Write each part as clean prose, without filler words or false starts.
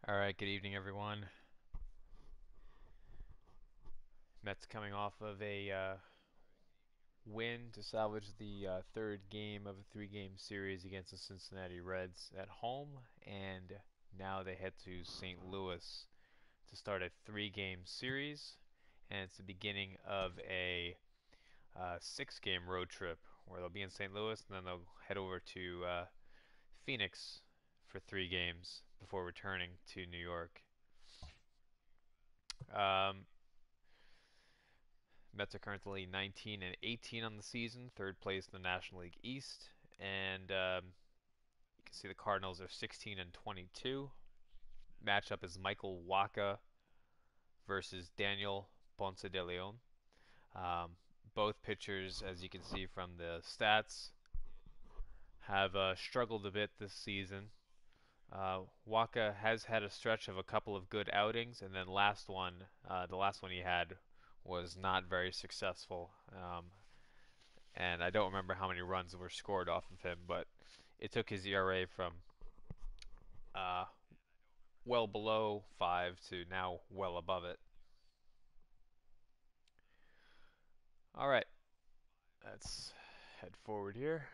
Alright, good evening everyone. Mets coming off of a win to salvage the third game of a three-game series against the Cincinnati Reds at home, and now they head to St. Louis to start a three-game series, and it's the beginning of a six-game road trip where they'll be in St. Louis and then they'll head over to Phoenix for three games before returning to New York. Um, Mets are currently 19 and 18 on the season, third place in the National League East, and you can see the Cardinals are 16 and 22. Matchup is Michael Wacha versus Daniel Ponce de Leon. Um, both pitchers, as you can see from the stats, have struggled a bit this season. Wacha has had a stretch of a couple of good outings, and then the last one he had was not very successful. And I don't remember how many runs were scored off of him, but it took his ERA from uh, well below 5 to now well above it. All right, let's head forward here.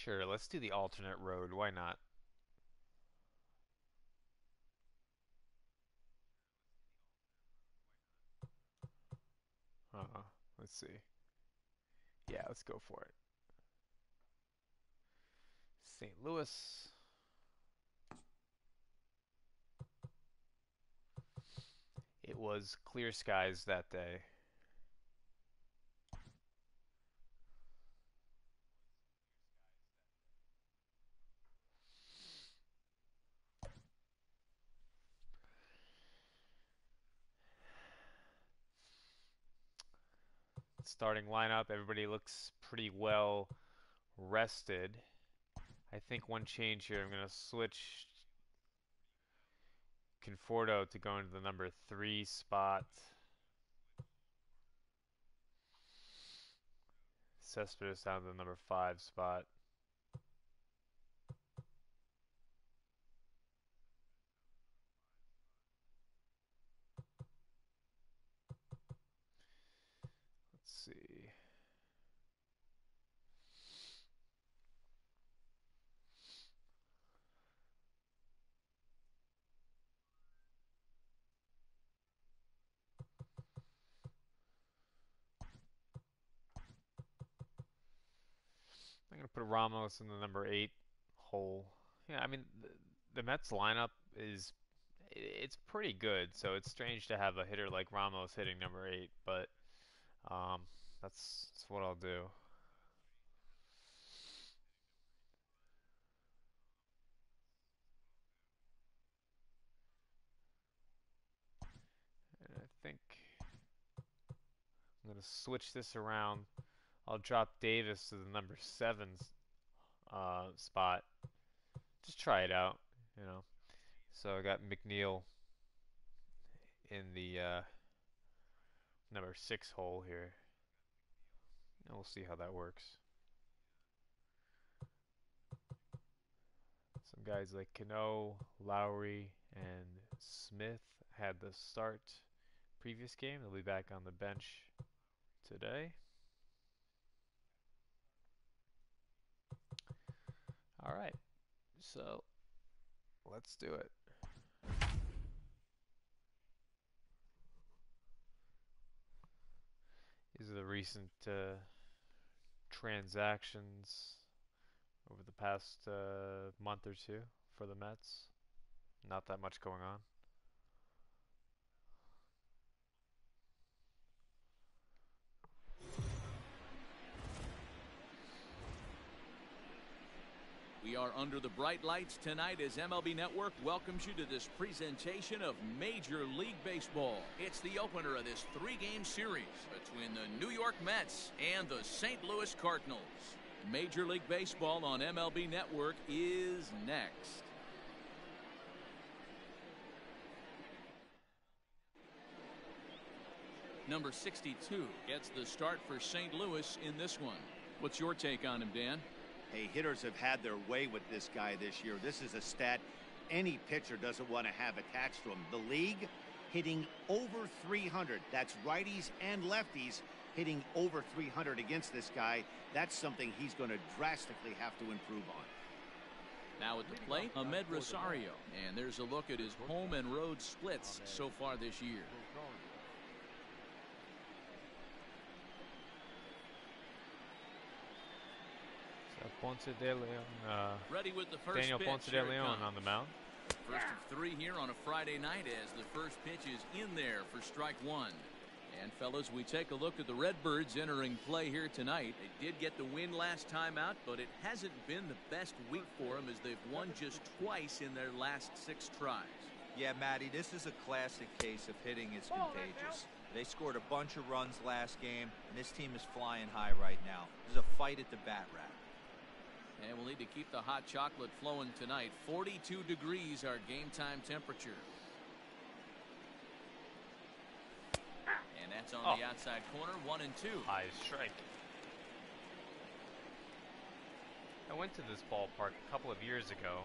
Sure, let's do the alternate road. Why not? Uh, let's see. Yeah, let's go for it. St. Louis. It was clear skies that day. Starting lineup, everybody looks pretty well rested. I think one change here, I'm going to switch Conforto to go into the number 3 spot. Cespedes down to the number 5 spot. Let's see. I'm going to put Ramos in the number 8 hole. Yeah, I mean, the Mets lineup is it's pretty good, so it's strange to have a hitter like Ramos hitting number 8, but um, that's what I'll do. And I think I'm going to switch this around. I'll drop Davis to the number 7 spot. Just try it out, you know. So I got McNeil in the number 6 hole here. And we'll see how that works. Some guys like Cano, Lowry, and Smith had the start previous game. They'll be back on the bench today. All right, so let's do it. These are the recent transactions over the past month or two for the Mets. Not that much going on. We are under the bright lights tonight as MLB Network welcomes you to this presentation of Major League Baseball. It's the opener of this three-game series between the New York Mets and the St. Louis Cardinals. Major League Baseball on MLB Network is next. Number 62 gets the start for St. Louis in this one. What's your take on him, Dan? Hey, hitters have had their way with this guy this year. This is a stat any pitcher doesn't want to have attached to him. The league hitting over 300. That's righties and lefties hitting over 300 against this guy. That's something he's going to drastically have to improve on. Now at the plate, Ahmed Rosario. And there's a look at his home and road splits so far this year. Ponce de Leon, ready with the first Daniel pitch. Ponce de Leon on the mound. First of 3 here on a Friday night as the first pitch is in there for strike 1. And fellas, we take a look at the Redbirds entering play here tonight. They did get the win last time out, but it hasn't been the best week for them as they've won just twice in their last 6 tries. Yeah, Matty, this is a classic case of hitting is contagious. They scored a bunch of runs last game, and this team is flying high right now. There's a fight at the bat rack. And we'll need to keep the hot chocolate flowing tonight. 42 degrees our game time temperature. And that's on the outside corner, 1-2. High strike. I went to this ballpark a couple of years ago.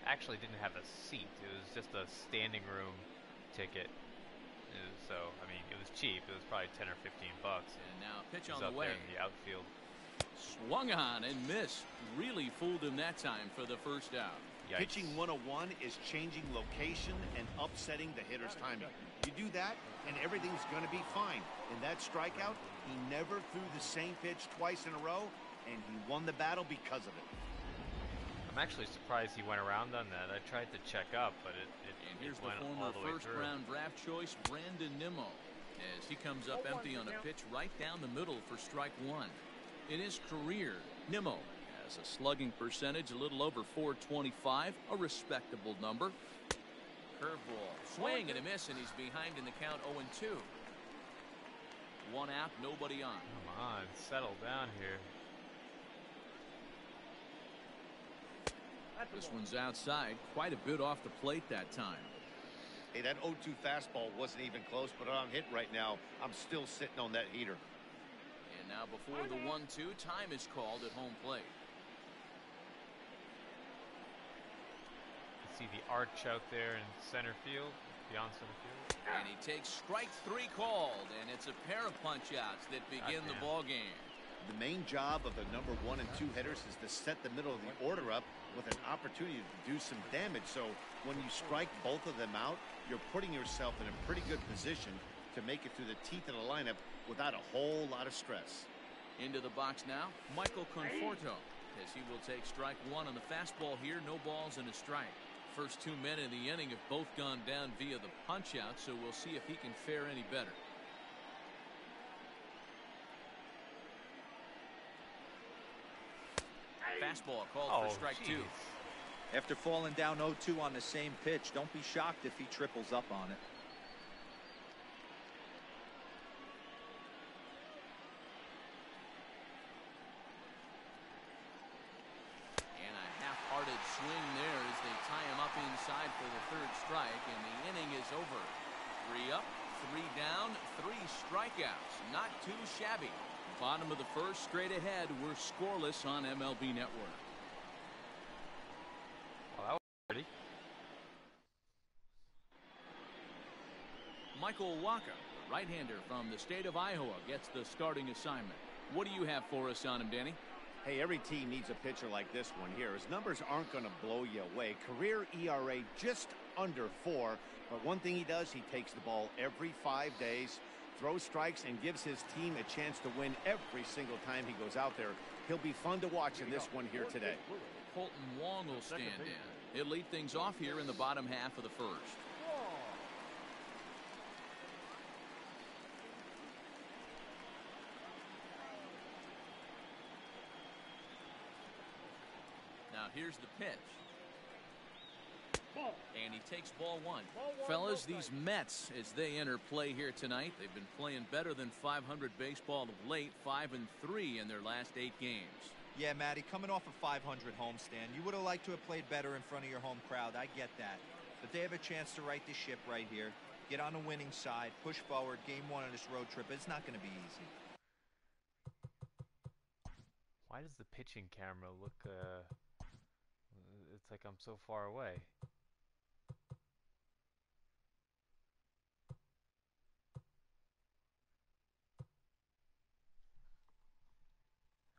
Actually didn't have a seat. It was just a standing room ticket. So, I mean, it was cheap. It was probably 10 or 15 bucks. And now pitch on the way. There in the outfield. Swung on and missed. Really fooled him that time for the first out. Yikes. Pitching 101 is changing location and upsetting the hitter's timing. You do that, and everything's going to be fine. In that strikeout, he never threw the same pitch twice in a row, and he won the battle because of it. I'm actually surprised he went around on that. I tried to check up, but it here's went the all former the way through. first-round draft choice, Brandon Nimmo, as he comes up empty on a pitch right down the middle for strike 1. In his career, Nimmo has a slugging percentage a little over .425, a respectable number. Curveball, swing and a miss, and he's behind in the count 0-2. 1 out, nobody on. Come on, settle down here. This one's outside, quite a bit off the plate that time. Hey, that 0-2 fastball wasn't even close, but on hit right now, I'm still sitting on that heater. And now before the 1-2, time is called at home plate. You see the arch out there in center field, beyond center field. And he takes strike 3 called, and it's a pair of punch-outs that begin the ball game. The main job of the number 1 and 2 hitters is to set the middle of the order up with an opportunity to do some damage. So when you strike both of them out, you're putting yourself in a pretty good position to make it through the teeth of the lineup without a whole lot of stress. Into the box now, Michael Conforto, as he will take strike 1 on the fastball here. No balls and a strike. First 2 men in the inning have both gone down via the punch-out, so we'll see if he can fare any better. Fastball called for strike 2. After falling down 0-2 on the same pitch, don't be shocked if he triples up on it. And a half-hearted swing there as they tie him up inside for the 3rd strike, and the inning is over. 3 up, 3 down, 3 strikeouts. Not too shabby. Bottom of the 1st, straight ahead. We're scoreless on MLB Network. Well, that was pretty. Michael Wacha, the right-hander from the state of Iowa, gets the starting assignment. What do you have for us on him, Danny? Hey, every team needs a pitcher like this one here. His numbers aren't going to blow you away. Career ERA just under 4. But one thing he does, he takes the ball every 5 days, throws strikes, and gives his team a chance to win every single time he goes out there. He'll be fun to watch in this one here today. Colton Wong will stand in. He'll lead things off here in the bottom half of the 1st. Now here's the pitch. And he takes ball one. Fellas, these Mets, as they enter play here tonight, they've been playing better than .500 baseball of late, 5-3 in their last 8 games. Yeah, Matty, coming off a .500 homestand, you would have liked to have played better in front of your home crowd. I get that. But they have a chance to right the ship right here. Get on the winning side, push forward, game 1 of this road trip. It's not going to be easy. Why does the pitching camera look, it's like I'm so far away.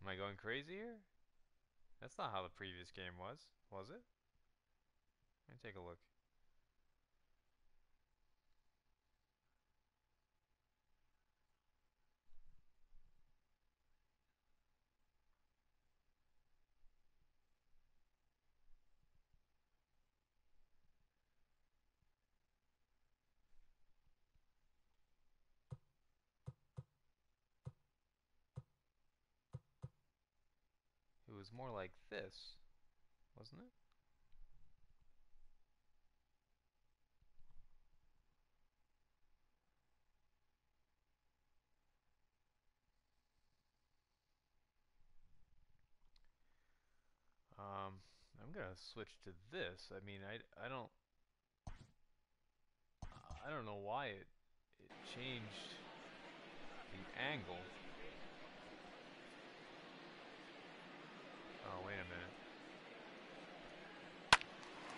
Am I going crazy here? That's not how the previous game was it? Let me take a look. It was more like this, wasn't it? I'm gonna switch to this. I mean, I don't know why it changed the angle. Oh, wait a minute.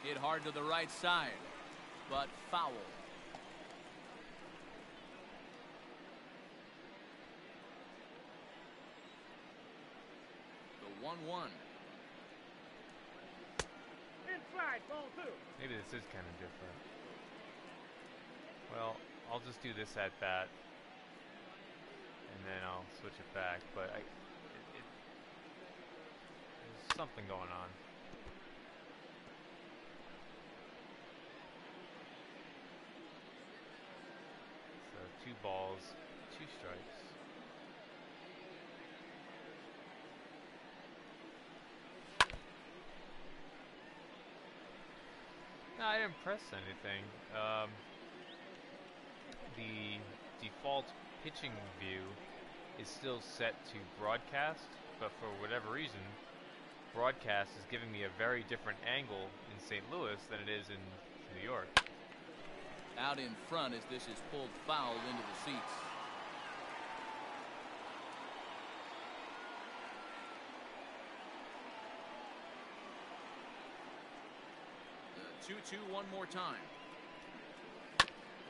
Hit hard to the right side, but foul. The 1-1. Inside, ball 2. Maybe this is kind of different. Well, I'll just do this at bat, and then I'll switch it back. But there's something going on. So 2 balls, 2 strikes. No, I didn't press anything. The default pitching view is still set to broadcast, but for whatever reason, broadcast is giving me a very different angle in St. Louis than it is in New York. Out in front as this is pulled foul into the seats. The 2-2 one more time.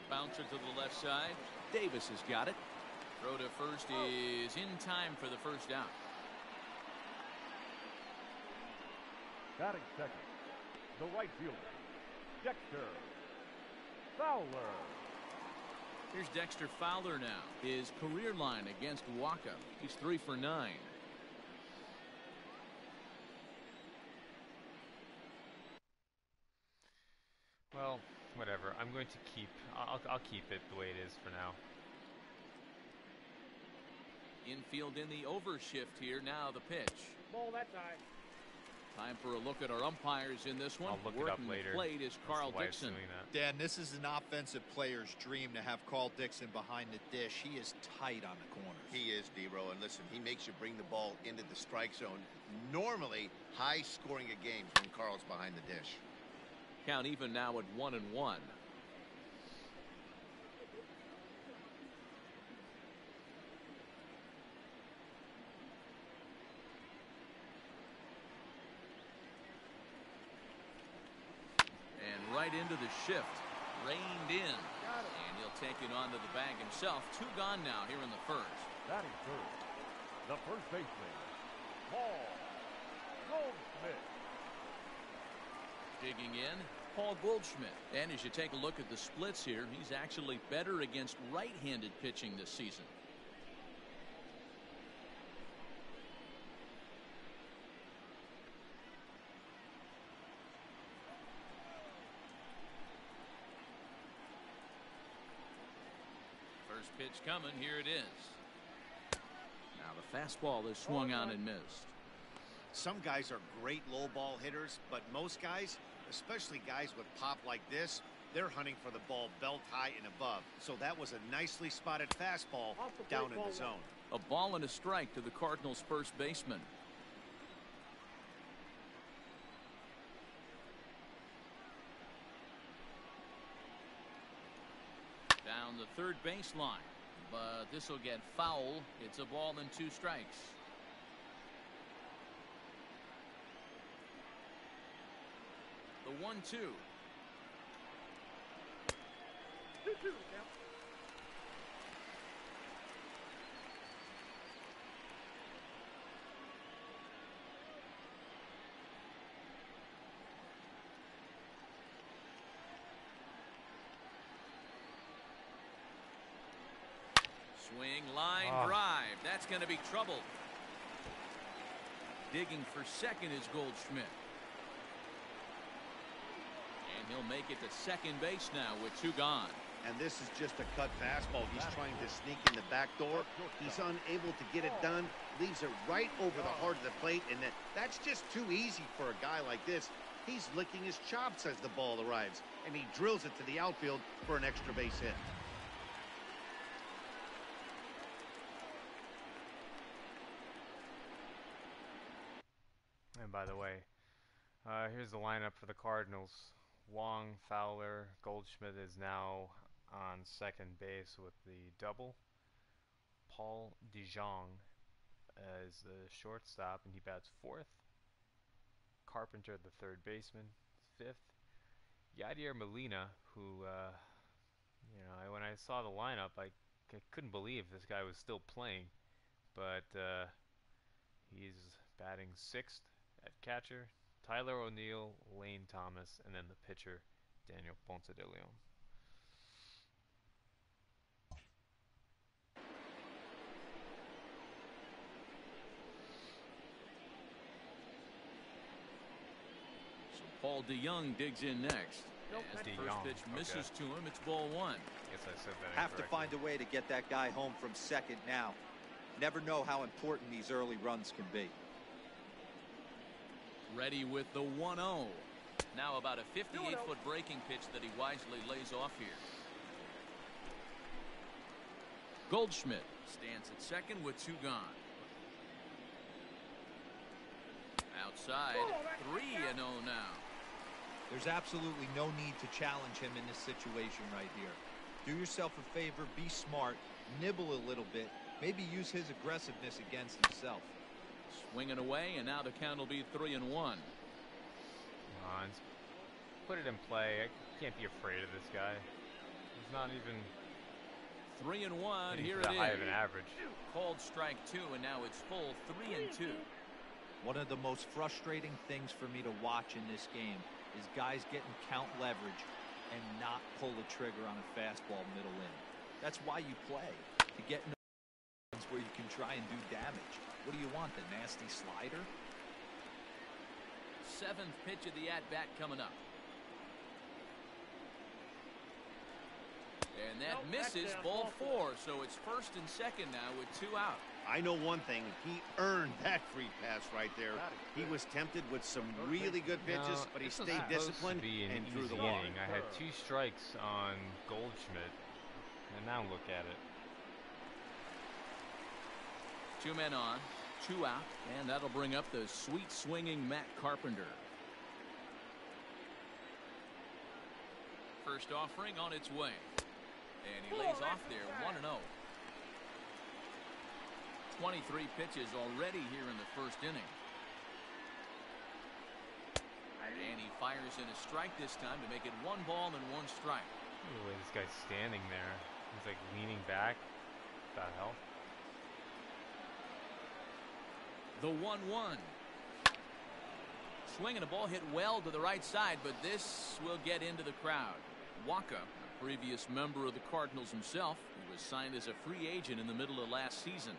Bouncer to the left side. Davis has got it. Throw to first is in time for the first down. Batting second, the right fielder, Dexter Fowler. Here's Dexter Fowler now. His career line against Wacha. He's 3 for 9. Well, whatever. I'm going to keep. I'll keep it the way it is for now. Infield in the overshift here. Now the pitch. Ball that side. Time for a look at our umpires in this one. I'll look it up later. The plate is Carl Dixon. Dan, this is an offensive player's dream to have Carl Dixon behind the dish. He is tight on the corners. He is, D-Row, and listen, he makes you bring the ball into the strike zone. Normally, high scoring of games when Carl's behind the dish. Count even now at 1-1. And right into the shift. Reined in. And he'll take it onto the bag himself. 2 gone now here in the first. Batting third, the first baseman, Paul Goldschmidt. Digging in, Paul Goldschmidt. And as you take a look at the splits here, he's actually better against right-handed pitching this season. First pitch coming, here it is. Now the fastball is swung on and missed. Some guys are great low ball hitters, but most guys, especially guys with pop like this. They're hunting for the ball belt high and above. So that was a nicely spotted fastball down in the zone. A ball and a strike to the Cardinals' first baseman. Down the third baseline, but this will get foul. It's a ball and 2 strikes. The 1-2. Swing, line drive. That's going to be trouble. Digging for second is Goldschmidt. And he'll make it to second base now with 2 gone. And this is just a cut fastball. He's trying to sneak in the back door. He's unable to get it done. Leaves it right over the heart of the plate. And that's just too easy for a guy like this. He's licking his chops as the ball arrives. And he drills it to the outfield for an extra base hit. And by the way, here's the lineup for the Cardinals. Wong, Fowler, Goldschmidt is now on second base with the double. Paul DeJong is the shortstop, and he bats 4th. Carpenter, the third baseman, 5th. Yadier Molina, who, when I saw the lineup, I couldn't believe this guy was still playing, but he's batting 6th at catcher. Tyler O'Neill, Lane Thomas, and then the pitcher, Daniel Ponce de Leon. So Paul DeJong digs in next. As the first pitch misses to him, it's ball 1. Guess I said that Have to find a way to get that guy home from second now. Never know how important these early runs can be. Ready with the 1-0. Now about a 58-foot breaking pitch that he wisely lays off here. Goldschmidt stands at second with 2 gone. Outside, 3-0 now. There's absolutely no need to challenge him in this situation right here. Do yourself a favor, be smart, nibble a little bit, maybe use his aggressiveness against himself. Swinging away, and now the count will be 3-1. Come on, put it in play. I can't be afraid of this guy. He's not even 3-1. Here it is. High of an average. Called strike 2, and now it's full 3-2. One of the most frustrating things for me to watch in this game is guys getting count leverage and not pull the trigger on a fastball middle in. That's why you play, to get in the where you can try and do damage. What do you want, the nasty slider? 7th pitch of the at-bat coming up. And that misses, ball 4, so it's first and second now with 2 out. I know one thing, he earned that free pass right there. He was tempted with some really good pitches, but he stayed disciplined and drew the walk. I had 2 strikes on Goldschmidt, and now look at it. 2 men on, 2 out, and that'll bring up the sweet swinging Matt Carpenter. First offering on its way. And he lays off there, 1-0. 23 pitches already here in the first inning. And he fires in a strike this time to make it 1 ball and 1 strike. Look at the way this guy's standing there. He's like leaning back. Does that help? The 1-1. Swinging a ball hit well to the right side, but this will get into the crowd. Wacha, a previous member of the Cardinals himself, who was signed as a free agent in the middle of last season.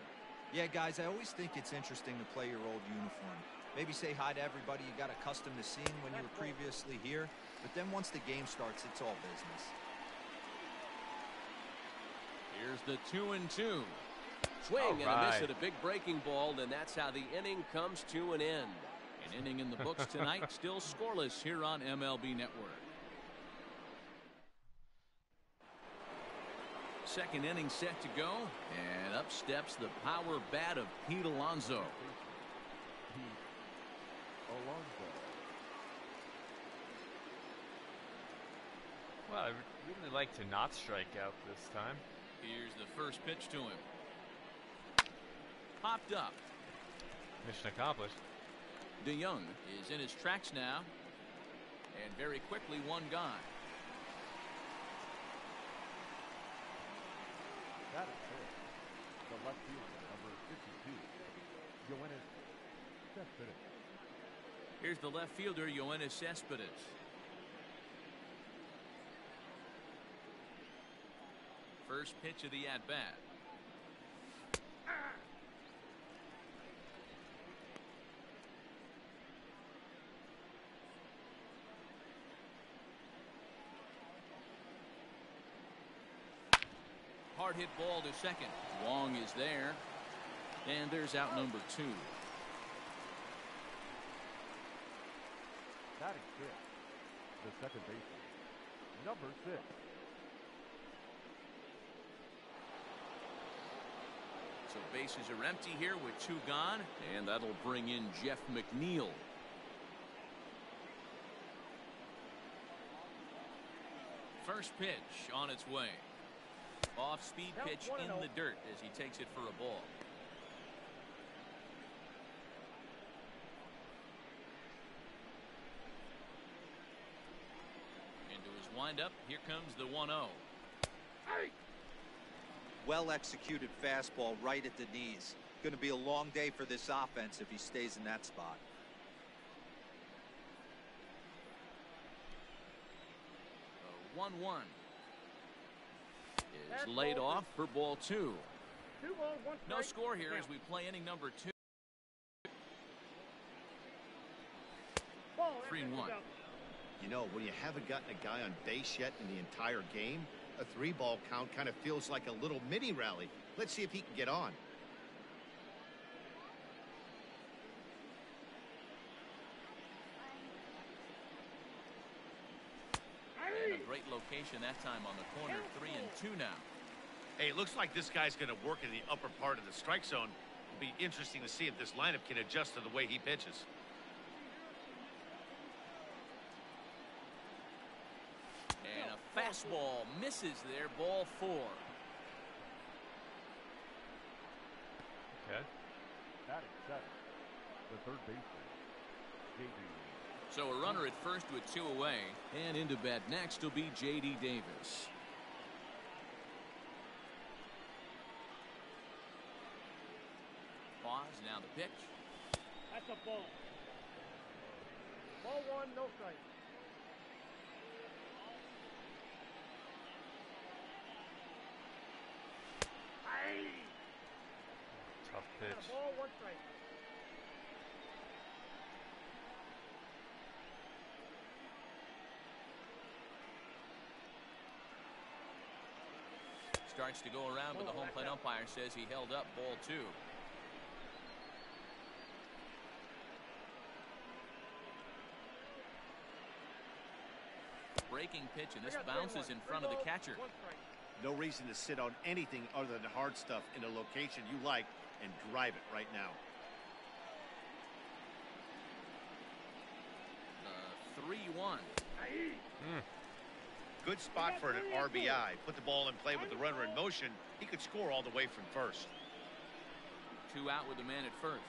Yeah, guys, I always think it's interesting to play your old uniform. Maybe say hi to everybody you got accustomed to seeing when you were previously here, but then once the game starts, it's all business. Here's the 2-2. Swing and a miss at a big breaking ball, and that's how the inning comes to an end. An inning in the books tonight, still scoreless here on MLB Network. Second inning set to go, and up steps the power bat of Pete Alonso. Well, I really like to not strike out this time. Here's the first pitch to him. Popped up. Mission accomplished. DeYoung is in his tracks now, and very quickly one gone. That is it. The left fielder, number 52, Yoenis Cespedes. Here's the left fielder, Yoenis Cespedes. First pitch of the at-bat. Hard hit ball to second. Wong is there. And there's out number 2. Batting fifth, the second baseman, number 6. So bases are empty here with 2 gone, and that'll bring in Jeff McNeil. First pitch on its way. Off-speed pitch in the dirt as he takes it for a ball. Into his windup, here comes the 1-0. Well executed fastball right at the knees. Going to be a long day for this offense if he stays in that spot. 1-1 is laid off for ball 2. No score here as we play inning number 2. 3-1. You know, when you haven't gotten a guy on base yet in the entire game, a 3-ball count kind of feels like a little mini rally. Let's see if he can get on. And a great location that time on the corner. 3-2 now. Hey, it looks like this guy's going to work in the upper part of the strike zone. It'll be interesting to see if this lineup can adjust to the way he pitches. And a fastball misses there. Ball 4. Okay. Batting seventh, the third baseman, J.D. So a runner at first with 2 away, and into bat next will be J.D. Davis. Pause, now the pitch. That's a ball. Ball 1, no strike. Tough pitch. Ball 1 strike. Starts to go around, but the home plate umpire says he held up. Ball 2. Breaking pitch, and this bounces in front of the catcher. No reason to sit on anything other than hard stuff in a location you like and drive it right now. 3-1. Good spot for an RBI. Put the ball in play with the runner in motion. He could score all the way from first. 2 out with the man at first.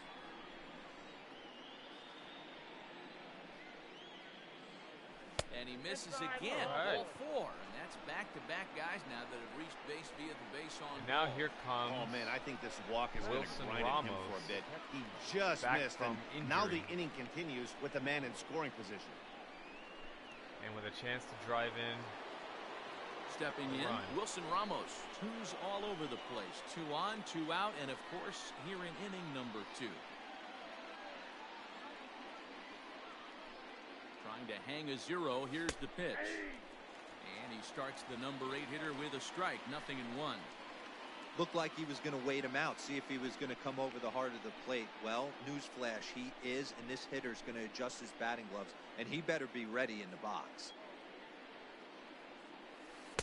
And he misses again. Right. Ball 4. And that's back-to-back guys now that have reached base via the base on And now ball. here comes Oh, man, I think this walk is going to Wilson grind at him Ramos. for a bit. He just Back missed, from and now the injury. inning continues with the man in scoring position. and with a chance to drive in. Stepping in, Run. Wilson Ramos. 2s all over the place. 2 on, 2 out, and of course, here in inning number 2. Trying to hang a 0. Here's the pitch. And he starts the number 8 hitter with a strike. 0-1. Looked like he was going to wait him out, see if he was going to come over the heart of the plate. Well, newsflash, he is, and this hitter's going to adjust his batting gloves, and he better be ready in the box.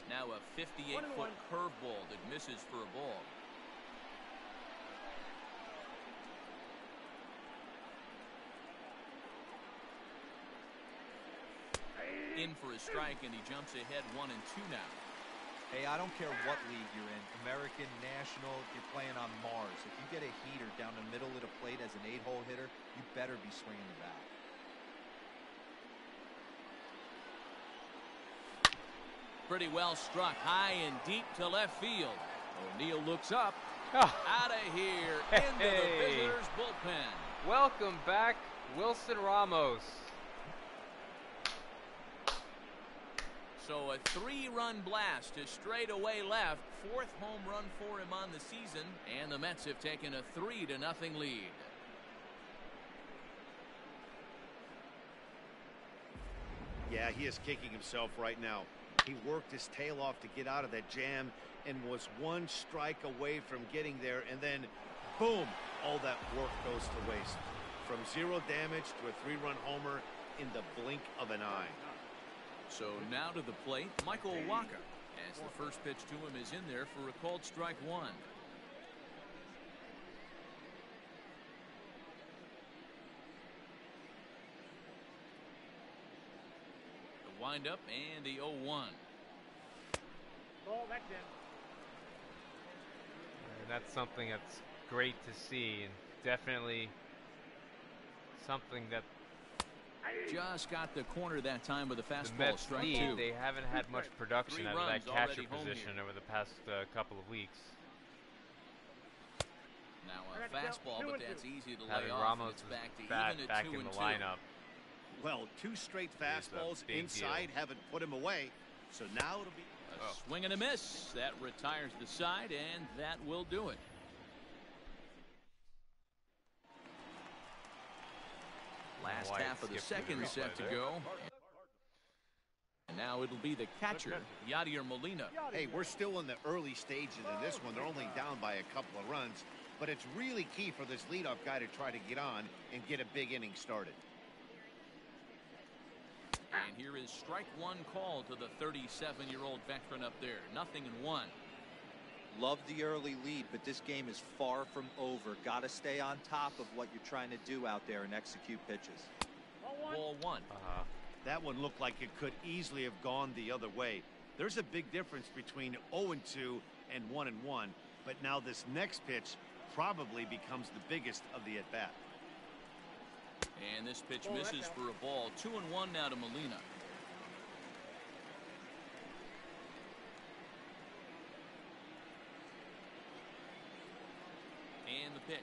Now a 58-foot curveball that misses for a ball. In for a strike, and he jumps ahead 1-2 now. Hey, I don't care what league you're in, American, National, you're playing on Mars. If you get a heater down the middle of the plate as an 8-hole hitter, you better be swinging the bat. Pretty well struck, high and deep to left field. O'Neill looks up, out of here, into the visitors' bullpen. Welcome back, Wilson Ramos. So a 3-run blast to straightaway left, 4th home run for him on the season, and the Mets have taken a 3-0 lead. Yeah, he is kicking himself right now. He worked his tail off to get out of that jam and was 1 strike away from getting there, and then boom, all that work goes to waste. From 0 damage to a 3-run homer in the blink of an eye. So now to the plate, Michael Wacha, as the first pitch to him is in there for a called strike 1. The windup and the 0-1. And that's something that's great to see, and definitely something that Just got the corner that time with a the fastball, Mets strike need. 2. They haven't had much production 3 out of that runs catcher already home position here. over the past couple of weeks. Now a fastball, but that's easy to lay Having off. Ramos' And it's back to bat even at back 2 in and the 2. lineup. Well, 2 straight fastballs big inside deal. haven't put him away. So now it'll be A swing and a miss. That retires the side, and that will do it. Last Why it half of the skipped through second the set to replay go. And now it'll be the catcher, Yadier Molina. Hey, we're still in the early stages of this one. They're only down by a couple of runs, but it's really key for this leadoff guy to try to get on and get a big inning started. And here is strike 1 call to the 37-year-old veteran up there. 0-1. Love the early lead, but this game is far from over. Got to stay on top of what you're trying to do out there and execute pitches. Ball 1. That one looked like it could easily have gone the other way. There's a big difference between 0-2 and 1-1, but now this next pitch probably becomes the biggest of the at-bat. And this pitch misses for a ball. 2-1 now to Molina. And the pitch.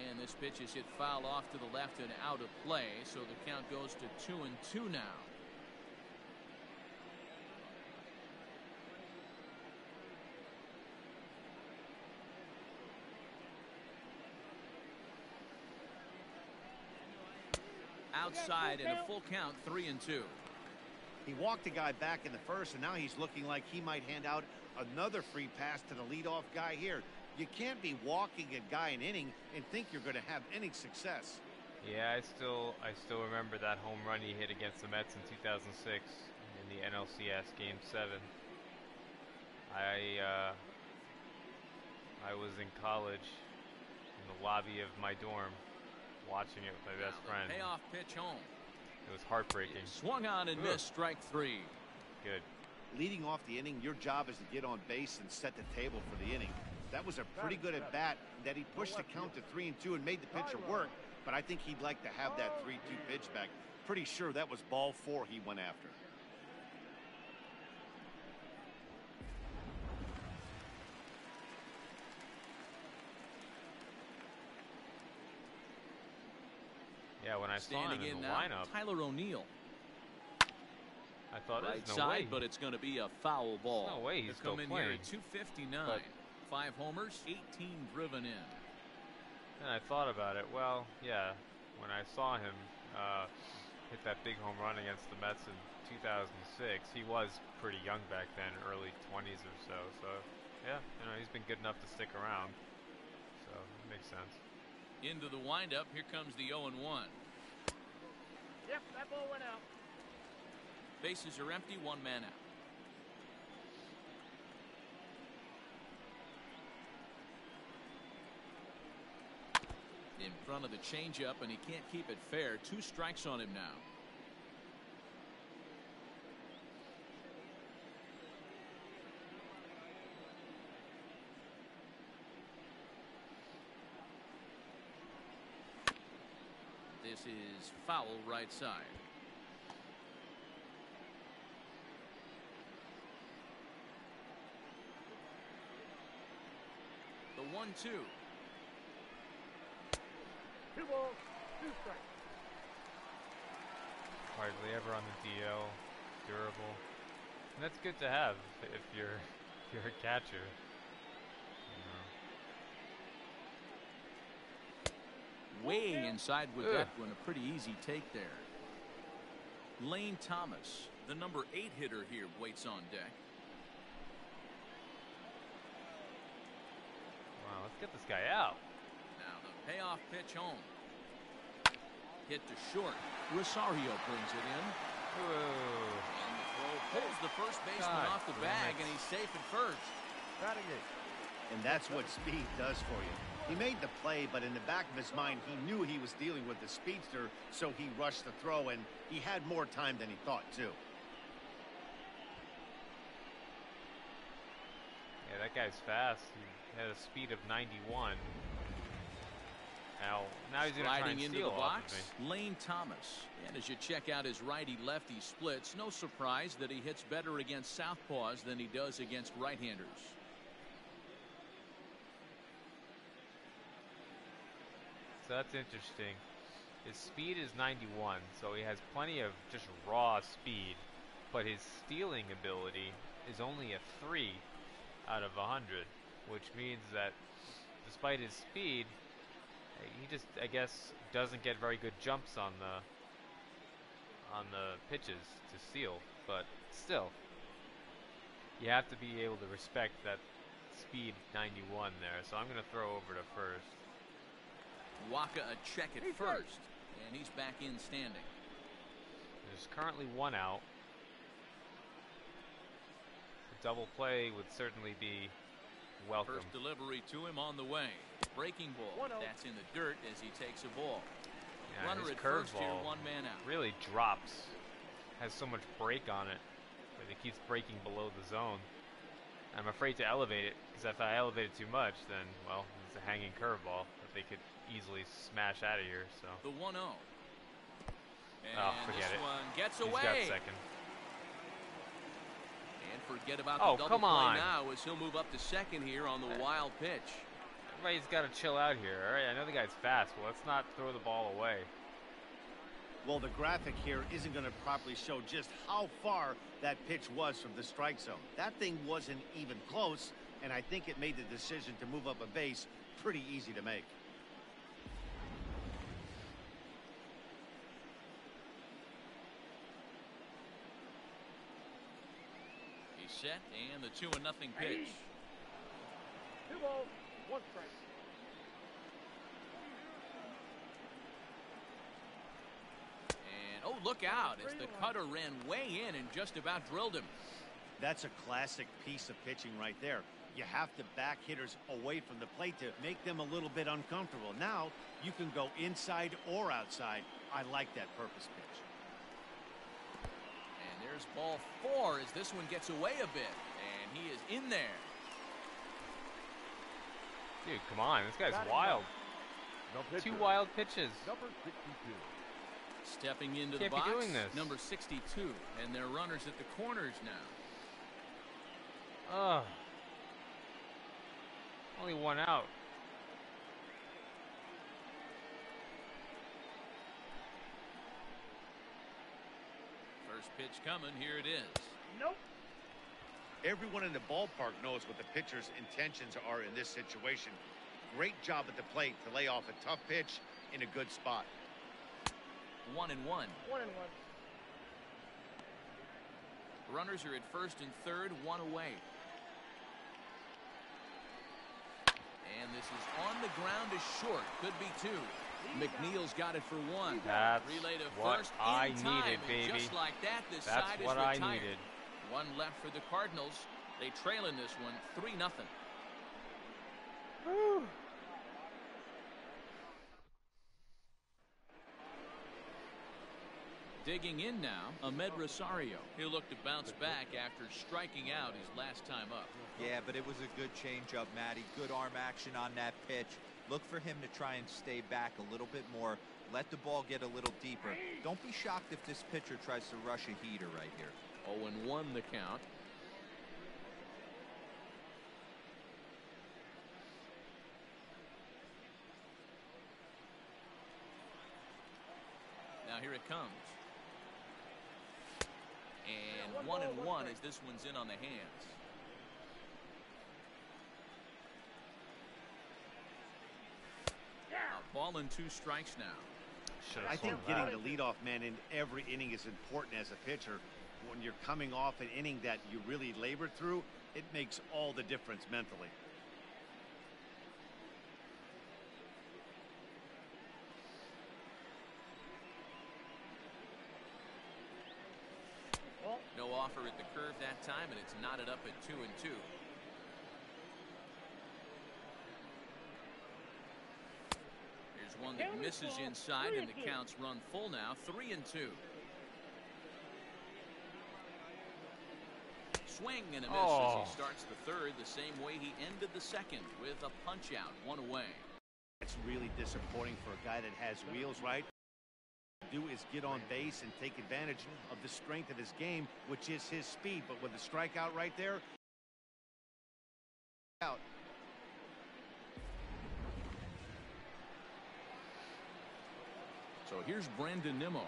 And this pitch is hit foul off to the left and out of play, so the count goes to 2-2 now. Outside and a full count, 3-2. He walked the guy back in the first, and now he's looking like he might hand out another free pass to the leadoff guy here. You can't be walking a guy an inning and think you're going to have any success. Yeah, I still remember that home run he hit against the Mets in 2006 in the NLCS Game 7. I was in college in the lobby of my dorm watching it with my best friend. Payoff pitch home. It was heartbreaking. Swung on and missed, strike 3. Good. Leading off the inning, your job is to get on base and set the table for the inning. That was a pretty good at bat that he pushed the count to 3-2 and made the pitcher work, but I think he'd like to have that 3-2 pitch back. Pretty sure that was ball 4 he went after. Yeah, when I saw him Standing in in the now, lineup, Tyler O'Neill. I thought Right there's no side, way. but it's going to be a foul ball. no way he's They've still come in playing. here at 259. But- 5 homers, 18 driven in. And I thought about it. Well, yeah, when I saw him, hit that big home run against the Mets in 2006. He was pretty young back then, early 20s or so. So, yeah, he's been good enough to stick around. So, it makes sense. Into the windup. Here comes the 0-1. Yep, that ball went out. Bases are empty, one man out. In front of the changeup, and he can't keep it fair. 2 strikes on him now. This is foul right side. The 1-2. 2 balls, 2 strikes. Hardly ever on the DL, durable, and that's good to have if you're a catcher. Way inside with that one. A pretty easy take there. Lane Thomas, the number 8 hitter here, waits on deck. Wow, let's get this guy out. Now the payoff pitch home. Hit to short. Rosario brings it in. Ooh. And the throw pulls the first baseman off the bag, and he's safe at first. Batting it. And that's what speed does for you. He made the play, but in the back of his mind, he knew he was dealing with the speedster, so he rushed the throw, and he had more time than he thought, too. Yeah, that guy's fast. He had a speed of 91. Now he's going to try Riding and into steal the off box, of me. Lane Thomas. And as you check out his righty-lefty splits, no surprise that he hits better against southpaws than he does against right-handers. So that's interesting. His speed is 91, so he has plenty of just raw speed, but his stealing ability is only a 3 out of 100, which means that despite his speed, he just, I guess, doesn't get very good jumps on the pitches to steal. But still, you have to be able to respect that speed 91 there. So I'm going to throw over to first. Wacha a check at first, and he's back in standing. There's currently 1 out. A double play would certainly be welcome. First delivery to him on the way. Breaking ball. That's in the dirt as he takes a ball. Yeah, Runner his at first here, curveball 1 man out. really drops. Has so much break on it that it keeps breaking below the zone. I'm afraid to elevate it, because if I elevate it too much, then, well, it's a hanging curveball that they could easily smash out of here. So The 1-0. Oh, And forget this it. one gets he's away. got second. And forget about Oh, the double come play on. now as he'll move up to second here on the wild pitch. Everybody's got to chill out here. All right, I know the guy's fast, but let's not throw the ball away. Well, the graphic here isn't going to properly show just how far that pitch was from the strike zone. That thing wasn't even close, and I think it made the decision to move up a base pretty easy to make. He's set, and the 2-0 pitch. 2 balls, 1 strike. And, oh, look out as the cutter ran way in and just about drilled him. That's a classic piece of pitching right there. You have to back hitters away from the plate to make them a little bit uncomfortable. Now you can go inside or outside. I like that purpose pitch. And there's ball 4 as this one gets away a bit. And he is in there. Dude, come on. This guy's Batting wild. No 2 pitcher. wild pitches. Number 62. Stepping into Can't the be box, doing this. number 62. And they're runners at the corners now. Ugh. Only 1 out. First pitch coming. Here it is. Nope. Everyone in the ballpark knows what the pitcher's intentions are in this situation. Great job at the plate to lay off a tough pitch in a good spot. 1-1. 1-1. Runners are at first and third, one away. And this is on the ground is short. Could be two. McNeil's got it for one. That's Relay to what first I in time, needed, and baby. just like that, this That's side what is I retired. needed. One left for the Cardinals. They trail in this one, 3-0. Woo. Digging in now, Ahmed Rosario. He'll look to bounce back after striking out his last time up. Yeah, but it was a good changeup, Matty. Good arm action on that pitch. Look for him to try and stay back a little bit more. Let the ball get a little deeper. Don't be shocked if this pitcher tries to rush a heater right here. 0-1 the count. Now here it comes. And 1-1 as this one's in on the hands. A ball and 2 strikes now. I think getting the leadoff man in every inning is important as a pitcher. When you're coming off an inning that you really labored through, it makes all the difference mentally. No offer at the curve that time, and it's knotted up at 2-2. Here's one that misses inside, and the counts run full now, 3-2. Swing and a miss as he starts the third the same way he ended the second with a punch out, one away. It's really disappointing for a guy that has wheels, right? Do is get on base and take advantage of the strength of his game, which is his speed. But with the strikeout right there, out. So here's Brandon Nimmo.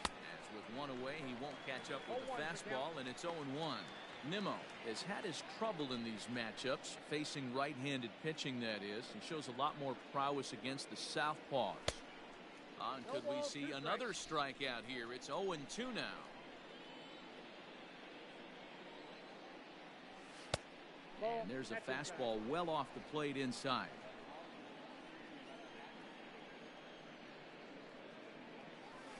As with one away, he won't catch up with the fastball, and it's 0-1. Nimmo has had his trouble in these matchups, facing right-handed pitching, that is, and shows a lot more prowess against the southpaws. And could we see another strikeout here? It's 0-2 now. And there's a fastball well off the plate inside.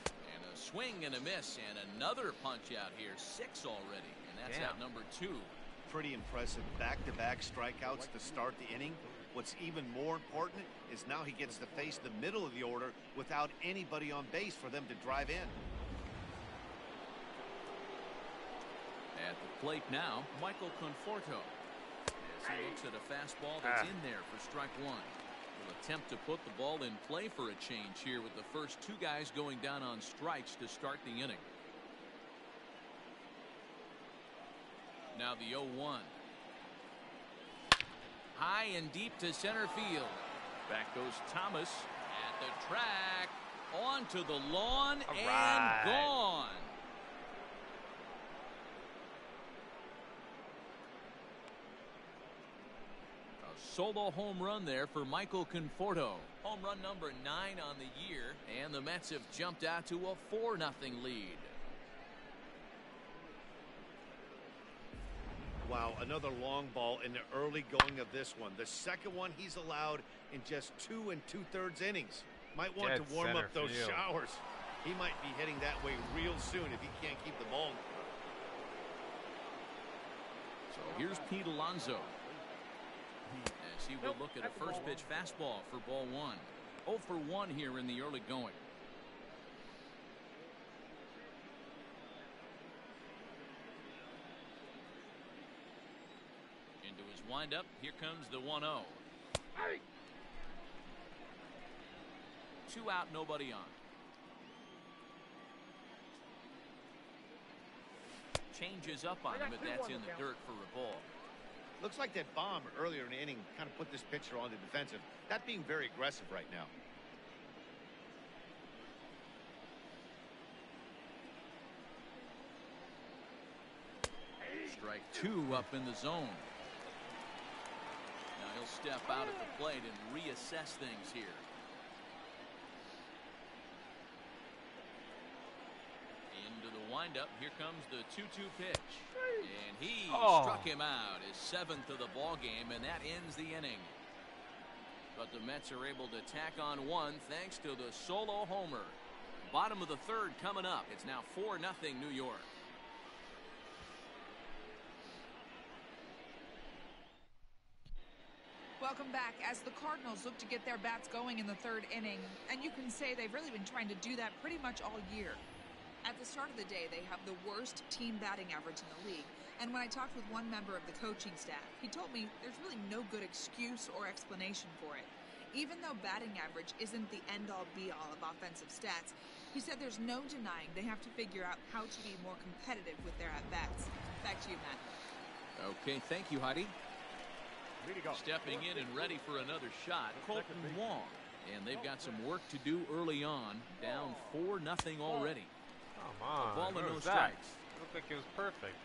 And a swing and a miss, and another punch out here. 6 already, and that's out number 2. Pretty impressive back-to-back strikeouts to start the inning. What's even more important is now he gets to face the middle of the order without anybody on base for them to drive in. At the plate now, Michael Conforto. As he looks at a fastball that's in there for strike one. He'll attempt to put the ball in play for a change here with the first 2 guys going down on strikes to start the inning. Now the 0-1. High and deep to center field. Back goes Thomas at the track. Onto the lawn and gone. A solo home run there for Michael Conforto. Home run number 9 on the year, and the Mets have jumped out to a 4-0 lead. Wow, another long ball in the early going of this one. The second one he's allowed in just 2 2/3 innings. Might want to warm up those showers. He might be heading that way real soon if he can't keep the ball. So here's Pete Alonso. As he will look at a first pitch fastball for ball 1. 0 for 1 here in the early going. Into his windup. Here comes the 1-0. 2 out, nobody on. Changes up on him, but that's in the dirt for a ball. Looks like that bomb earlier in the inning kind of put this pitcher on the defensive. Not being very aggressive right now. Strike 2 up in the zone. Now he'll step out at the plate and reassess things here. windup. Here comes the 2-2 pitch. And he struck him out, his 7th of the ball game, and that ends the inning. But the Mets are able to tack on one thanks to the solo homer. Bottom of the 3rd coming up. It's now 4-0 New York. Welcome back as the Cardinals look to get their bats going in the 3rd inning. And you can say they've really been trying to do that pretty much all year. At the start of the day, they have the worst team batting average in the league. And when I talked with one member of the coaching staff, he told me there's really no good excuse or explanation for it. Even though batting average isn't the end-all be-all of offensive stats, he said there's no denying they have to figure out how to be more competitive with their at-bats. Back to you, Matt. Okay, thank you, Heidi. Stepping in and ready for another shot, Colton Wong. And they've got some work to do early on, down 4-0 already. Come on. A ball and no That? strikes. It looked like it was perfect.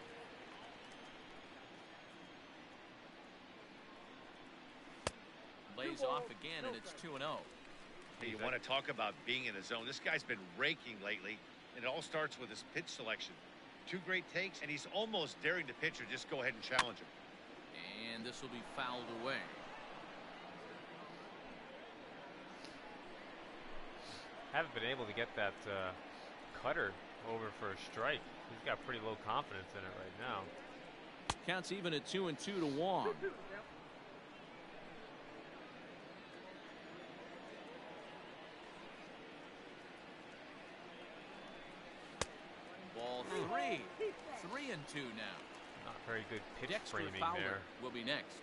Lays off again, and it's 2-0. Hey, you want to talk about being in the zone. This guy's been raking lately, and it all starts with his pitch selection. 2 great takes, and he's almost daring the pitcher just go ahead and challenge him. And this will be fouled away. Haven't been able to get that cutter over for a strike. He's got pretty low confidence in it right now. Counts even at 2-2 to Wong. Ball 3. 3-2 now. Not very good pitch Dexter framing Fowler there. will be next.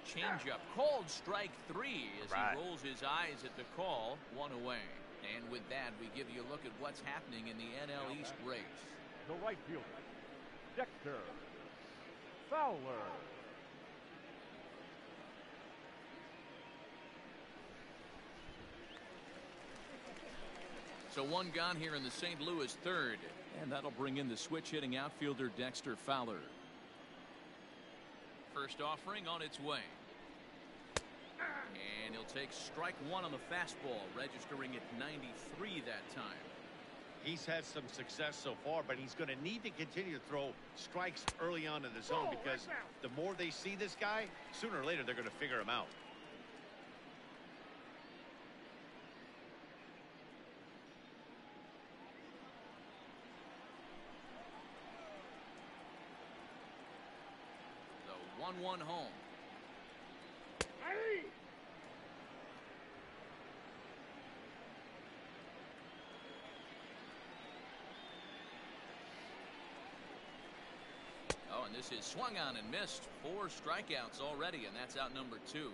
Changeup called strike 3 as he rolls his eyes at the call. 1 away. And with that, we give you a look at what's happening in the NL East race. The right fielder, Dexter Fowler. So 1 gone here in the St. Louis 3rd. And that'll bring in the switch-hitting outfielder Dexter Fowler. First offering on its way. And he'll take strike 1 on the fastball, registering at 93 that time. He's had some success so far, but he's going to need to continue to throw strikes early on in the zone because the more they see this guy, sooner or later they're going to figure him out. The 1-1 home. Oh, and this is swung on and missed. 4 strikeouts already, and that's out number 2.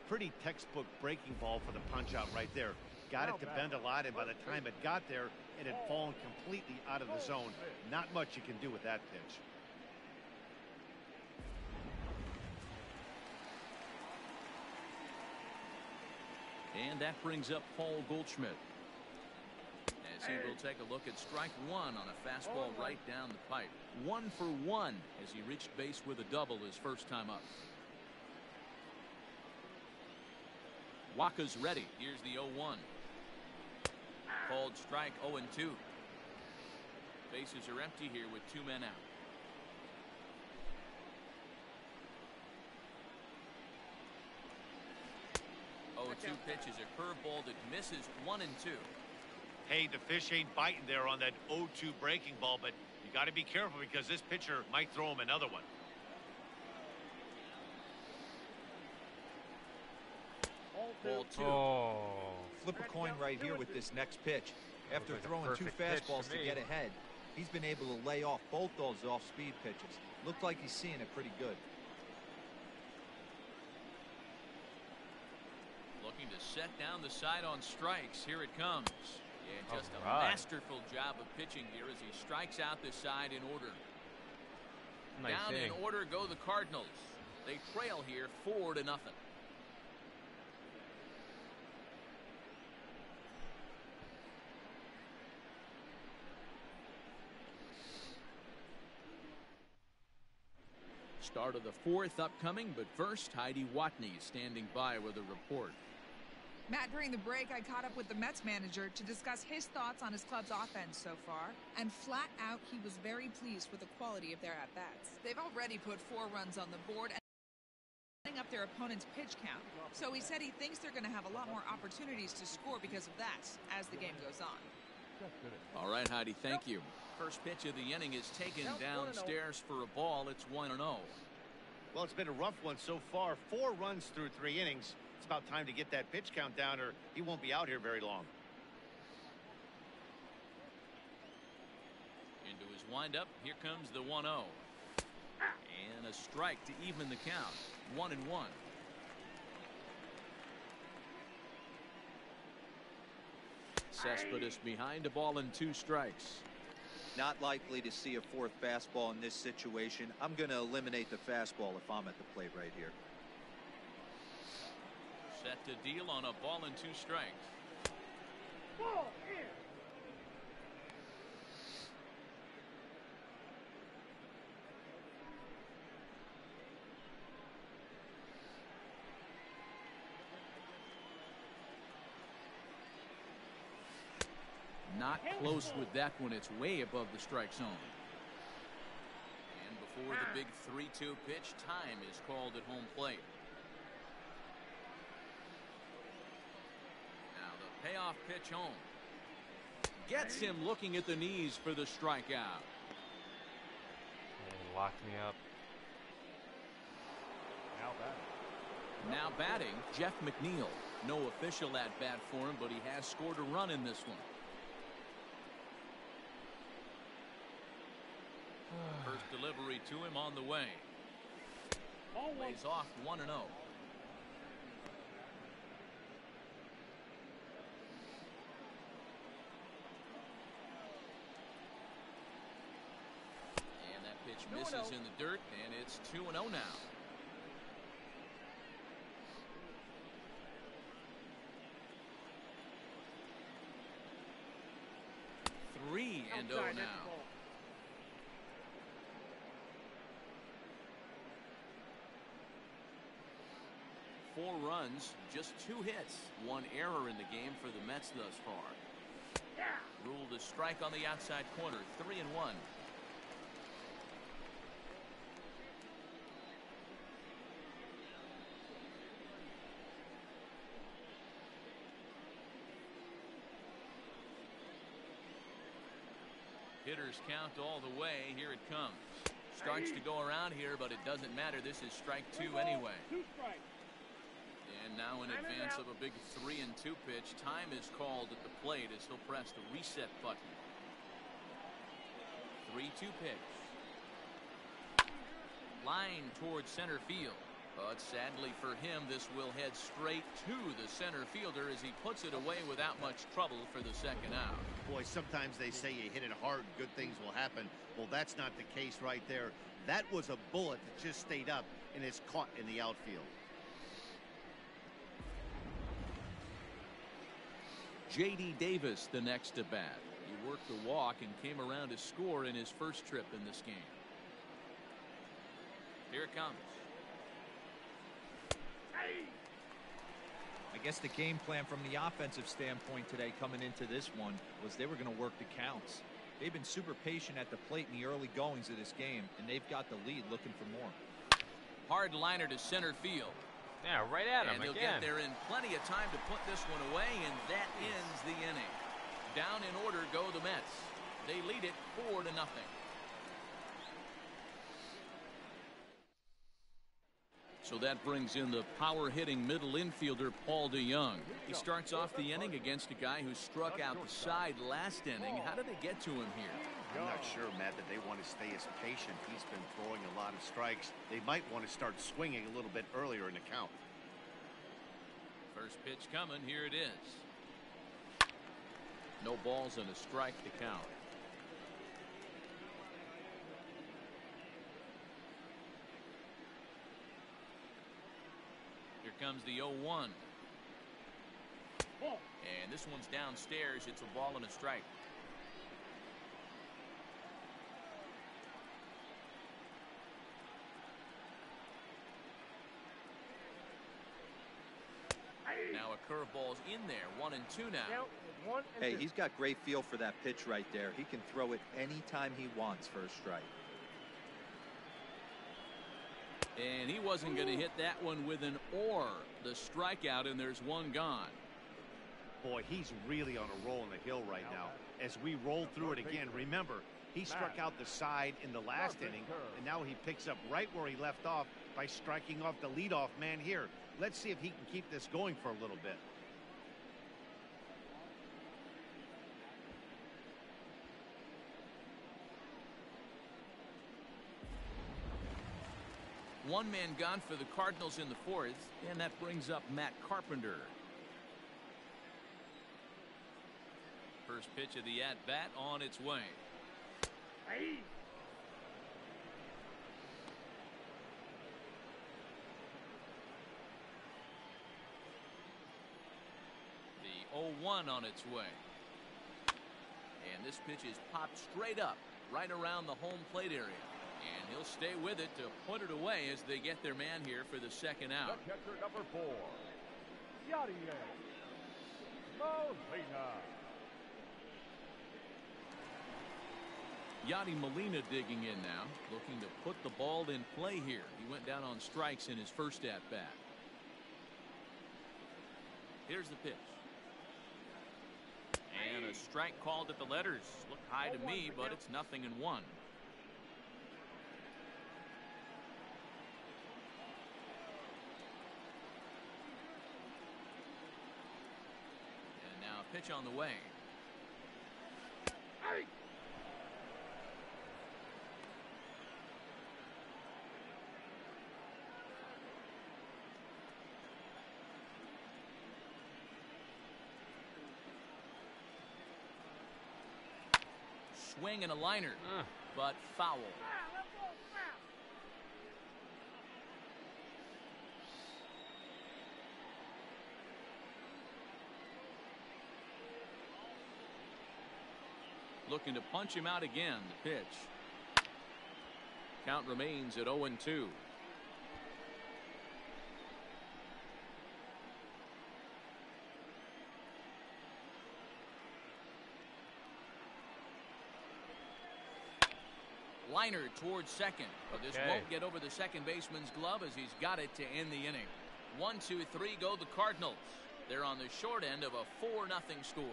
Pretty textbook breaking ball for the punch out right there. Got it to bend a lot, and by the time it got there, it had fallen completely out of the zone. Not much you can do with that pitch. And that brings up Paul Goldschmidt. As he will take a look at strike 1 on a fastball right down the pipe. 1 for 1 as he reached base with a double his first time up. Wacha's ready. Here's the 0-1. Called strike 0-2. Bases are empty here with 2 men out. Oh, 2 pitches, a curveball that misses 1-2. Hey, the fish ain't biting there on that 0-2 breaking ball, but you got to be careful because this pitcher might throw him another one. Ball 2. Oh. Flip a coin right here with this next pitch. After like a throwing 2 perfect pitch fastballs to to me. get ahead, he's been able to lay off both those off-speed pitches. Looked like he's seeing it pretty good. Looking to set down the side on strikes. Here it comes. And just a Alright. masterful job of pitching here as he strikes out the side in order. Nice Down inning. in order go the Cardinals. They trail here 4-0. Start of the fourth upcoming, but first, Heidi Watney standing by with a report. Matt, during the break, I caught up with the Mets manager to discuss his thoughts on his club's offense so far. And flat out, he was very pleased with the quality of their at-bats. They've already put 4 runs on the board and up their opponent's pitch count. So he said he thinks they're going to have a lot more opportunities to score because of that as the game goes on. All right, Heidi, thank you. First pitch of the inning is taken downstairs for a ball. It's 1-0. Well, it's been a rough one so far. 4 runs through 3 innings. It's about time to get that pitch count down, or he won't be out here very long. Into his windup, here comes the 1-0. And a strike to even the count. 1-1. Cespedes behind a ball and 2 strikes. Not likely to see a 4th fastball in this situation. I'm going to eliminate the fastball if I'm at the plate right here. Set to deal on a ball and 2 strikes. Not close with that one. It's way above the strike zone. And before the big 3-2 pitch, time is called at home plate. Now the payoff pitch home. Gets him looking at the knees for the strikeout. He locked me up. Now batting, Jeff McNeil. No official at bat for him, but he has scored a run in this one. First delivery to him on the way. Lays off 1-0. And that pitch misses in the dirt, and it's 2-0 now. Three and 0 now. Four runs, just 2 hits, 1 error in the game for the Mets thus far. Ruled a strike on the outside corner, 3-1. Hitters count all the way. Here it comes. Starts to go around here, but it doesn't matter. This is strike 2 anyway. And now in advance of a big 3-2 pitch, time is called at the plate as he'll press the reset button. 3-2 pitch. Line towards center field. But sadly for him, this will head straight to the center fielder as he puts it away without much trouble for the second out. Boy, sometimes they say you hit it hard, good things will happen. Well, that's not the case right there. That was a bullet that just stayed up and is caught in the outfield. J.D. Davis, the next to bat. He worked the walk and came around to score in his first trip in this game. Here it comes. I guess the game plan from the offensive standpoint today coming into this one was they were going to work the counts. They've been super patient at the plate in the early goings of this game, and they've got the lead looking for more. Hard liner to center field. Yeah, right at him and they'll again. get there in plenty of time to put this one away, and that ends the inning. Down in order go the Mets. They lead it 4-0. So that brings in the power-hitting middle infielder Paul DeJong. He starts off the inning against a guy who struck out the side last inning. How did they get to him here? I'm not sure, Matt, that they want to stay as patient. He's been throwing a lot of strikes. They might want to start swinging a little bit earlier in the count. First pitch coming. Here it is. No balls and a strike to count. Here comes the 0-1. And this one's downstairs. It's a ball and a strike. Now a curveball's in there. 1-2 now. Hey, he's got great feel for that pitch right there. He can throw it anytime he wants for a strike. And he wasn't going to hit that one with an or. The strikeout, and there's one gone. Boy, he's really on a roll in the hill right now. As we roll through it again, remember, he struck out the side in the last inning, and now he picks up right where he left off by striking off the leadoff man here. Let's see if he can keep this going for a little bit. One man gone for the Cardinals in the fourth, and that brings up Matt Carpenter. First pitch of the at-bat on its way. The 0-1 on its way. And this pitch is popped straight up, right around the home plate area. And he'll stay with it to put it away as they get their man here for the second out. The catcher, number 4, Yadier Molina. Yadi Molina digging in now, looking to put the ball in play here. He went down on strikes in his first at-bat. Here's the pitch. And a strike called at the letters. Looked high to me, but it's 0-1. And now a pitch on the way. Swing and a liner, but foul. Looking to punch him out again. The pitch. Count remains at 0-2. Liner towards second, but this won't get over the second baseman's glove as he's got it to end the inning. 1-2-3 go the Cardinals. They're on the short end of a 4-0 score.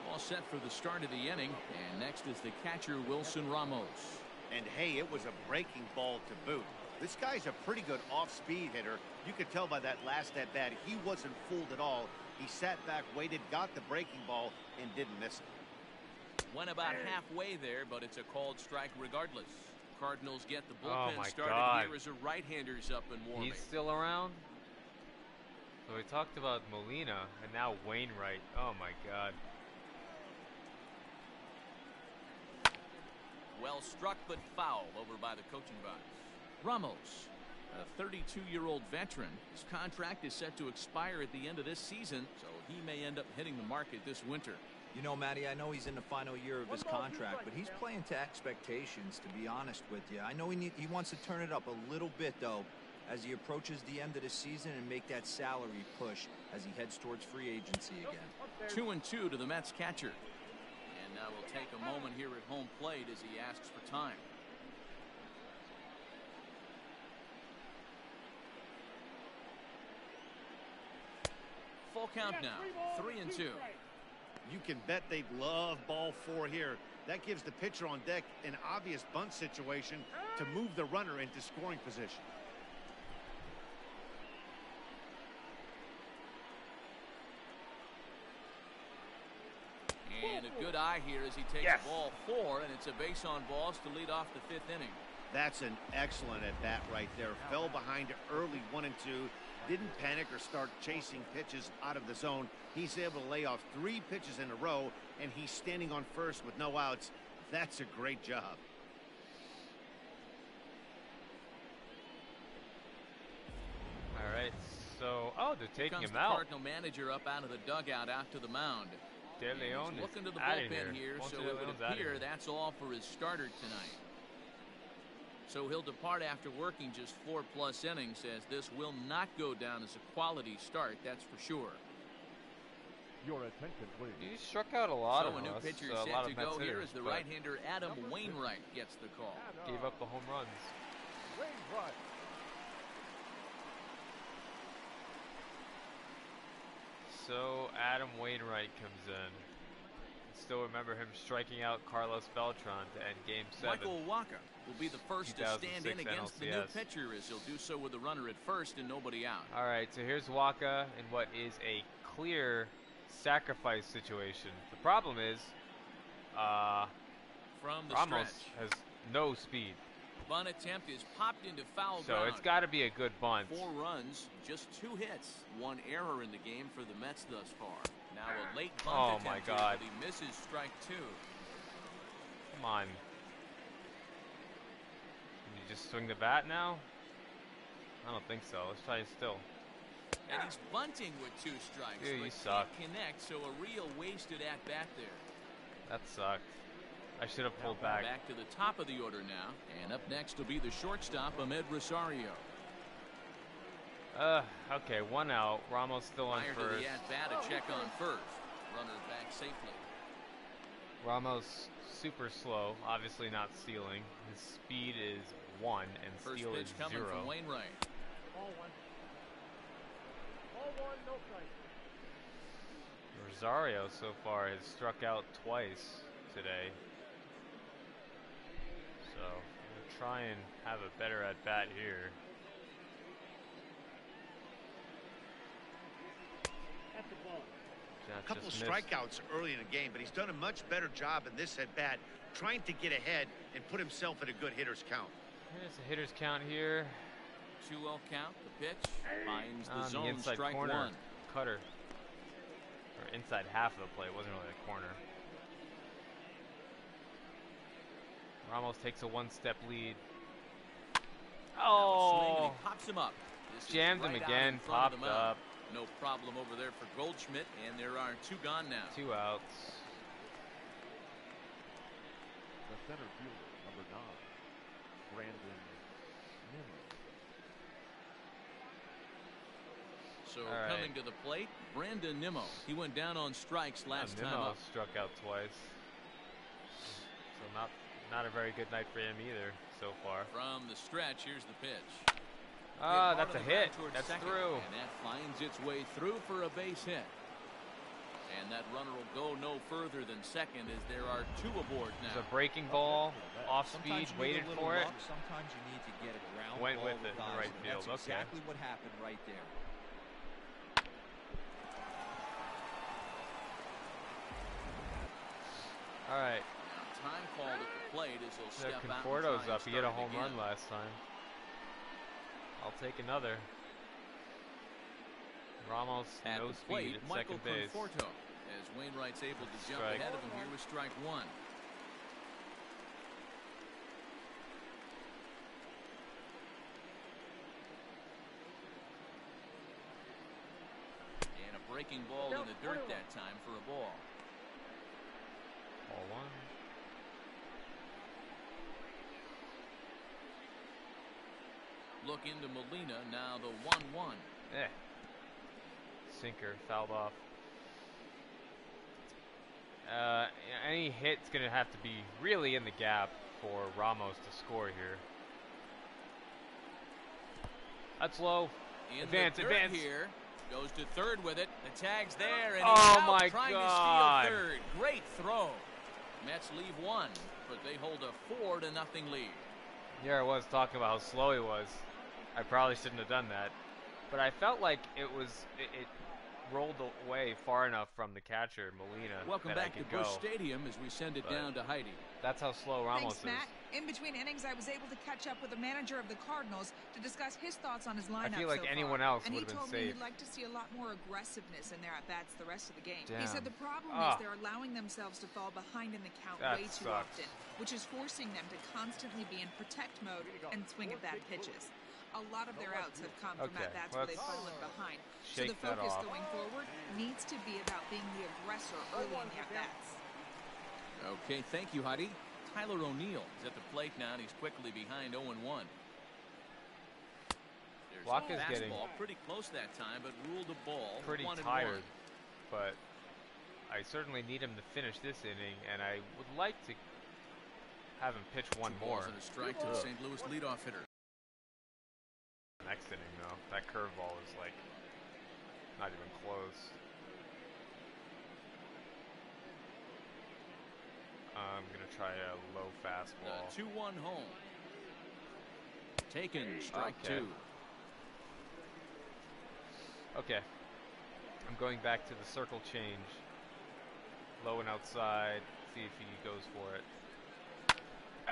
All set for the start of the inning, and next is the catcher Wilson Ramos. And hey, it was a breaking ball to boot. This guy's a pretty good off-speed hitter. You could tell by that last at-bat he wasn't fooled at all. He sat back, waited, got the breaking ball, and didn't miss it. Went about halfway there, but it's a called strike regardless. Cardinals get the Oh bullpen my started God. here as a right-hander's up and warming. He's still around? So we talked about Molina, and now Wainwright. Oh my God. Well struck, but foul over by the coaching box. Ramos, a 32-year-old veteran. His contract is set to expire at the end of this season, so he may end up hitting the market this winter. You know, Matty, I know he's in the final year of his contract, but he's playing to expectations, to be honest with you. I know he wants to turn it up a little bit, though, as he approaches the end of the season and make that salary push as he heads towards free agency again. 2-2 to the Mets catcher. And now we'll take a moment here at home plate as he asks for time. Full count now, 3-2. You can bet they'd love ball 4 here. That gives the pitcher on deck an obvious bunt situation to move the runner into scoring position. And a good eye here as he takes ball 4, and it's a base on balls to lead off the 5th inning. That's an excellent at-bat right there. Fell behind early 1-2. Didn't panic or start chasing pitches out of the zone. He's able to lay off 3 pitches in a row, and he's standing on first with no outs. That's a great job. All right. So, they're taking Comes him the out. Cardinal manager up out of the dugout out to the mound. De Leon He's looking to the out of bullpen here, Ponce so de it would Leon's outta appear here. that's all for his starter tonight. So he'll depart after working just 4+ innings, as this will not go down as a quality start, that's for sure. Your attention, please. He struck out a lot So of a new us, pitcher a set lot to of go Mets here hitters, as the but right-hander Adam Wainwright gets the call. gave up the home runs. Wainwright. So Adam Wainwright comes in. Still remember him striking out Carlos Beltran to end Game 7. Michael Wacha will be the first to stand in 2006 against the new NLCS. pitcher, as he'll do so with a runner at first and nobody out. All right, so here's Wacha in what is a clear sacrifice situation. The problem is, From the Ramos stretch, has no speed, bunt attempt is popped into foul so ground. it's got to be a good bunt. 4 runs, just 2 hits, 1 error in the game for the Mets thus far. Now a late bunt Oh, attempt my here, God. but he misses strike 2. Come on. Can you just swing the bat now? I don't think so. Let's try it still. And he's bunting with 2 strikes. Dude, but you suck. can't connect, so a real wasted at bat there. That sucked. I should have pulled back. Back to the top of the order now, and up next will be the shortstop, Ahmed Rosario. Okay, 1 out. Ramos still on Prior to first. the at bat, a check on first. Runner back safely. Ramos super slow, obviously not stealing. His speed is 1 and First steal pitch is coming 0. from Wainwright. Ball 1. Ball 1, no strike. Rosario so far has struck out twice today. So I'm gonna try and have a better at bat here. At the ball. A couple of strikeouts early in the game, but he's done a much better job in this at-bat trying to get ahead and put himself at a good hitter's count. There's a hitter's count here. 2-0 count. The pitch finds the On the zone. inside Strike corner. 1. Cutter. Or inside half of the plate. It wasn't really a corner. Ramos takes a 1-step lead. Swing, and Oh! he pops him up. This is Jammed him right out again, in front of popped the mound. up. No problem over there for Goldschmidt, and there are 2 gone now. 2 outs. The center fielder, number 9, Brandon Nimmo. So All right. coming to the plate, Brandon Nimmo. He went down on strikes last time Nimmo up. struck out twice. So not a very good night for him either so far. From the stretch, here's the pitch. Ah, Hit hard that's on a the ground hit. towards That's second, through. And that finds its way through for a base hit. And that runner will go no further than second, as there are 2 aboard now. There's a breaking ball, off Sometimes speed, you need waited a little for it. luck, sometimes you need to get a ground Went ball with it in the guys, right and field. That's Okay. exactly what happened right there. All right. Now, time called at the plate as he'll So step out and Conforto's try and up. He hit a start it home run again. last time. I'll take another. Ramos, At no the speed plate, at Michael second base. Conforto, as Wainwright's able to jump Strike. ahead of him here with strike 1. And a breaking ball in the dirt that time for a ball. Ball 1. Look into Molina, now the 1-1. Sinker, fouled off. Any hit's going to have to be really in the gap for Ramos to score here. That's low. In Advance, the dirt advance. here. Goes to third with it. The tag's there, and Oh, he's out my trying God. to steal third. Great throw. Mets leave 1, but they hold a 4-0 lead. Here I was talking about how slow he was. I probably shouldn't have done that. But I felt like it rolled away far enough from the catcher, Molina, Welcome that I back to could Busch go. Stadium as we send it But down to Heidi. That's how slow Ramos Thanks, Matt. In between innings, I was able to catch up with the manager of the Cardinals to discuss his thoughts on his lineup. feel like so anyone far. else and he would've been told me safe. he'd like to see a lot more aggressiveness in their at-bats the rest of the game. He Damn. said the problem Ah. is they're allowing themselves to fall behind in the count That way too sucks. often, which is forcing them to constantly be in protect mode and swing at bad pitches. A lot of their outs have come from Okay, at-bats where let's they've fallen behind. So shake the that focus off. going forward needs to be about being the aggressive pressure early in the at-bats. Okay, thank you, Heidi. Tyler O'Neill is at the plate now, and he's quickly behind 0-1. There's Wacha's a getting fastball pretty close that time, but ruled a ball. pretty 1-1. tired, but I certainly need him to finish this inning, and I would like to have him pitch one 2 balls more. and a strike to the St. Louis leadoff hitter. Next inning, though, that curveball is like not even close. I'm gonna try a low fastball. 2-1 home. Taken, strike Okay. 2. Okay, I'm going back to the circle change. Low and outside. See if he goes for it.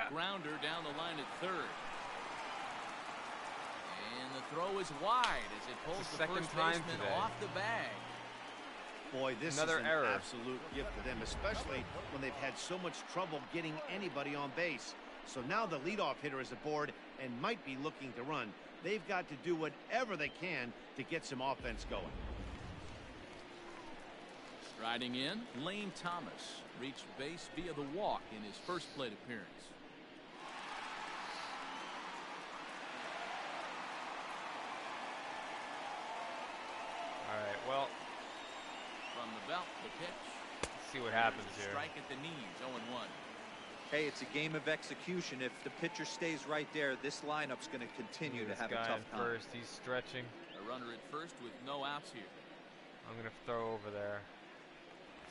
Grounder down the line at third. And the throw is wide as it pulls the the second first time baseman today. off the bag. Boy, this Another is an error. absolute gift for them, especially when they've had so much trouble getting anybody on base. So now the leadoff hitter is aboard and might be looking to run. They've got to do whatever they can to get some offense going. Striding in, Lane Thomas reached base via the walk in his first plate appearance. All right, well, From the belt, the pitch. let's see what happens There's a here. strike at the knees, 0-1. Hey, it's a game of execution. If the pitcher stays right there, this lineup's going to continue to This have a guy tough at time. first, he's stretching. A runner at first with no outs here. I'm gonna throw over there.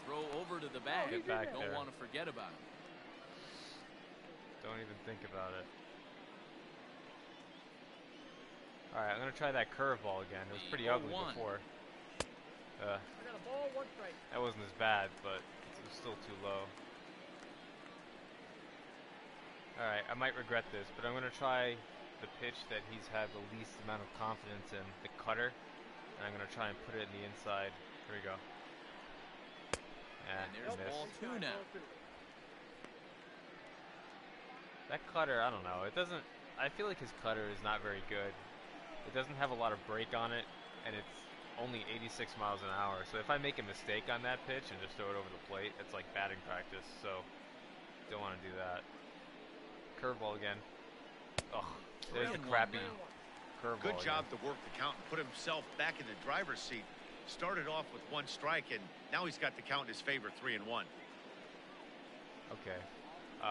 Throw over to the bag. Get back Don't there. want to forget about him. Don't even think about it. All right, I'm gonna try that curveball again. It was pretty ugly 0-1. before. I got a ball, 1 strike. That wasn't as bad, but it was still too low. All right, I might regret this, but I'm gonna try the pitch that he's had the least amount of confidence in, the cutter, and I'm gonna try and put it in the inside. Here we go. And there's ball missed. 2 now. That cutter, I don't know. It doesn't. I feel like his cutter is not very good. It doesn't have a lot of break on it, and it's only 86 miles an hour. So if I make a mistake on that pitch and just throw it over the plate, it's like batting practice. So don't want to do that. Curveball again. Ugh, there's the 3-1 crappy now. curveball. Good job again. to work the count and put himself back in the driver's seat. Started off with 1 strike, and now he's got the count in his favor, 3-1. Okay. I'm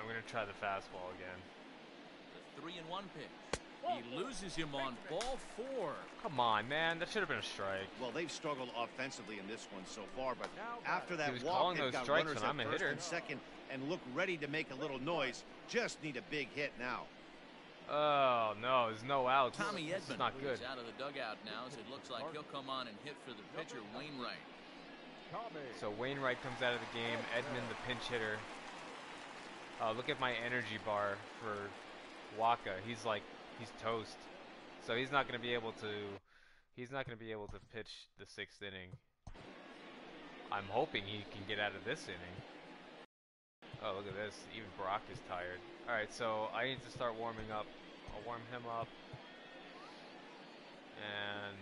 gonna try the fastball again. The 3-1 pitch. He loses him on ball 4. Come on, man. That should have been a strike. Well, they've struggled offensively in this one so far, but Now after He that was walk, calling they've those got strikes runners when at I'm a first hitter. and second and look ready to make a little noise. Just need a big hit now. Oh no, there's no outs. Tommy This is Edman not good. is out of the dugout now, as it looks like he'll come on and hit for the pitcher, Wainwright. Tommy. So Wainwright comes out of the game. Edmund, the pinch hitter. Look at my energy bar for Wacha. He's toast. So he's not going to be able to. He's not going to be able to pitch the 6th inning. I'm hoping he can get out of this inning. Oh, look at this. Even Brock is tired. All right, so I need to start warming up. I'll warm him up. And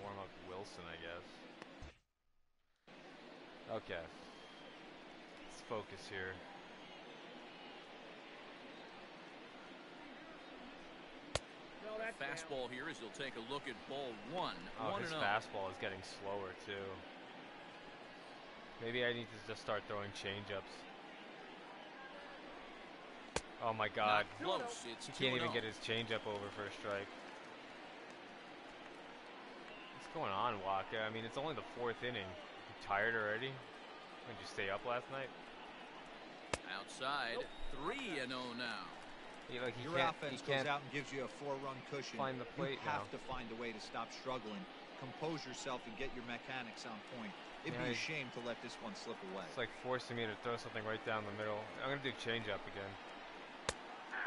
warm up Wilson, I guess. Okay. Let's focus here. No, that's down. Fastball here as he'll take a look at ball 1. Oh, 1-0. his fastball is getting slower too. Maybe I need to just start throwing changeups. Oh my God. Not close. It's He can't even 2-0. get his changeup over for a strike. What's going on, Wacha? I mean, it's only the 4th inning. You tired already? Did you stay up last night? Outside, 3-0 now. He Your offense goes out and gives you a 4-run cushion. find the plate You have now. to find a way to stop struggling, compose yourself, and get your mechanics on point. It'd Yeah, be a shame to let this one slip away. It's like forcing me to throw something right down the middle. I'm gonna do changeup again.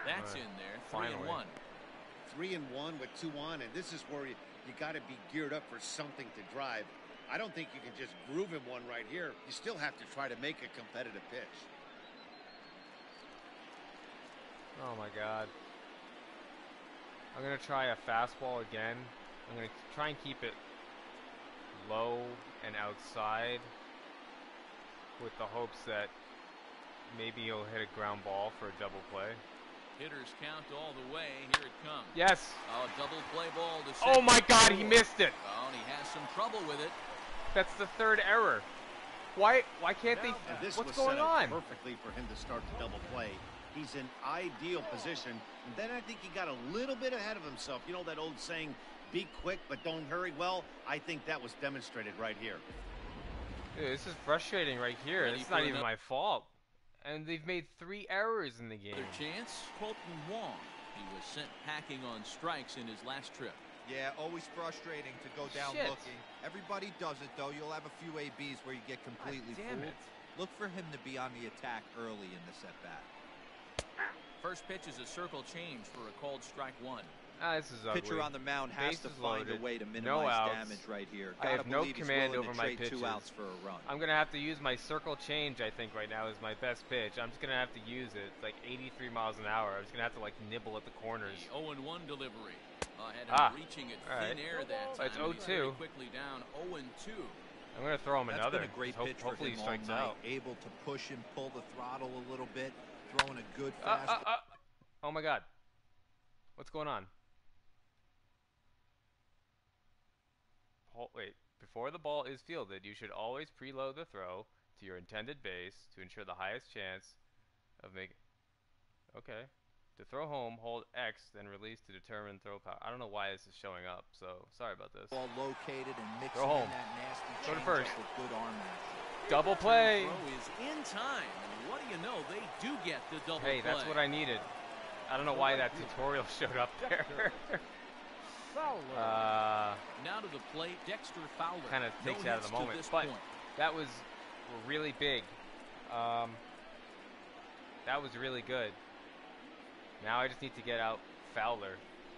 That's Alright. in there. Finally. 3-1. 3-1 with 2 on, and this is where you got to be geared up for something to drive. I don't think you can just groove him one right here. You still have to try to make a competitive pitch. Oh my God. I'm gonna try a fastball again. I'm gonna try and keep it low and outside with the hopes that maybe he'll hit a ground ball for a double play. Hitters count all the way. Here it comes. Yes. Oh, double play ball to Oh second. my God, he missed it. Oh, and he has some trouble with it. That's the third error. Why can't they? And this What's was going set up on? perfectly for him to start the double play. He's in ideal position. And then I think he got a little bit ahead of himself. You know that old saying, be quick but don't hurry? Well, I think that was demonstrated right here. Dude, this is frustrating right here. Ready It's for not even another- my fault. And they've made 3 errors in the game. Another chance. Colton Wong. He was sent packing on strikes in his last trip. Yeah, always frustrating to go down Shit. looking. Everybody does it, though. You'll have a few ABs where you get completely damn fooled. it. Look for him to be on the attack early in the set-bat. First pitch is a circle change for a called strike one. This is ugly. Pitcher on the mound has to Bases find loaded. a way to No minimize outs. damage right here. I have Gotta no believe he's command willing over to my trade pitches. 2 outs for a run. I'm going to have to use my circle change, I think, right now is my best pitch. I'm just going to have to use it. It's like 83 miles an hour. I'm just going to have to, like, nibble at the corners. The 0-1 delivery. Had him reaching at all thin right. air that time. It's and he's very 0-2. quickly down 0-2. I'm going to throw him That's another. been a great pitch for Hopefully him he all strikes night. out. Able to push and pull the throttle a little bit. Throwing a good fast. Oh, my God. What's going on? Wait. Before the ball is fielded, you should always preload the throw to your intended base to ensure the highest chance of making... Okay. To throw home, hold X, then release to determine throw power. I don't know why this is showing up, so sorry about this. Ball located and mixing Throw home. in that nasty Go to changeup first. with good arm action. Double play! Throw is in time. And what do you know? They do get the double Hey, play. that's what I needed. I don't know why that tutorial showed up there. Now to the plate, Dexter Fowler. Kind of takes No you out of hits the to moment. this But point. that was really big. That was really good. Now I just need to get out Fowler.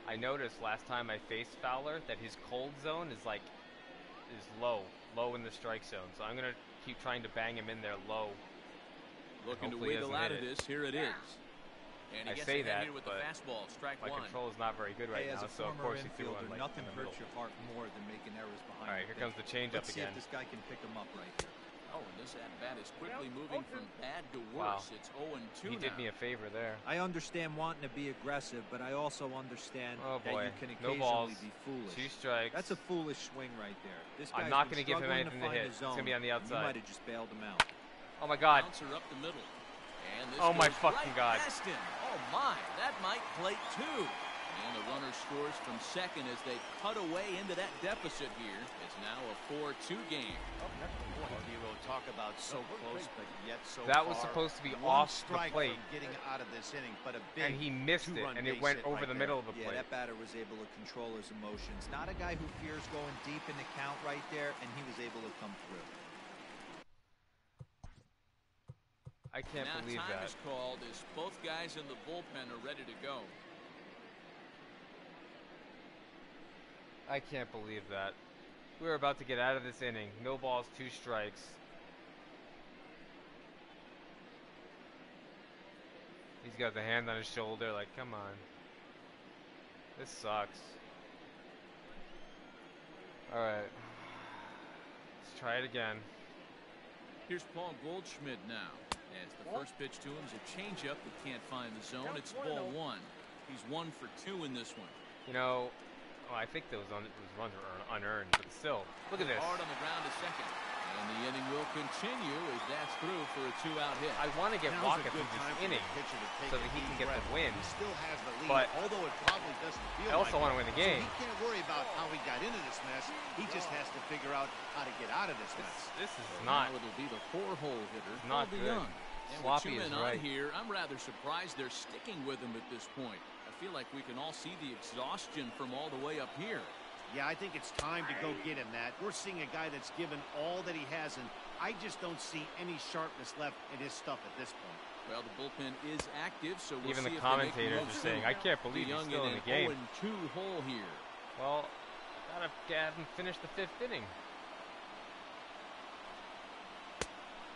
I noticed last time I faced Fowler that his cold zone is low in the strike zone. So I'm gonna keep trying to bang him in there low. Looking to Hopefully he wiggle doesn't out hit of it. this. Here it is. And he I gets say ahead that, here with the but fastball. Strike my one. control is not very good right Hey, now, as a so of former course he threw infielder, one like nothing in the hurts middle. your heart more than making errors behind. All right, the here comes plate. the changeup Let's see again. if this guy can pick him up right here. Oh, and this at-bat is quickly moving from bad to Wow. worse. It's 0-2 He now. did me a favor there. I understand wanting to be aggressive, but I also understand Oh that boy, you can no occasionally balls, be foolish. 2 strikes. That's a foolish swing right there. This guy's I'm not been going to give him struggling anything to find hit. his It's going to zone, be on the and You outside. might have just bailed him out. Oh my God. Bouncer up the middle. And this Oh my goes fucking right God. past him. Oh my, that might plate two. And the runner scores from second as they cut away into that deficit here. It's now a 4-2 game. Hero, talk about so close, but yet so That far. was supposed to be One off the strike plate. from getting out of this inning, but a big And he missed it, two-run and it base went hit over right the there. middle of the Yeah, plate. that batter was able to control his emotions. Not a guy who fears going deep in the count right there, and he was able to come through. I can't Now believe time that. is called as both guys in the bullpen are ready to go. I can't believe that. We're about to get out of this inning. No balls, 2 strikes. He's got the hand on his shoulder, like, come on. This sucks. Alright. Let's try it again. Here's Paul Goldschmidt now. As the first pitch to him is a changeup that can't find the zone. It's ball one. He's 1 for 2 in this one. You know, I think those runs were unearned, but still, look at this. Hard on the ground to second. And the inning will continue as that's through for a 2-out hit. I want to get Now's Wacha a through good this time for inning the pitcher to take so a that he deep can get the breath. win. He still has the lead, But although it probably doesn't feel I also like want to it. win the game. So he can't worry about how he got into this mess. He just has to figure out how to get out of this mess. This is Now not. it'll be the 4-hole hitter, not Paul good. DeYoung. And Sloppy with 2 is men on right. here, I'm rather surprised they're sticking with him at this point. I feel like we can all see the exhaustion from all the way up here. Yeah, I think it's time to go get him, Matt. We're seeing a guy that's given all that he has, and I just don't see any sharpness left in his stuff at this point. Well, the bullpen is active, so we'll Even see the if they make commentators moves are saying, soon. I can't believe he's DeYoung still in an the game. 0-2 hole here. Well, gotta have him finish the 5th inning.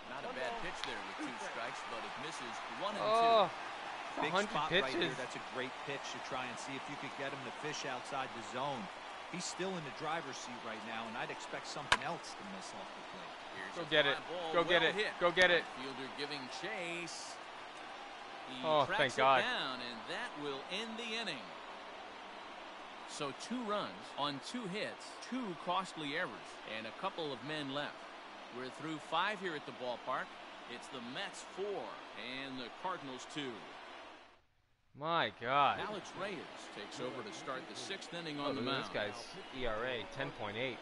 Not a bad pitch there with 2 strikes, but it misses 1 and 2. Oh, Big 100 spot pitches. right here. That's a great pitch to try and see if you could get him to fish outside the zone. He's still in the driver's seat right now, and I'd expect something else to miss off the plate. Here's Go a get it. fly ball, Go get well it. hit. Go get it. Fielder giving chase. He Oh, tracks thank it God. down, and that will end the inning. So 2 runs on 2 hits, 2 costly errors, and a couple of men left. We're through 5 here at the ballpark. It's the Mets 4 and the Cardinals 2. My God. Alex Reyes takes over to start the 6th inning on the Look at mound. this guy's ERA, 10.8.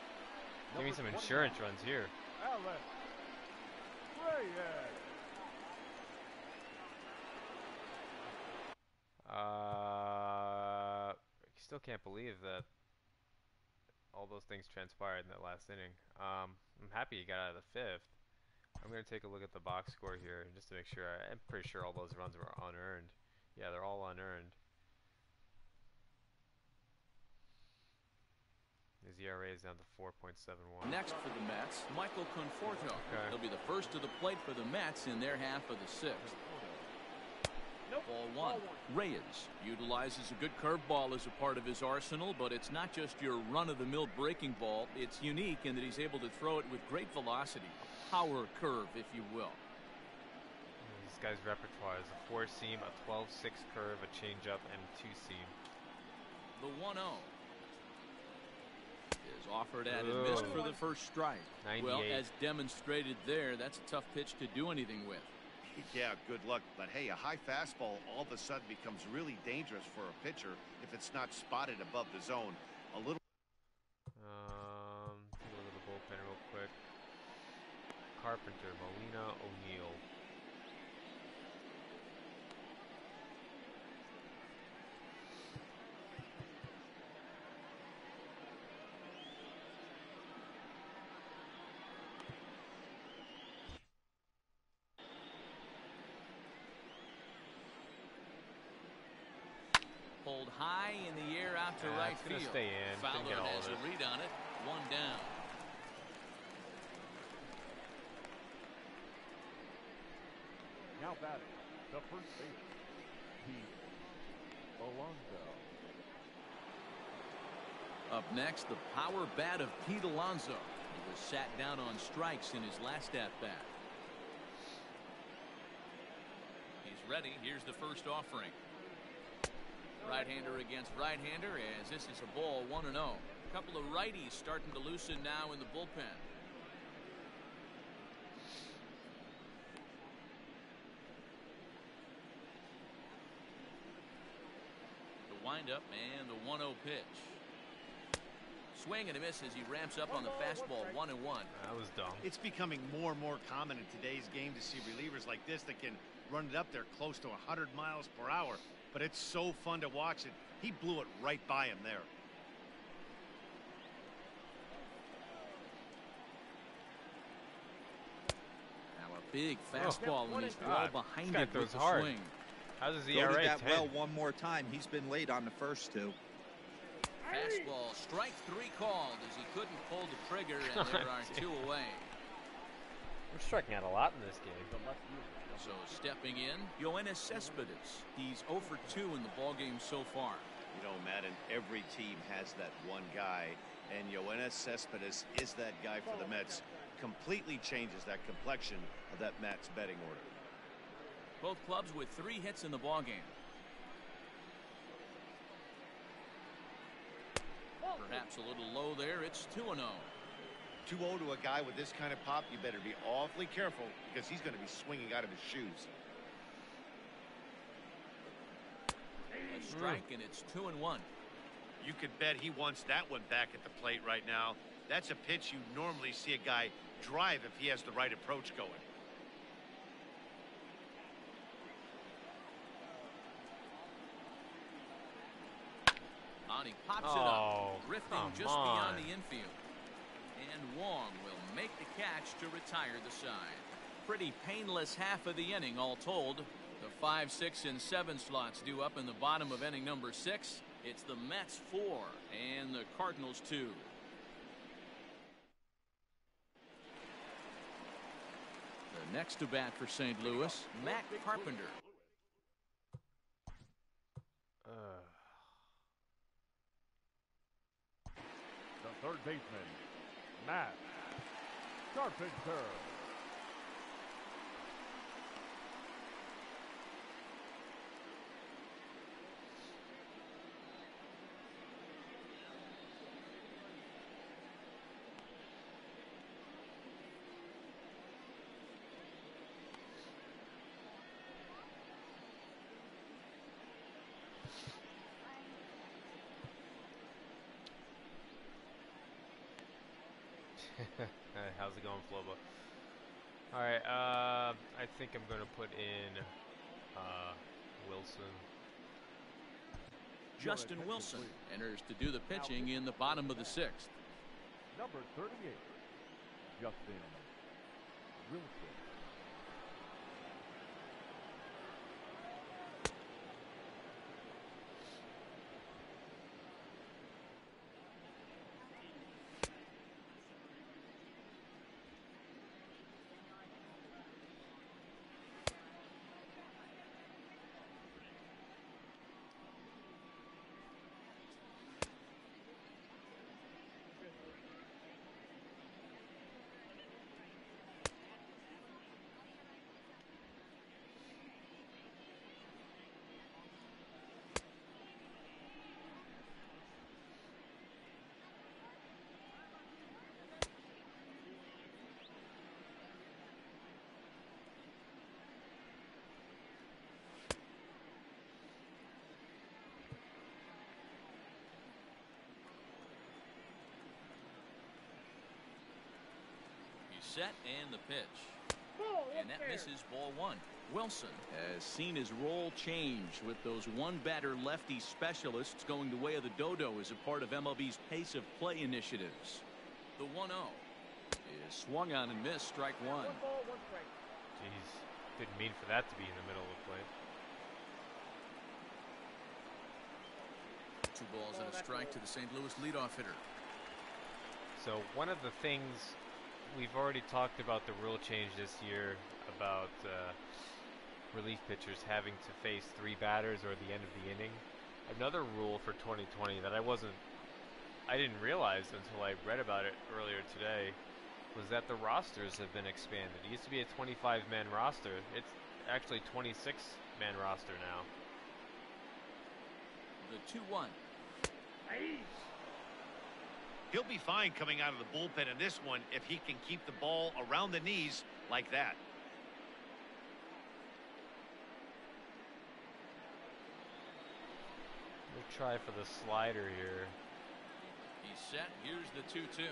Give me some insurance runs here. Still can't believe that all those things transpired in that last inning. I'm happy he got out of the 5th. I'm going to take a look at the box score here just to make sure. I'm pretty sure all those runs were unearned. Yeah, they're all unearned. His ERA is down to 4.71. Next for the Mets, Michael Conforto. Okay. He'll be the first to the plate for the Mets in their half of the 6th. Ball 1. Reyes utilizes a good curveball as a part of his arsenal, but it's not just your run-of-the-mill breaking ball. It's unique in that he's able to throw it with great velocity. Power curve, if you will. This guy's repertoire is a 4-seam, a 12-6 curve, a changeup, and a 2-seam. The 1-0 is offered at and missed for the first strike. 98. Well, as demonstrated there, that's a tough pitch to do anything with. Yeah, good luck. But hey, a high fastball all of a sudden becomes really dangerous for a pitcher if it's not spotted above the zone. A little. Take a look at the bullpen real quick. Carpenter, Molina, O'Neill. Pulled high in the air out to right it's gonna field. stay in. Didn't Fowler get all has of a it. read on it. 1 down. Now batting, the first baseman, Pete Alonso. Up next, the power bat of Pete Alonso. He was sat down on strikes in his last at-bat. He's ready. Here's the first offering. Right-hander against right-hander as this is a ball 1-0. A couple of righties starting to loosen now in the bullpen. The windup and the 1-0 pitch. Swing and a miss as he ramps up on the fastball. 1-1. That was dumb. It's becoming more and more common in today's game to see relievers like this that can run it up there close to 100 miles per hour. But it's so fun to watch it. He blew it right by him there. Now a big fastball and he's well behind This guy it with throws the hard. swing. How's his Go to ERA? that 10. well one more time. He's been late on the first 2. Fastball, strike 3 called as he couldn't pull the trigger, and there are 2 away. We're striking out a lot in this game. So stepping in, Yoenis Cespedes. He's 0 for 2 in the ballgame so far. You know, Madden, every team has that one guy, and Yoenis Cespedes is that guy for the Mets. Completely changes that complexion of that Mets betting order. Both clubs with 3 hits in the ballgame. Perhaps a little low there. It's 2-0. 2-0 to a guy with this kind of pop, you better be awfully careful because he's going to be swinging out of his shoes. A strike, and it's 2-1. You could bet he wants that one back at the plate right now. That's a pitch you normally see a guy drive if he has the right approach going. On he pops it Oh, up, drifting come just on. beyond the infield. And Wong will make the catch to retire the side. Pretty painless half of the inning, all told. The 5, 6, and 7 slots due up in the bottom of inning number 6. It's the Mets 4 and the Cardinals 2. The next to bat for St. Louis, Matt Carpenter. The third baseman, Matt Carpenter. How's it going, Flobo? All right, I think I'm going to put in Wilson. Justin Wilson enters to do the pitching in the bottom of the sixth. Number 38, Justin Wilson. Set and the pitch. And that misses ball one. Wilson has seen his role change with those one-batter lefty specialists going the way of the dodo as a part of MLB's pace of play initiatives. The 1-0 is swung on and missed, strike one. Jeez, didn't mean for that to be in the middle of the plate. 2 balls and a strike to the St. Louis leadoff hitter. So one of the things we've already talked about, the rule change this year about relief pitchers having to face 3 batters or the end of the inning. Another rule for 2020 that I didn't realize until I read about it earlier today was that the rosters have been expanded. It used to be a 25-man roster. It's actually 26-man roster now. The 2-1. He'll be fine coming out of the bullpen in this one if he can keep the ball around the knees like that. We'll try for the slider here. He's set. Here's the 2-2.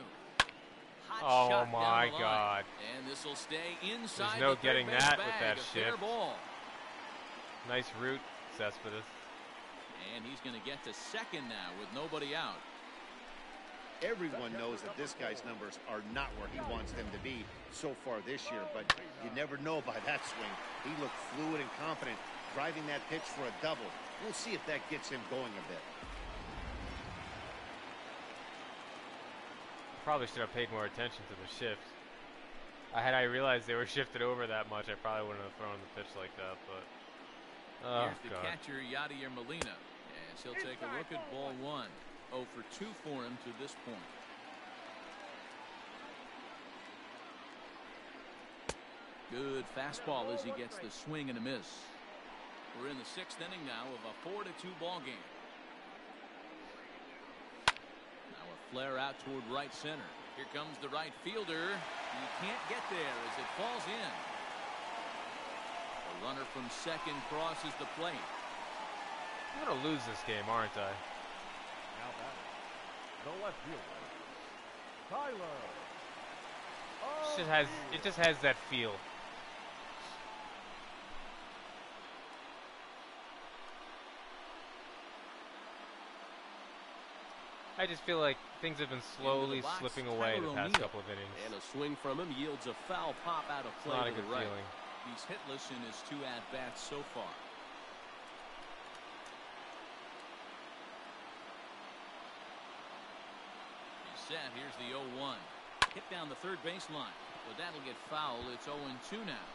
Oh my God. And this will stay inside. There's no the getting third base that bag. with that A fair shift. ball. Nice route, Cespedes. And he's going to get to second now with nobody out. Everyone knows that this guy's numbers are not where he wants them to be so far this year, but you never know by that swing. He looked fluid and confident, driving that pitch for a double. We'll see if that gets him going a bit. Probably should have paid more attention to the shift. Had I realized they were shifted over that much, I probably wouldn't have thrown the pitch like that, but here's the catcher, Yadier Molina, as he'll take a look at ball one. 0 for 2 for him to this point. Good fastball as he gets the swing and a miss. We're in the 6th inning now of a 4-2 ball game. Now a flare out toward right center. Here comes the right fielder. He can't get there as it falls in. The runner from second crosses the plate. I'm going to lose this game, aren't I? Now batting, the left fielder, Tyler. It just has that feel. I just feel like things have been slowly slipping away the past couple of innings. And a swing from him yields a foul pop out of play. Not a to good the right. feeling. He's hitless in his 2 at-bats so far. He's set. Here's the 0-1. Hit down the third baseline. But that'll get foul. It's 0-2 now.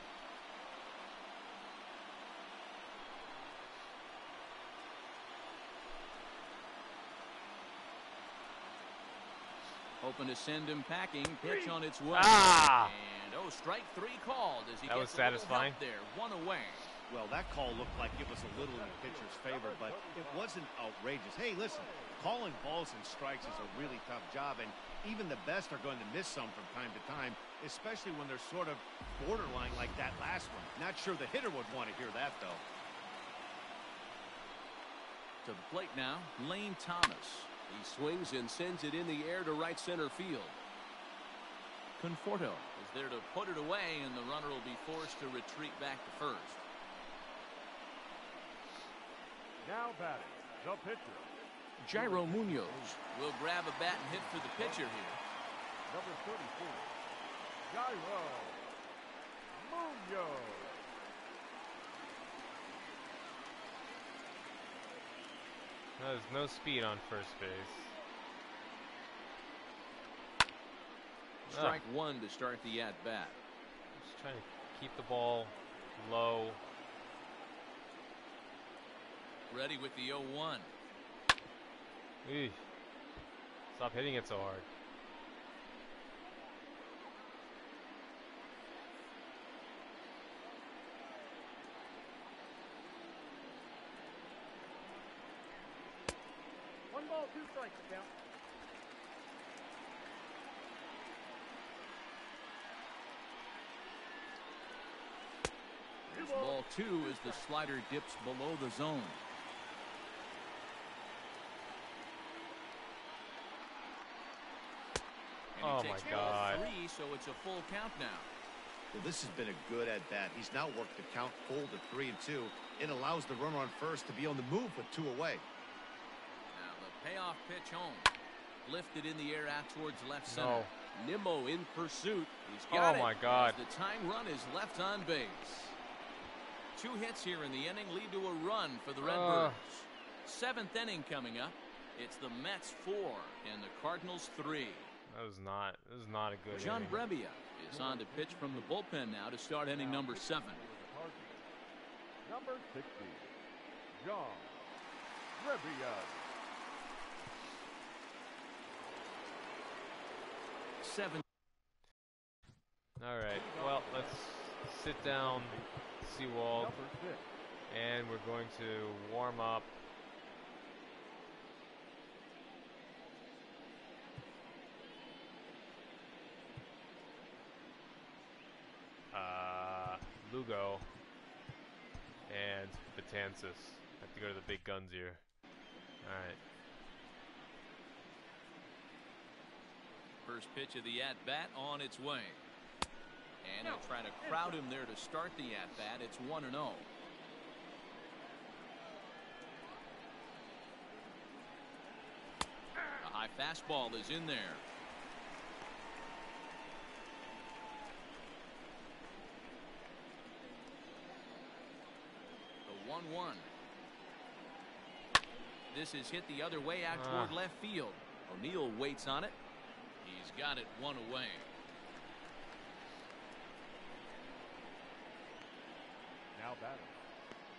hoping to send him packing. Pitch on its way. Ah! And strike 3 called as he That was gets a little satisfying. help there. 1 away. Well, that call looked like it was a little in the pitcher's favor, but it wasn't outrageous. Hey, listen, calling balls and strikes is a really tough job, and even the best are going to miss some from time to time, especially when they're sort of borderline like that last one. Not sure the hitter would want to hear that, though. To the plate now, Lane Thomas. He swings and sends it in the air to right center field. Conforto is there to put it away, and the runner will be forced to retreat back to first. Now batting, the pitcher. Jairo Munoz will grab a bat and hit for the pitcher here. Number 34, Jairo Munoz. There's no speed on first base. Strike 1 to start the at-bat. Just trying to keep the ball low. Ready with the 0-1. Eesh. Stop hitting it so hard. One ball, 2 strikes, count. Ball 2 as the slider dips below the zone. And Oh he my takes God. ball 3, so it's a full count now. Well, this has been a good at-bat. He's now worked the count full to 3-2. It allows the runner on first to be on the move with 2 away. Now the payoff pitch home. Lifted in the air out towards left center. No. Nimmo in pursuit. He's got Oh it. my God. As the tying run is left on base. 2 hits here in the inning lead to a run for the Redbirds. 7th inning coming up. It's the Mets 4 and the Cardinals 3. This is not a good John inning. Brebbia is on to pitch from the bullpen now to start inning number 7. Number 60, John Brebbia. 7. All right. Well, let's sit down, Seawald, Number 6, and we're going to warm up. Lugo and Betances. Have to go to the big guns here. All right. First pitch of the at-bat on its way. And he'll try to crowd him there to start the at-bat. It's 1-0. A high fastball is in there. The 1-1. This is hit the other way out toward left field. O'Neill waits on it. He's got it 1 away. now batting,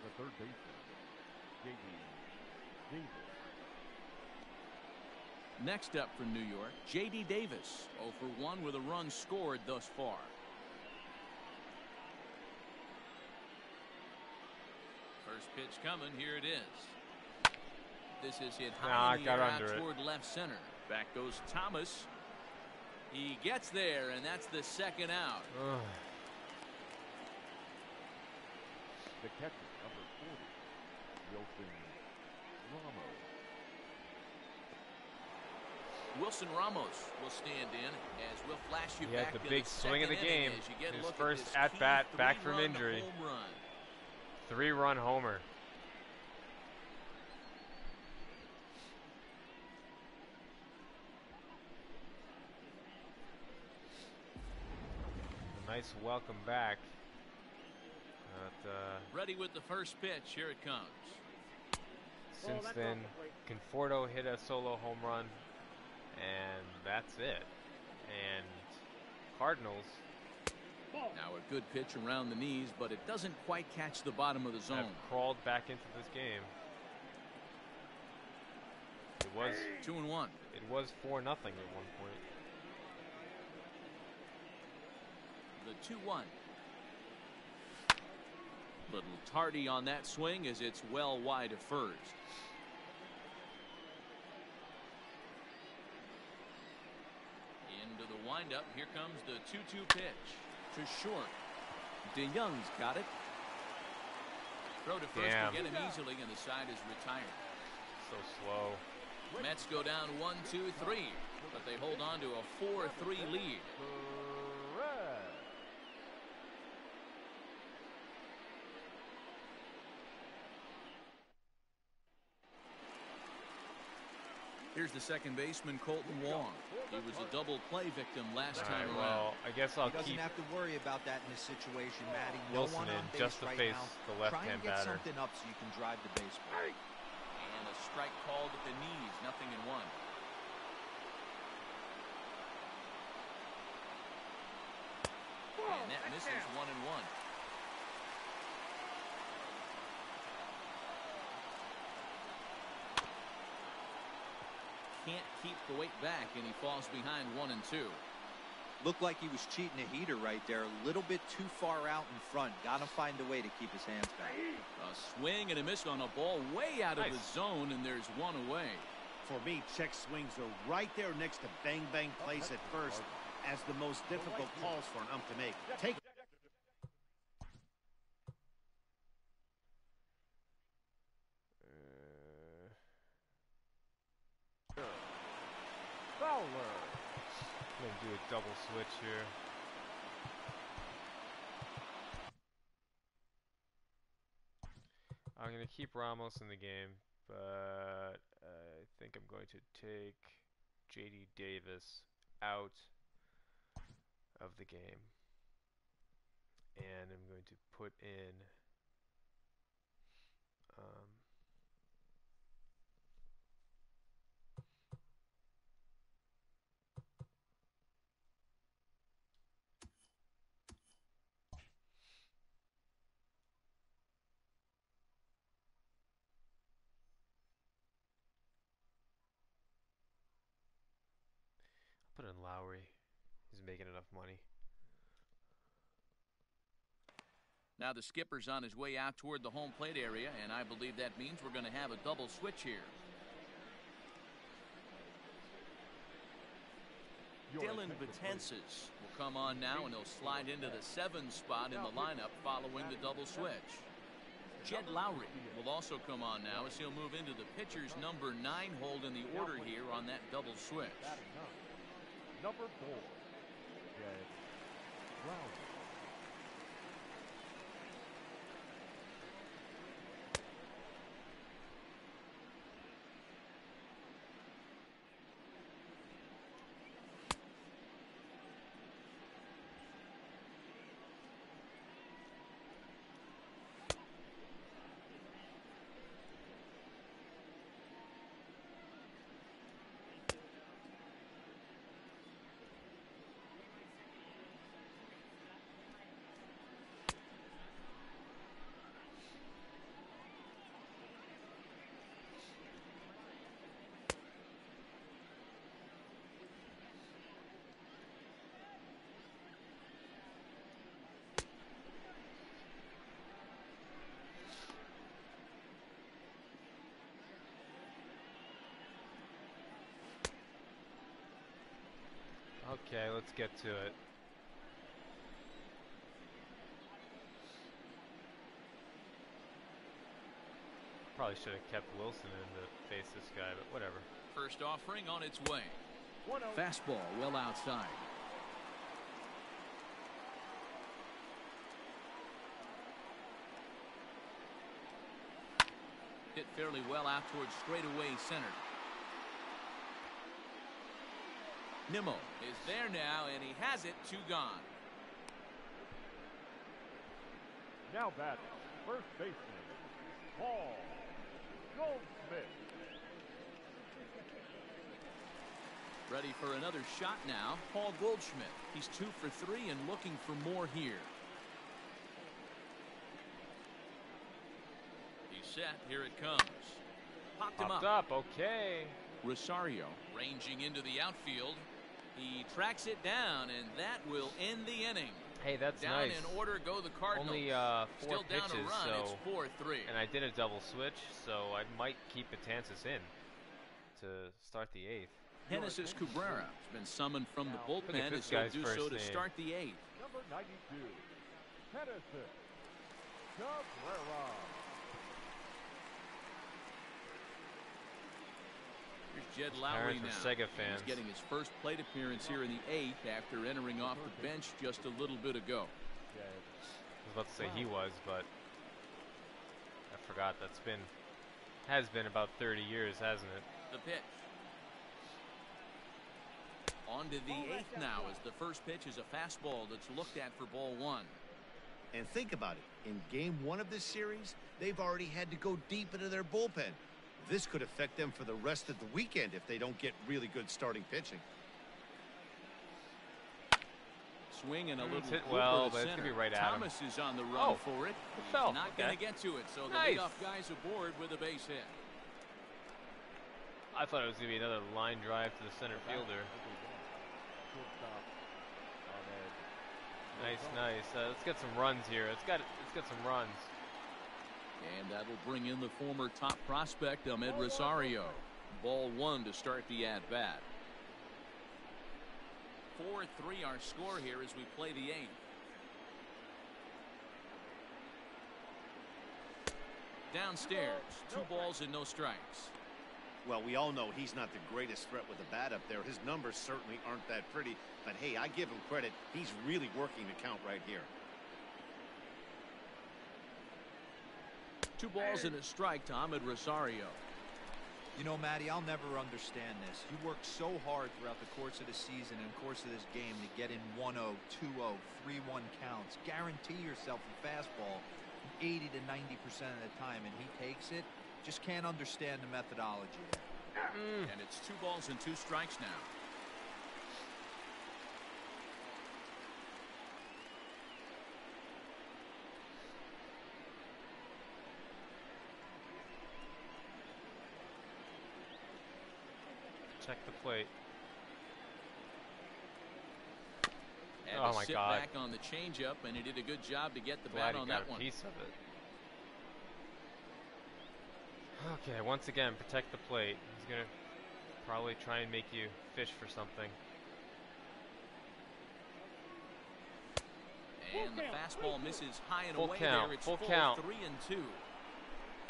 the third baseman, J.D. Davis. Next up for New York, J.D. Davis, 0 for 1 with a run scored thus far. First pitch coming, here it is. This is hit high in the air out toward left center. Back goes Thomas. He gets there, and that's the second out. The catcher, number 40, Wilson Ramos will stand in as we'll flash you He back had the to big the swing of the second inning game. as you get a His look first at this at-bat key back from 3-run injury. home run. 3-run homer. A nice welcome back. Ready with the first pitch. Here it comes. Since then, Conforto hit a solo home run, and that's it. And Cardinals Now a good pitch around the knees, but it doesn't quite catch the bottom of the zone. have crawled back into this game. It was 2-1. It was 4-0 at one point. The 2-1. Little tardy on that swing as it's well wide of first. Into the windup. Here comes the 2-2 pitch to short. DeYoung's got it. Throw to first to get him easily, and the side is retired. So slow. Mets go down 1-2-3, but they hold on to a 4-3 lead. Here's the second baseman, Colton Wong. He was a double play victim last time around. Well, I guess I'll He doesn't keep have to worry about that in this situation, Matty. No Wilson one on in base just to right face now. the Try left-hand and get batter. something up so you can drive the baseball. And a strike called at the knees, 0-1. And that misses 1-1. Can't keep the weight back, and he falls behind 1-2. Looked like he was cheating a heater right there. A little bit too far out in front. Got to find a way to keep his hands back. A swing and a miss on a ball way out of the zone, and there's one away. For me, check swings are right there next to bang bang plays at first as the most difficult calls for an ump to make. Take Fowler. I'm gonna do a double switch here. I'm gonna keep Ramos in the game, but I think I'm going to take JD Davis out of the game, and I'm going to put in put in Lowry. He's making enough money. Now the skipper's on his way out toward the home plate area, and I believe that means we're going to have a double switch here. Dylan Betances will come on now, and he'll slide into the 7 spot in the lineup following the double switch. Jed Lowry will also come on now as he'll move into the pitcher's number 9 hold in the order here on that double switch. Number 4, Jed Lowry. Okay, let's get to it. Probably should have kept Wilson in to face this guy, but whatever. First offering on its way. Fastball well outside. Hit fairly well out towards straightaway center. Nimmo is there now, and he has it, 2 gone. Now batting, first baseman, Paul Goldschmidt. Ready for another shot now, Paul Goldschmidt. He's 2 for 3 and looking for more here. He's set. Here it comes. Popped him up. Okay. Rosario ranging into the outfield. He tracks it down, and that will end the inning. Hey, that's Down nice. in order go the Cardinals. Only 4 Still down pitches, a run. so It's 4-3. and I did a double switch, so I might keep Betances in to start the 8th. Genesis Cabrera has been summoned from the Look at bullpen this as he'll guy's do first so to name. start the 8th. Number 92, Genesis Cabrera. Here's Jed Lowry Parents now. are Sega fans. He's getting his first plate appearance here in the 8th after entering off the bench just a little bit ago. I was about to say he was, but I forgot has been about 30 years, hasn't it? The pitch. On to the 8th now as the first pitch is a fastball that's looked at for ball 1. And think about it. In game 1 of this series, they've already had to go deep into their bullpen. This could affect them for the rest of the weekend if they don't get really good starting pitching. Swing and a little hit grouper well, to but it's center. going to be right at him. Thomas is on the run Oh, for it. it He's fell. not going to get to it, so the Nice. leadoff guy's aboard with a base hit. I thought it was going to be another line drive to the center fielder. Nice. Let's get some runs here. Let's get some runs. And that'll bring in the former top prospect, Ahmed Rosario. Ball 1 to start the at-bat. 4-3 our score here as we play the 8th. Downstairs, 2 balls and no strikes. Well, we all know he's not the greatest threat with the bat up there. His numbers certainly aren't that pretty. But hey, I give him credit. He's really working the count right here. 2 balls and a strike to Ahmed Rosario. You know, Matty, I'll never understand this. You work so hard throughout the course of the season and course of this game to get in 1-0, 2-0, 3-1 counts. Guarantee yourself a fastball 80 to 90% of the time, and he takes it. Just can't understand the methodology. And it's 2 balls and 2 strikes now. Check the plate. Had Oh to my sit God. back on the changeup, and he did a good job to get the Glad bat he on got that a one. piece of it. Okay, once again, protect the plate. He's gonna probably try and make you fish for something. And the fastball misses high and Full away count, there. It's full full count. 3-2.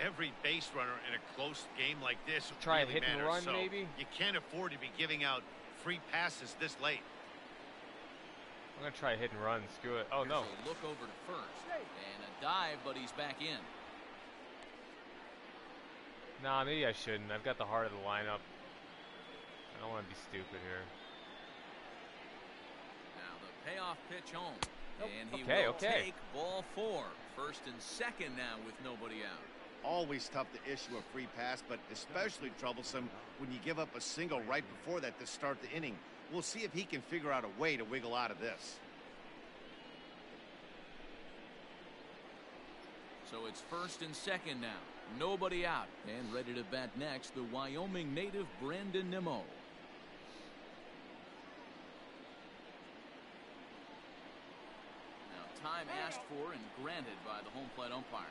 Every base runner in a close game like this Try and really hit and matters. run, So maybe? you can't afford to be giving out free passes this late. I'm gonna try hit and run. Screw it. Oh Here's no. a look over to first. And a dive, but he's back in. Nah, maybe I shouldn't. I've got the heart of the lineup. I don't want to be stupid here. Now the payoff pitch home. And he Okay, will okay. take ball 4. First and second now with nobody out. Always tough to issue a free pass, but especially troublesome when you give up a single right before that to start the inning. We'll see if he can figure out a way to wiggle out of this. So it's first and second now. Nobody out. And ready to bat next, the Wyoming native Brandon Nimmo. Now time asked for and granted by the home plate umpire.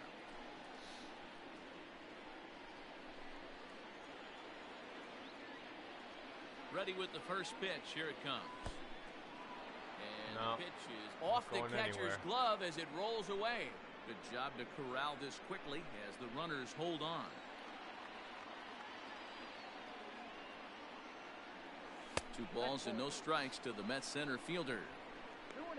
Ready with the first pitch. Here it comes. And No. the pitch is off the Going catcher's anywhere. glove as it rolls away. Good job to corral this quickly as the runners hold on. Two balls and no strikes to the Mets center fielder.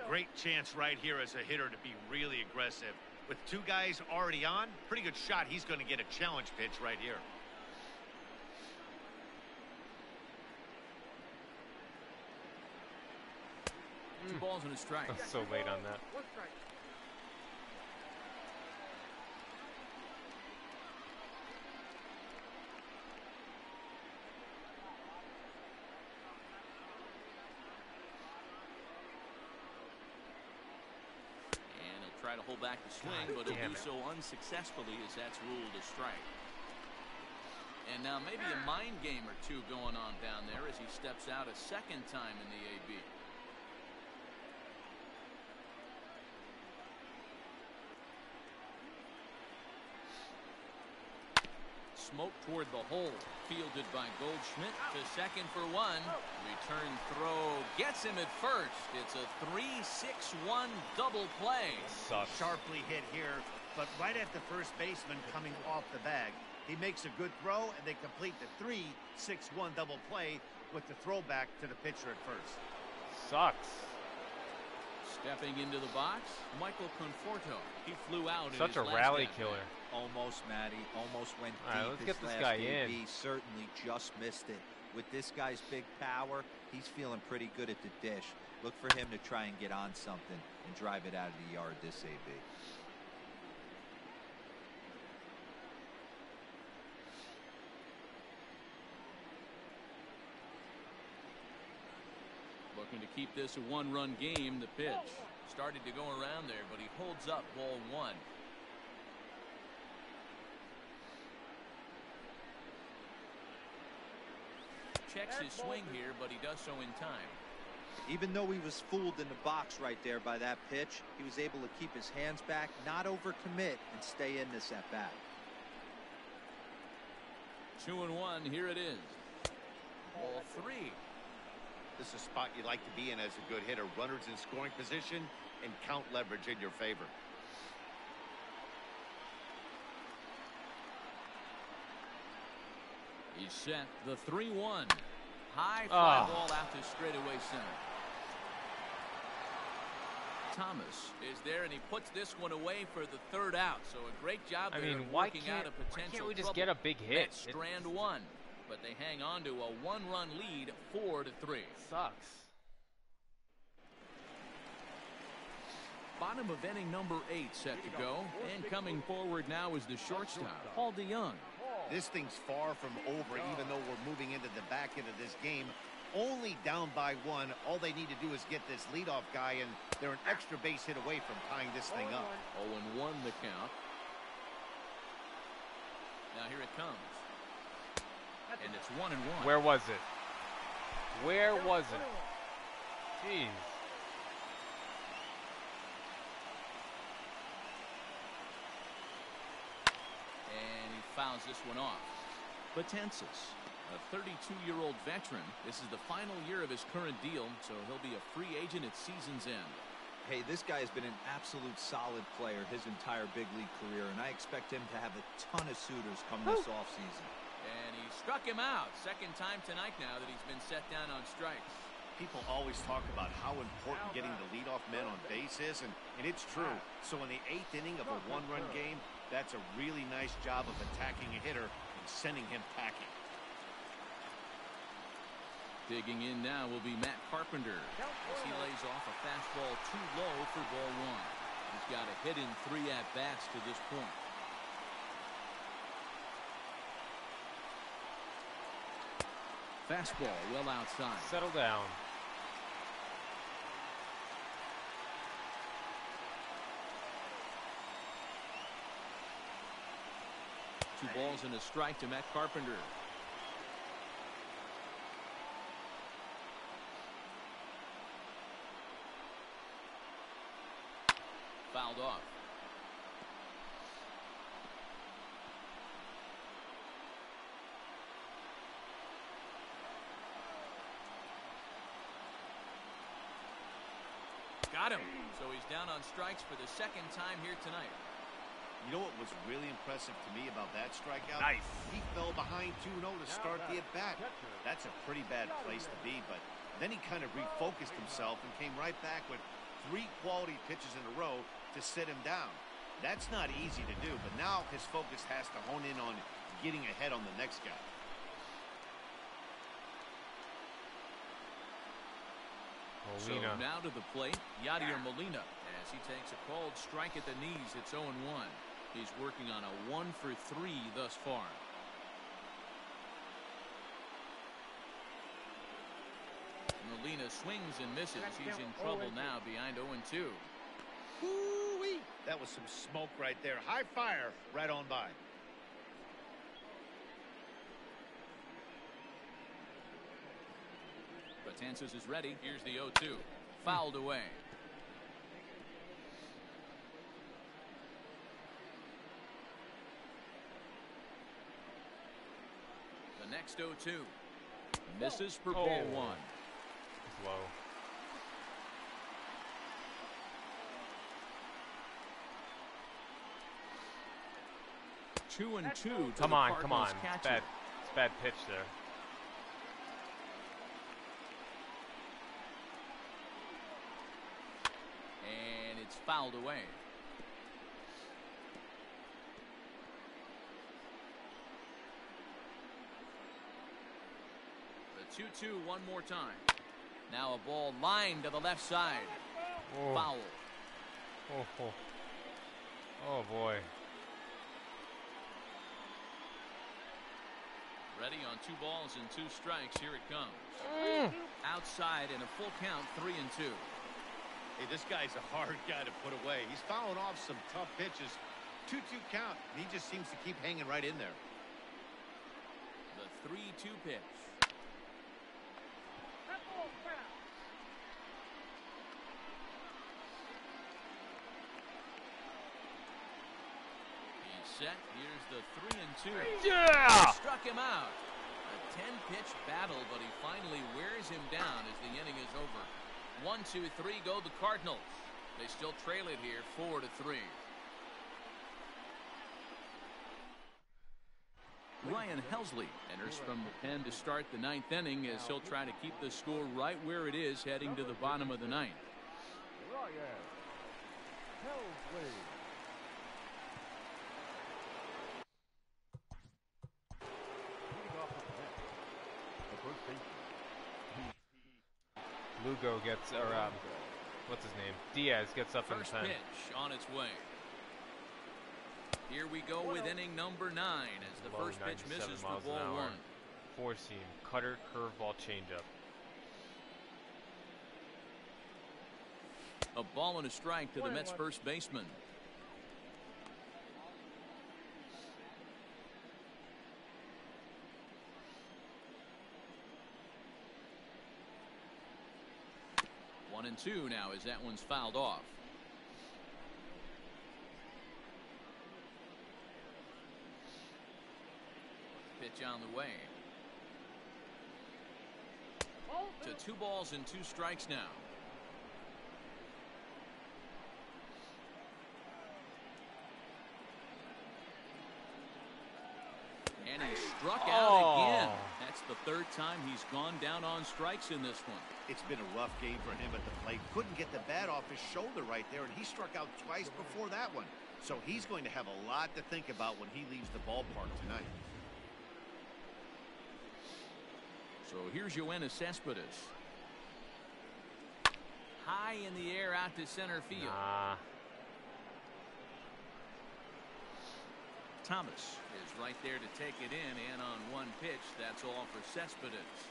Great chance right here as a hitter to be really aggressive. With 2 guys already on, pretty good shot he's going to get a challenge pitch right here. Two balls and a strike. I'm so late on that. And he'll try to hold back the swing, but he'll do so unsuccessfully as that's ruled a strike. And now maybe a mind game or two going on down there as he steps out a second time in the AB. smoke toward the hole. Fielded by Goldschmidt to second for one. Return throw gets him at first. It's a 3-6-1 double play. Sucks. Sharply hit here, but right at the first baseman coming off the bag. He makes a good throw, and they complete the 3-6-1 double play with the throwback to the pitcher at first. Sucks. Stepping into the box, Michael Conforto. He flew out. Such in a his rally last killer. Almost, Matty. Almost went All right, deep. let's His get this last guy AB in. certainly just missed it. With this guy's big power, he's feeling pretty good at the dish. Look for him to try and get on something and drive it out of the yard this AB. Looking to keep this a one-run game. The pitch started to go around there, but he holds up ball one. Checks his swing here, but he does so in time. Even though he was fooled in the box right there by that pitch, he was able to keep his hands back, not overcommit, and stay in this at bat. 2-1. Here it is. Ball three. This is a spot you like to be in as a good hitter. Runners in scoring position and count leverage in your favor. He's set. The 3-1. High fly ball out to straightaway center. Thomas is there, and he puts this one away for the third out. So a great job there working out a potential why can't we just trouble. get a big hit? That's strand one. But they hang on to a one-run lead, 4-3. Sucks. Bottom of inning number 8 set to go. And coming forward now is the shortstop, Paul DeYoung. This thing's far from over, even though we're moving into the back end of this game. Only down by 1. All they need to do is get this leadoff guy, and they're an extra base hit away from tying this thing up. 0-1 the count. Now here it comes. And it's 1-1. Where was it? Where was it? Jeez. And he fouls this one off. Betances, a 32-year-old veteran. This is the final year of his current deal, so he'll be a free agent at season's end. Hey, this guy has been an absolute solid player his entire big league career, and I expect him to have a ton of suitors come this offseason. And he struck him out. Second time tonight now that he's been set down on strikes. People always talk about how important getting the leadoff man on base is, and it's true. So in the 8th inning of a one-run game, that's a really nice job of attacking a hitter and sending him packing. Digging in now will be Matt Carpenter as he lays off a fastball too low for ball one. He's got a hit in 3 at-bats to this point. Fastball well outside. Settle down. Two balls and a strike to Matt Carpenter. Fouled off. Got him. So he's down on strikes for the second time here tonight. You know what was really impressive to me about that strikeout? Nice. He fell behind 2-0 to start the at-bat. That's a pretty bad place to be, but then he kind of refocused himself and came right back with 3 quality pitches in a row to sit him down. That's not easy to do, but now his focus has to hone in on getting ahead on the next guy. Molina. So now to the plate, Yadier Molina, as he takes a called strike at the knees. It's 0-1. He's working on a 1-for-3 thus far. Molina swings and misses. He's in trouble now behind 0-2. Woo-wee. That was some smoke right there. High fire right on by. Betances is ready. Here's the 0-2. Fouled away. The next 0-2. Misses for ball one. It's low. Two and two. Come on. It's bad pitch there. And it's fouled away. The 2-2 one more time. Now a ball lined to the left side. Oh. Foul. Oh boy. Ready on 2 balls and 2 strikes. Here it comes. Outside in a full count, 3-2. Hey, this guy's a hard guy to put away. He's fouling off some tough pitches. 2-2 count. He just seems to keep hanging right in there. The 3-2 pitch. He's set. Here's the 3-2. Yeah! Struck him out. A 10-pitch battle, but he finally wears him down as the inning is over. 1-2-3 go the Cardinals. They still trail it here 4-3. Ryan Helsley enters from the pen to start the 9th inning as he'll try to keep the score right where it is heading to the bottom of the 9th. Ryan Helsley. Leading off the bench, the first baseman. Lugo gets, or what's his name? Diaz gets up in the First 10. pitch on its way. Here we go with inning number 9 as the Low first pitch 97 misses for miles an ball hour. 1. 4-seam, cutter, curveball, changeup. A ball and a strike to the Mets first baseman. One and two now as that one's fouled off. Pitch on the way. To 2 balls and 2 strikes now. And he struck out again. That's the 3rd time he's gone down on strikes in this one. It's been a rough game for him at the plate. Couldn't get the bat off his shoulder right there, and he struck out twice before that one. So he's going to have a lot to think about when he leaves the ballpark tonight. So here's Yoenis Cespedes. High in the air out to center field. Thomas is right there to take it in, and on one pitch, that's all for Cespedes.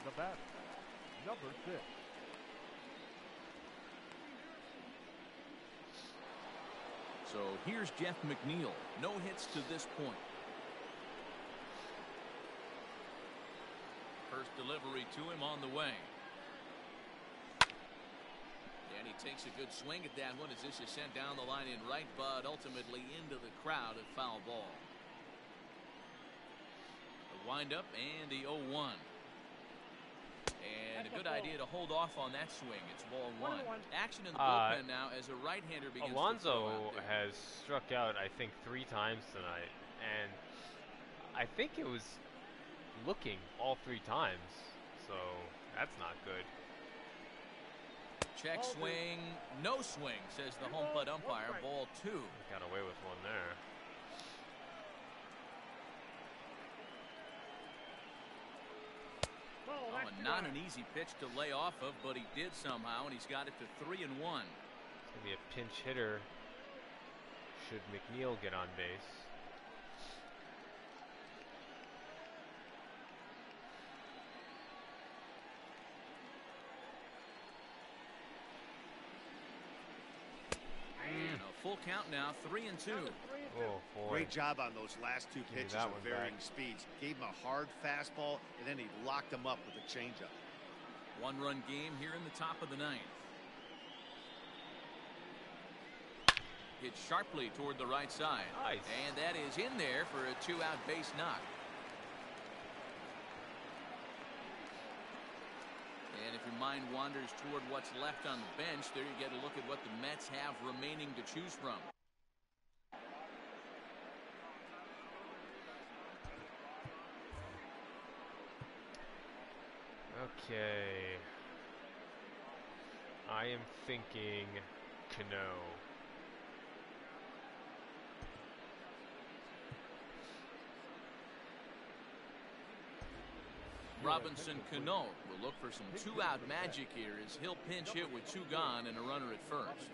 The bat, number 6. So here's Jeff McNeil. No hits to this point. First delivery to him on the way. And he takes a good swing at that one as this is sent down the line in right, but ultimately into the crowd, a foul ball. The windup and the 0-1. And a good idea to hold off on that swing. It's ball 1. Action in the bullpen now as a right-hander begins to throw Alonso out there. has struck out, I think, 3 times tonight, and I think it was looking all 3 times, so that's not good. Check swing, no swing, says the home plate umpire. Ball 2. Got away with one there. Not an easy pitch to lay off of, but he did somehow, and he's got it to 3-1. It's going to be a pinch hitter should McNeil get on base. And a full count now, 3-2. Oh, boy. Great job on those last 2 pitches that of one varying back. speeds. Gave him a hard fastball, and then he locked him up with a changeup. 1-run game here in the top of the 9th. Hit sharply toward the right side. Nice. And that is in there for a 2-out base knock. your mind wanders toward what's left on the bench, there you get a look at what the Mets have remaining to choose from. Okay. I am thinking Cano. Robinson Cano will look for some two-out magic here as he'll pinch hit with two gone and a runner at first.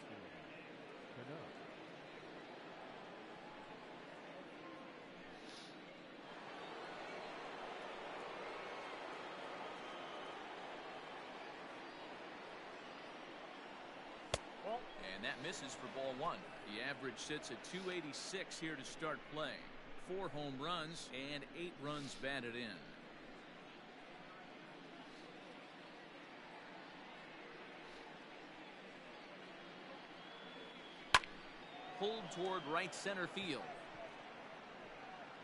And that misses for ball one. The average sits at 286 here to start play. 4 home runs and 8 runs batted in. Pulled toward right center field.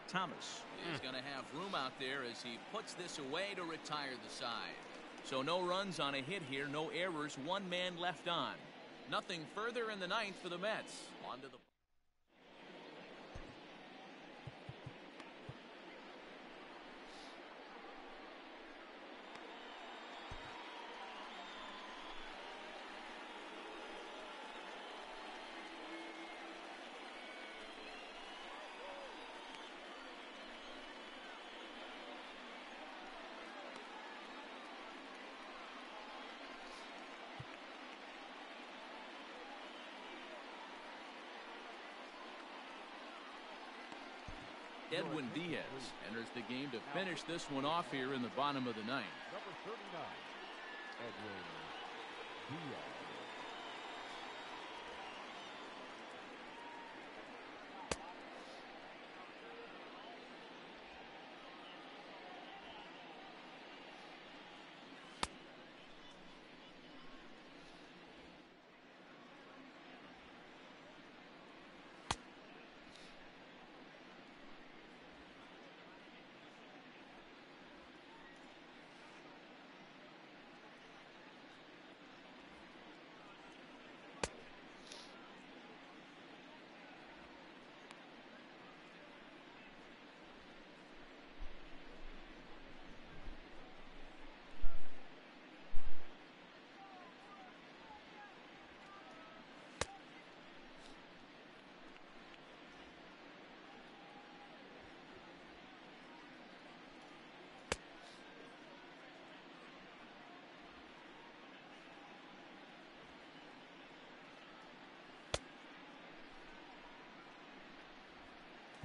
Thomas is going to have room out there as he puts this away to retire the side. So no runs on a hit here, no errors, 1 man left on. Nothing further in the ninth for the Mets. On to the Edwin Diaz enters the game to finish this one off here in the bottom of the ninth. Number 39, Edwin Diaz.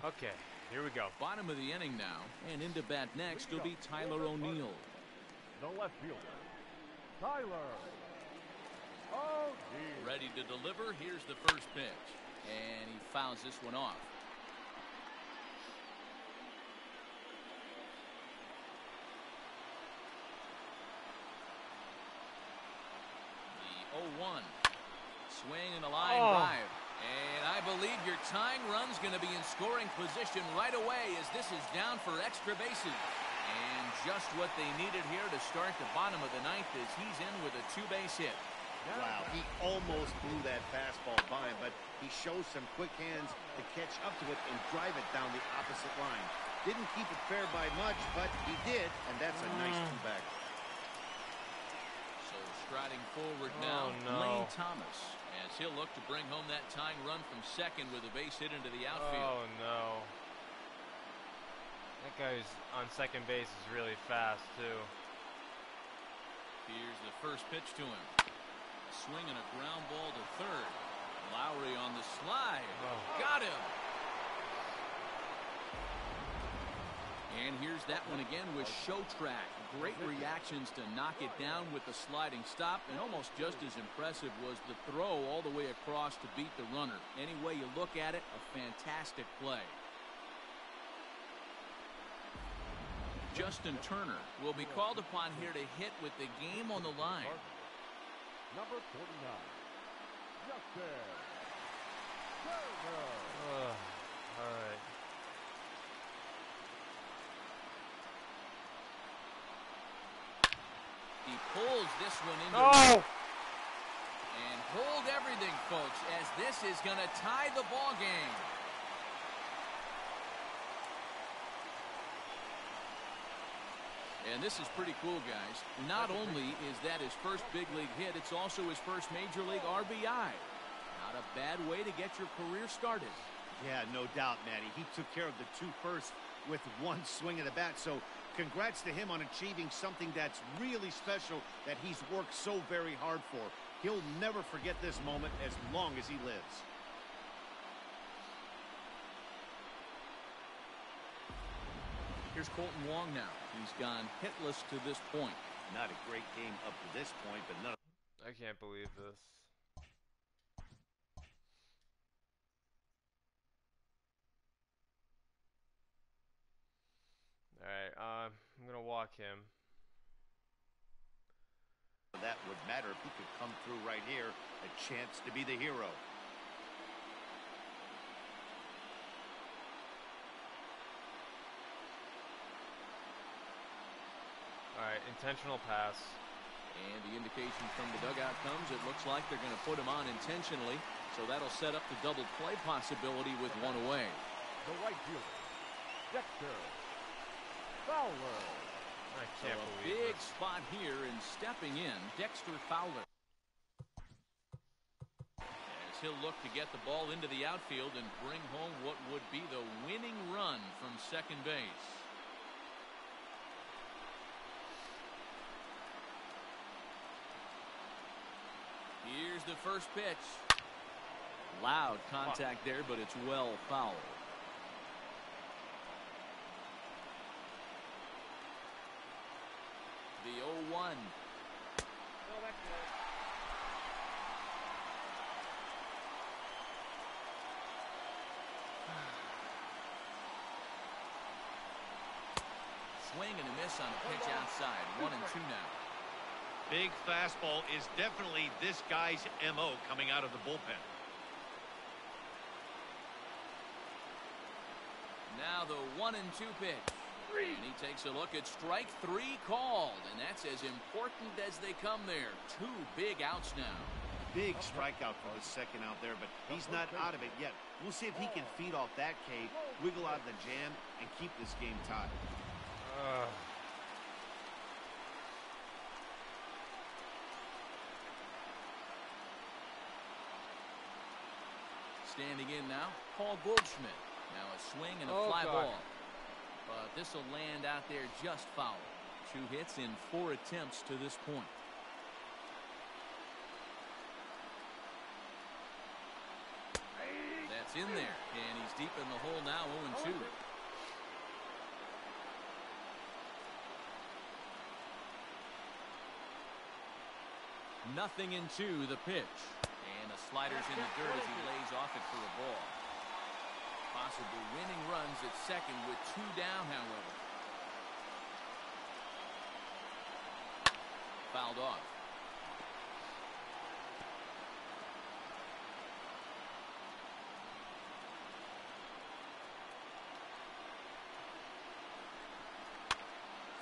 Okay, here we go. Bottom of the inning now, and into bat next will be Tyler O'Neill. The left fielder, Tyler O'Neill. Ready to deliver. Here's the first pitch, and he fouls this one off. The 0-1. Swing and a line drive. And I believe your tying run's going to be in scoring position right away as this is down for extra bases. And just what they needed here to start the bottom of the ninth as he's in with a 2-base hit. Wow, he almost blew that fastball by him, but he shows some quick hands to catch up to it and drive it down the opposite line. Didn't keep it fair by much, but he did, and that's a nice two-back. So striding forward now, Lane Thomas, as he'll look to bring home that tying run from second with a base hit into the outfield. Oh, no. That guy's on second base is really fast, too. Here's the first pitch to him. Swing and a ground ball to third. Lowry on the slide. Got him. And here's that one again with Show Track. Great reactions to knock it down with the sliding stop, and almost just as impressive was the throw all the way across to beat the runner. Any way you look at it, a fantastic play. Justin Turner will be called upon here to hit with the game on the line. Number 49, Justin Turner. All right. He pulls this one into No! and hold everything, folks, as this is going to tie the ball game. And this is pretty cool, guys. Not only is that his first big league hit, it's also his first major league RBI. Not a bad way to get your career started. Yeah, no doubt, Matty. He took care of the two first with one swing of the bat. So congrats to him on achieving something that's really special that he's worked so very hard for. He'll never forget this moment as long as he lives. Here's Colton Wong now. He's gone hitless to this point. Not a great game up to this point, but none. I can't believe this. Alright, I'm gonna walk him. That would matter if he could come through right here. A chance to be the hero. Alright, intentional pass. And the indication from the dugout comes. It looks like they're going to put him on intentionally. So that'll set up the double play possibility with one away. The right fielder, Dexter Fowler. I So can't a believe big this. spot here, and stepping in, Dexter Fowler. As he'll look to get the ball into the outfield and bring home what would be the winning run from second base. Here's the first pitch. Loud contact there, but it's well fouled. The 0-1. Swing and a miss on a pitch outside. 1-2 now. Big fastball is definitely this guy's MO coming out of the bullpen. Now the 1-2 pitch. And he takes a look at strike three called. And that's as important as they come there. Two big outs now. Big strikeout for the second out there, but he's not out of it yet. We'll see if he can feed off that K, wiggle out of the jam, and keep this game tied. Standing in now, Paul Goldschmidt. Now a swing and a fly ball. But this will land out there just foul. 2 hits in 4 attempts to this point. That's in there, and he's deep in the hole now, 0-2. Nothing in 2, the pitch. And a slider's in the dirt as he lays off it for a ball. Possible winning runs at second with 2 down, however. Fouled off.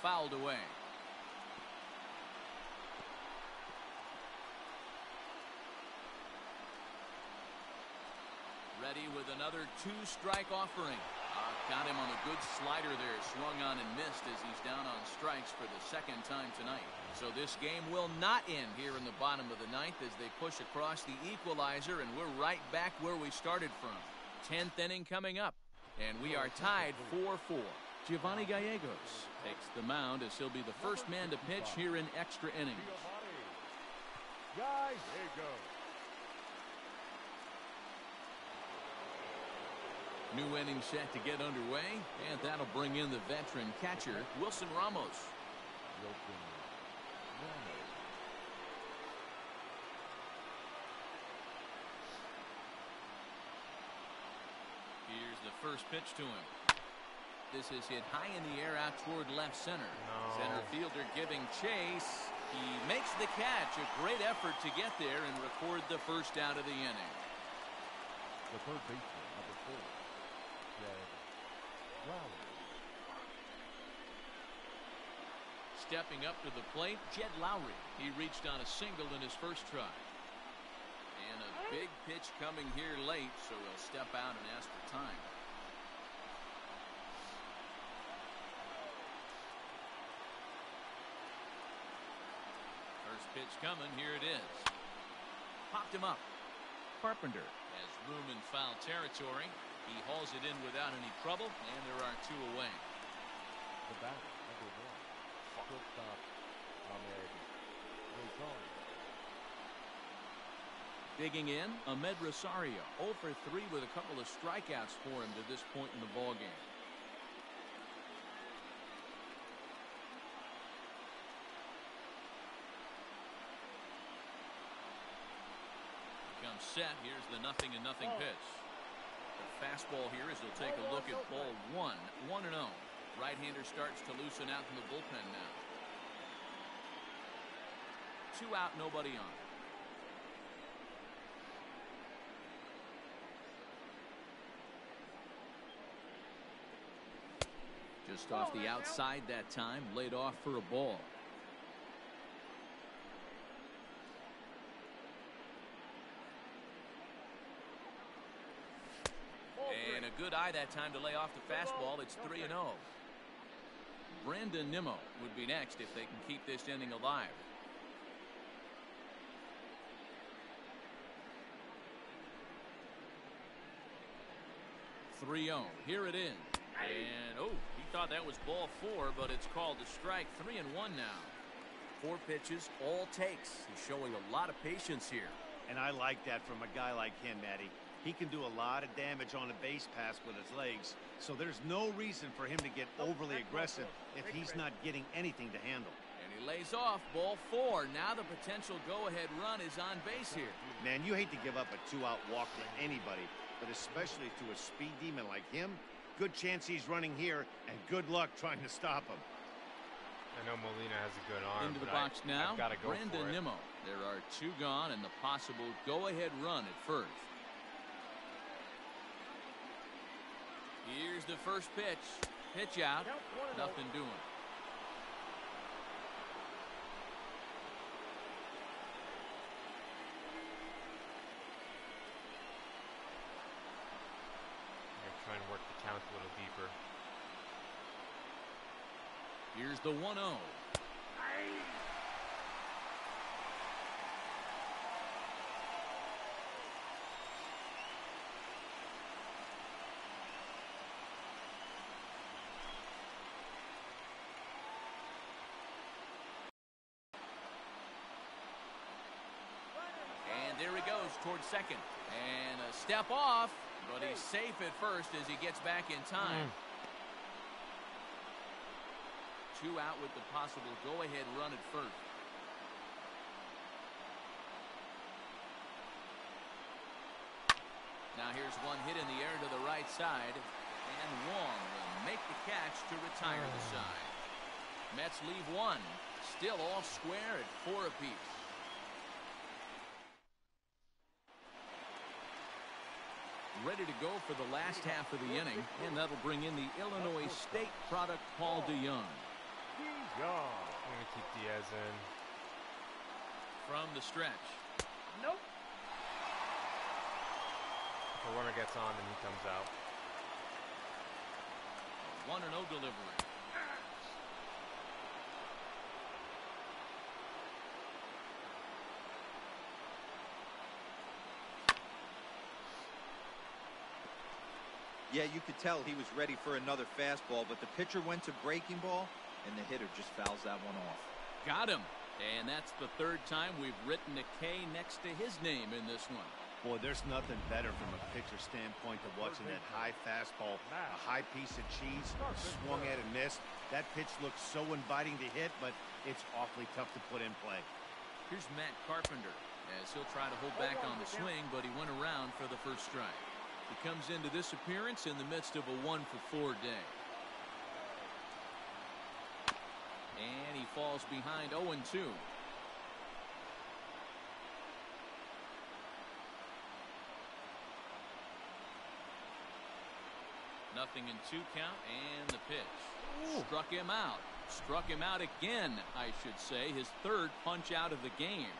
Fouled away. Ready with another 2-strike offering. Got him on a good slider there. Swung on and missed as he's down on strikes for the second time tonight. So this game will not end here in the bottom of the 9th as they push across the equalizer, and we're right back where we started from. 10th inning coming up, and we are tied 4-4. Giovanni Gallegos takes the mound as he'll be the first man to pitch here in extra innings. Gallegos. New inning set to get underway, and that'll bring in the veteran catcher, Wilson Ramos. Here's the first pitch to him. This is hit high in the air out toward left center. No. Center fielder giving chase. He makes the catch. A great effort to get there and record the first out of the inning. The third baseman, number 4. Stepping up to the plate, Jed Lowry. He reached on a single in his first try. And a big pitch coming here late, so he'll step out and ask for time. First pitch coming, here it is. Popped him up. Carpenter has room in foul territory. He hauls it in without any trouble, and there are two away. The batter, number 1, shortstop Ahmed Rosario. Digging in, Ahmed Rosario, 0 for 3 with a couple of strikeouts for him to this point in the ballgame. Comes set. Here's the 0-0 pitch. The fastball here as he'll take a look at ball 1, 1-0. Right-hander starts to loosen out in the bullpen now. 2 out, nobody on. Just off the outside that time, laid off for a ball. And a good eye that time to lay off the fastball. It's 3-0. Brandon Nimmo would be next if they can keep this inning alive. Here it is. And he thought that was ball 4, but it's called a strike. 3-1 now. 4 pitches, all takes. He's showing a lot of patience here. And I like that from a guy like him, Matty. He can do a lot of damage on a base pass with his legs, so there's no reason for him to get overly aggressive if he's not getting anything to handle. And he lays off ball 4. Now the potential go-ahead run is on base here. Man, you hate to give up a 2-out walk to anybody, but especially to a speed demon like him. Good chance he's running here, and good luck trying to stop him. I know Molina has a good arm. Into the box now, I've got to go Brandon for it. Nimmo. There are 2 gone and the possible go-ahead run at first. Here's the first pitch. Pitch out. Nothing doing. Try and work the count a little deeper. Here's the 1-0. And there he goes towards second. And a step off. But he's safe at first as he gets back in time. 2 out with the possible go-ahead run at first. Now here's one hit in the air to the right side. And Wong will make the catch to retire the side. Mets leave 1. Still all square at 4 apiece. Ready to go for the last half of the inning, and that'll bring in the Illinois State product, Paul DeYoung. I'm going to keep Diaz in. From the stretch. Nope. If a runner gets on, then he comes out. 1-0 delivery. Yeah, you could tell he was ready for another fastball, but the pitcher went to breaking ball, and the hitter just fouls that one off. Got him. And that's the 3rd time we've written a K next to his name in this one. Boy, there's nothing better from a pitcher standpoint than watching that high fastball, a high piece of cheese, swung at and missed. That pitch looks so inviting to hit, but it's awfully tough to put in play. Here's Matt Carpenter as he'll try to hold back on the swing, but he went around for the first strike. He comes into this appearance in the midst of a 1-for-4 day. And he falls behind 0-2. Nothing in 2 count, and the pitch. Struck him out. Struck him out again, I should say. His third punch out of the game.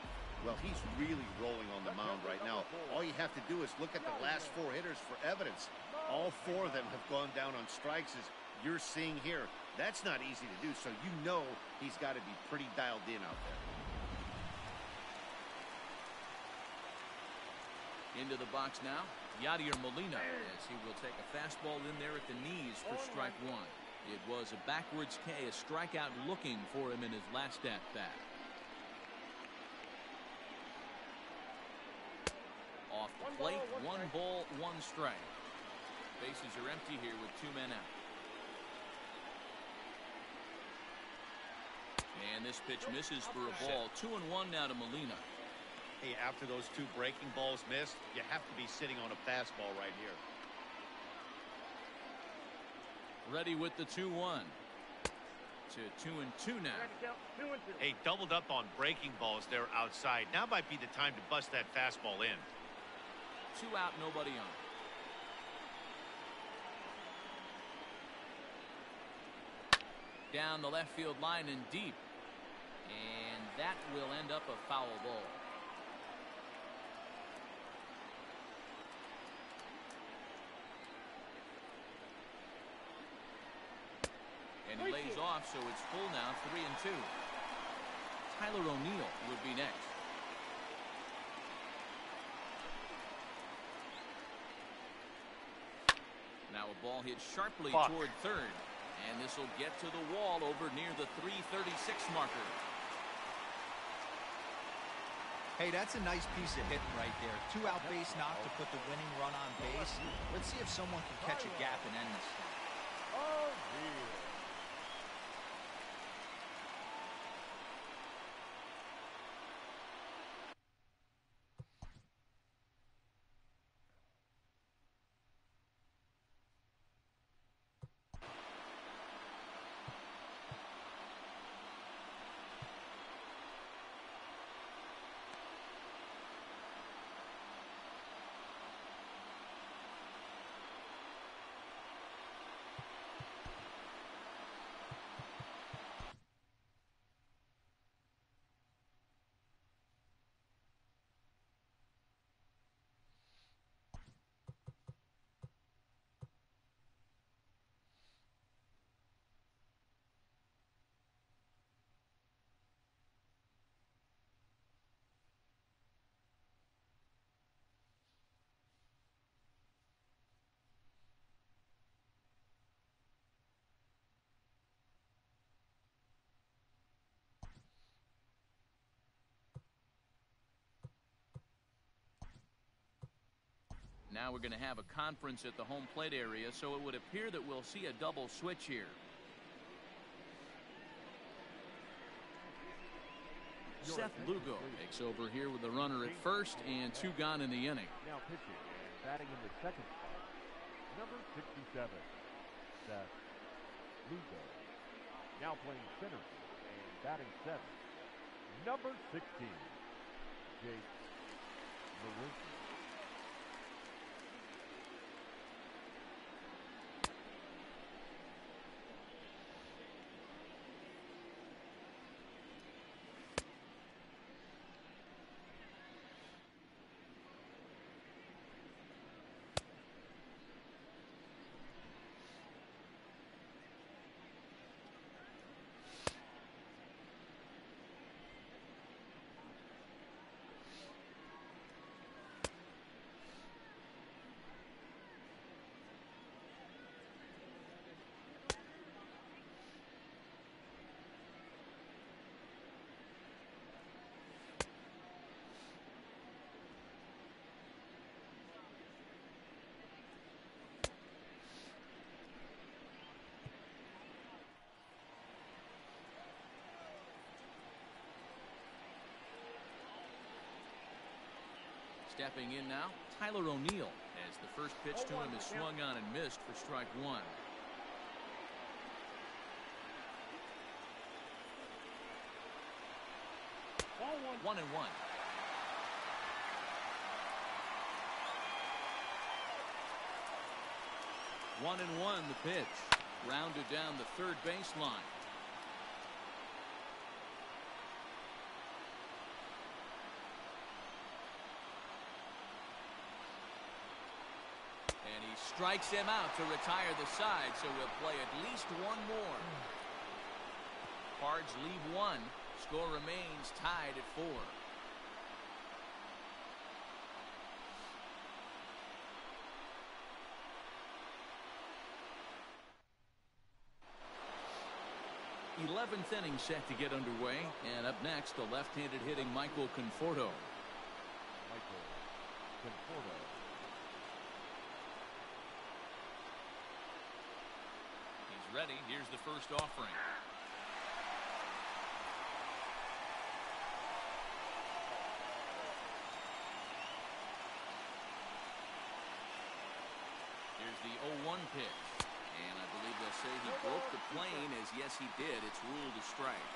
Well, he's really rolling on the mound right now. All you have to do is look at the last 4 hitters for evidence. All 4 of them have gone down on strikes, as you're seeing here. That's not easy to do, so you know he's got to be pretty dialed in out there. Into the box now, Yadier Molina, as he will take a fastball in there at the knees for strike 1. It was a backwards K, a strikeout looking for him in his last at-bat. Off the plate, 1 ball, 1 strike. Bases are empty here with 2 men out. And this pitch misses for a ball. 2-1 now to Molina. Hey, after those 2 breaking balls missed, you have to be sitting on a fastball right here. Ready with the 2-1. To 2-2 now. Hey, doubled up on breaking balls there outside. Now might be the time to bust that fastball in. 2 out, nobody on. Down the left field line and deep. And that will end up a foul ball. And he lays off, so it's full now, 3-2. Tyler O'Neill would be next. Now a ball hit sharply toward third. And this will get to the wall over near the 336 marker. Hey, that's a nice piece of hitting right there. 2 out base knock to put the winning run on base. Let's see if someone can catch a gap and end this thing. Oh, dear. Now we're going to have a conference at the home plate area, so it would appear that we'll see a double switch here. Seth Lugo takes over here with the runner at first and 2 gone in the inning. Now pitching and batting in the second spot, number 67, Seth Lugo. Now playing center and batting 7th, number 16, Jake Marinki. Stepping in now, Tyler O'Neill, as the first pitch to him is swung on and missed for strike 1. One and one. One and one, the pitch. Rounded down the third baseline. strikes him out to retire the side, so we'll play at least one more. Cards leave one. Score remains tied at 4. Eleventh inning set to get underway, and up next, the left-handed hitting Michael Conforto. Michael Conforto. He's ready. Here's the first offering. Here's the 0-1 pitch. And I believe they'll say he broke the plane, as yes, he did. It's ruled a strike.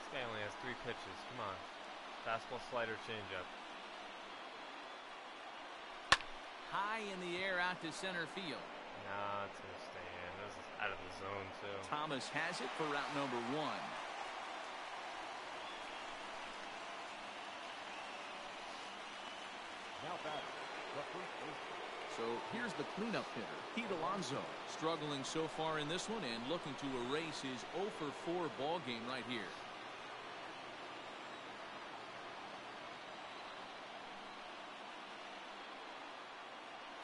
This guy only has 3 pitches. Come on. Fastball, slider, changeup. High in the air out to center field. Nah, it's going to stay in. This is out of the zone, too. Thomas has it for route number 1. Now batting. The first baseman. So here's the cleanup hitter, Pete Alonso, struggling so far in this one and looking to erase his 0-for-4 ball game right here.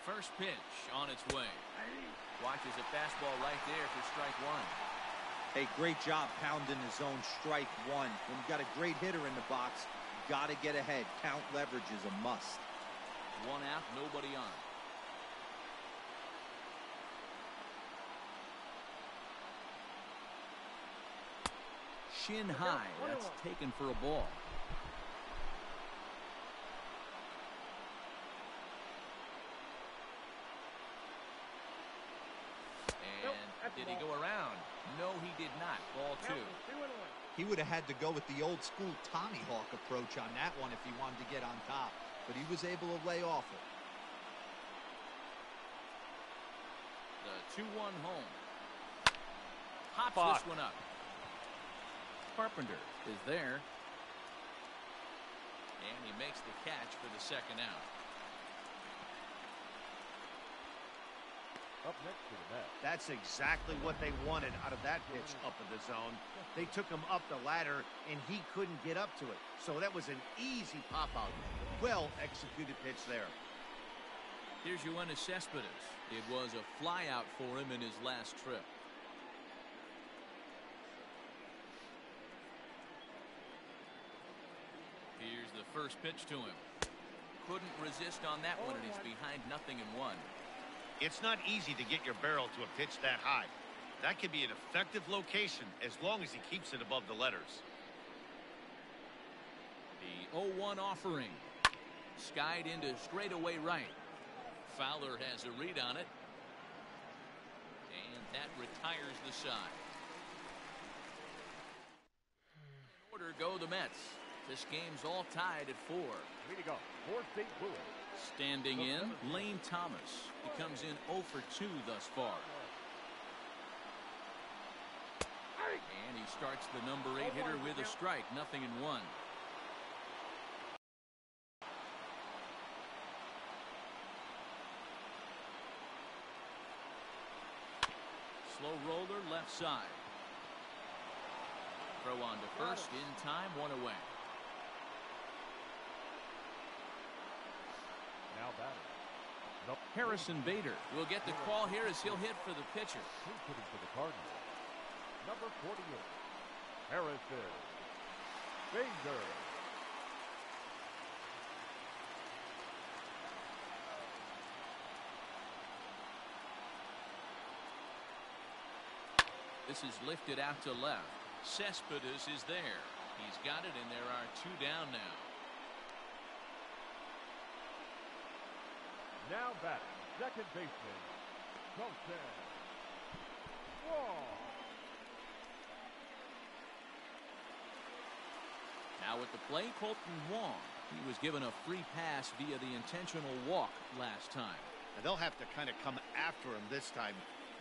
First pitch on its way. Watches a fastball right there for strike 1. Hey, great job pounding the zone. Strike 1. When you got a great hitter in the box, you got to get ahead. Count leverage is a must. 1 out, nobody on. Shin high. That's taken for a ball. And did he go around? No, he did not. Ball 2. He would have had to go with the old school Tommy Hawk approach on that one if he wanted to get on top. But he was able to lay off it. The 2-1 home. Hops this one up. Carpenter is there. And he makes the catch for the second out. Up next to the bat. That's exactly what they wanted out of that pitch up in the zone. They took him up the ladder, and he couldn't get up to it. So that was an easy pop-out. Well-executed pitch there. Here's Yoenis Cespedes. It was a fly-out for him in his last trip. Here's the first pitch to him. Couldn't resist on that one, and he's behind 0-1. It's not easy to get your barrel to a pitch that high. That could be an effective location as long as he keeps it above the letters. The 0-1 offering. Skied into straightaway right. Fowler has a read on it. And that retires the side. In order go the Mets. This game's all tied at 4. Way to go. For St. Louis. Standing in, Lane Thomas. He comes in 0-for-2 thus far. And he starts the number 8 hitter with a strike. 0-1. Slow roller left side. Throw on to first in time, 1 away. Now batting. Nope. Harrison Bader will get the call here as he'll hit for the pitcher. He's hitting for the Cardinals. Number 48. Harrison Bader. This is lifted out to left. Cespedes is there. He's got it, and there are 2 down now. Now batting. Second baseman. Ponce. Whoa. Now at the plate, Colton Wong. He was given a free pass via the intentional walk last time. And they'll have to kind of come after him this time.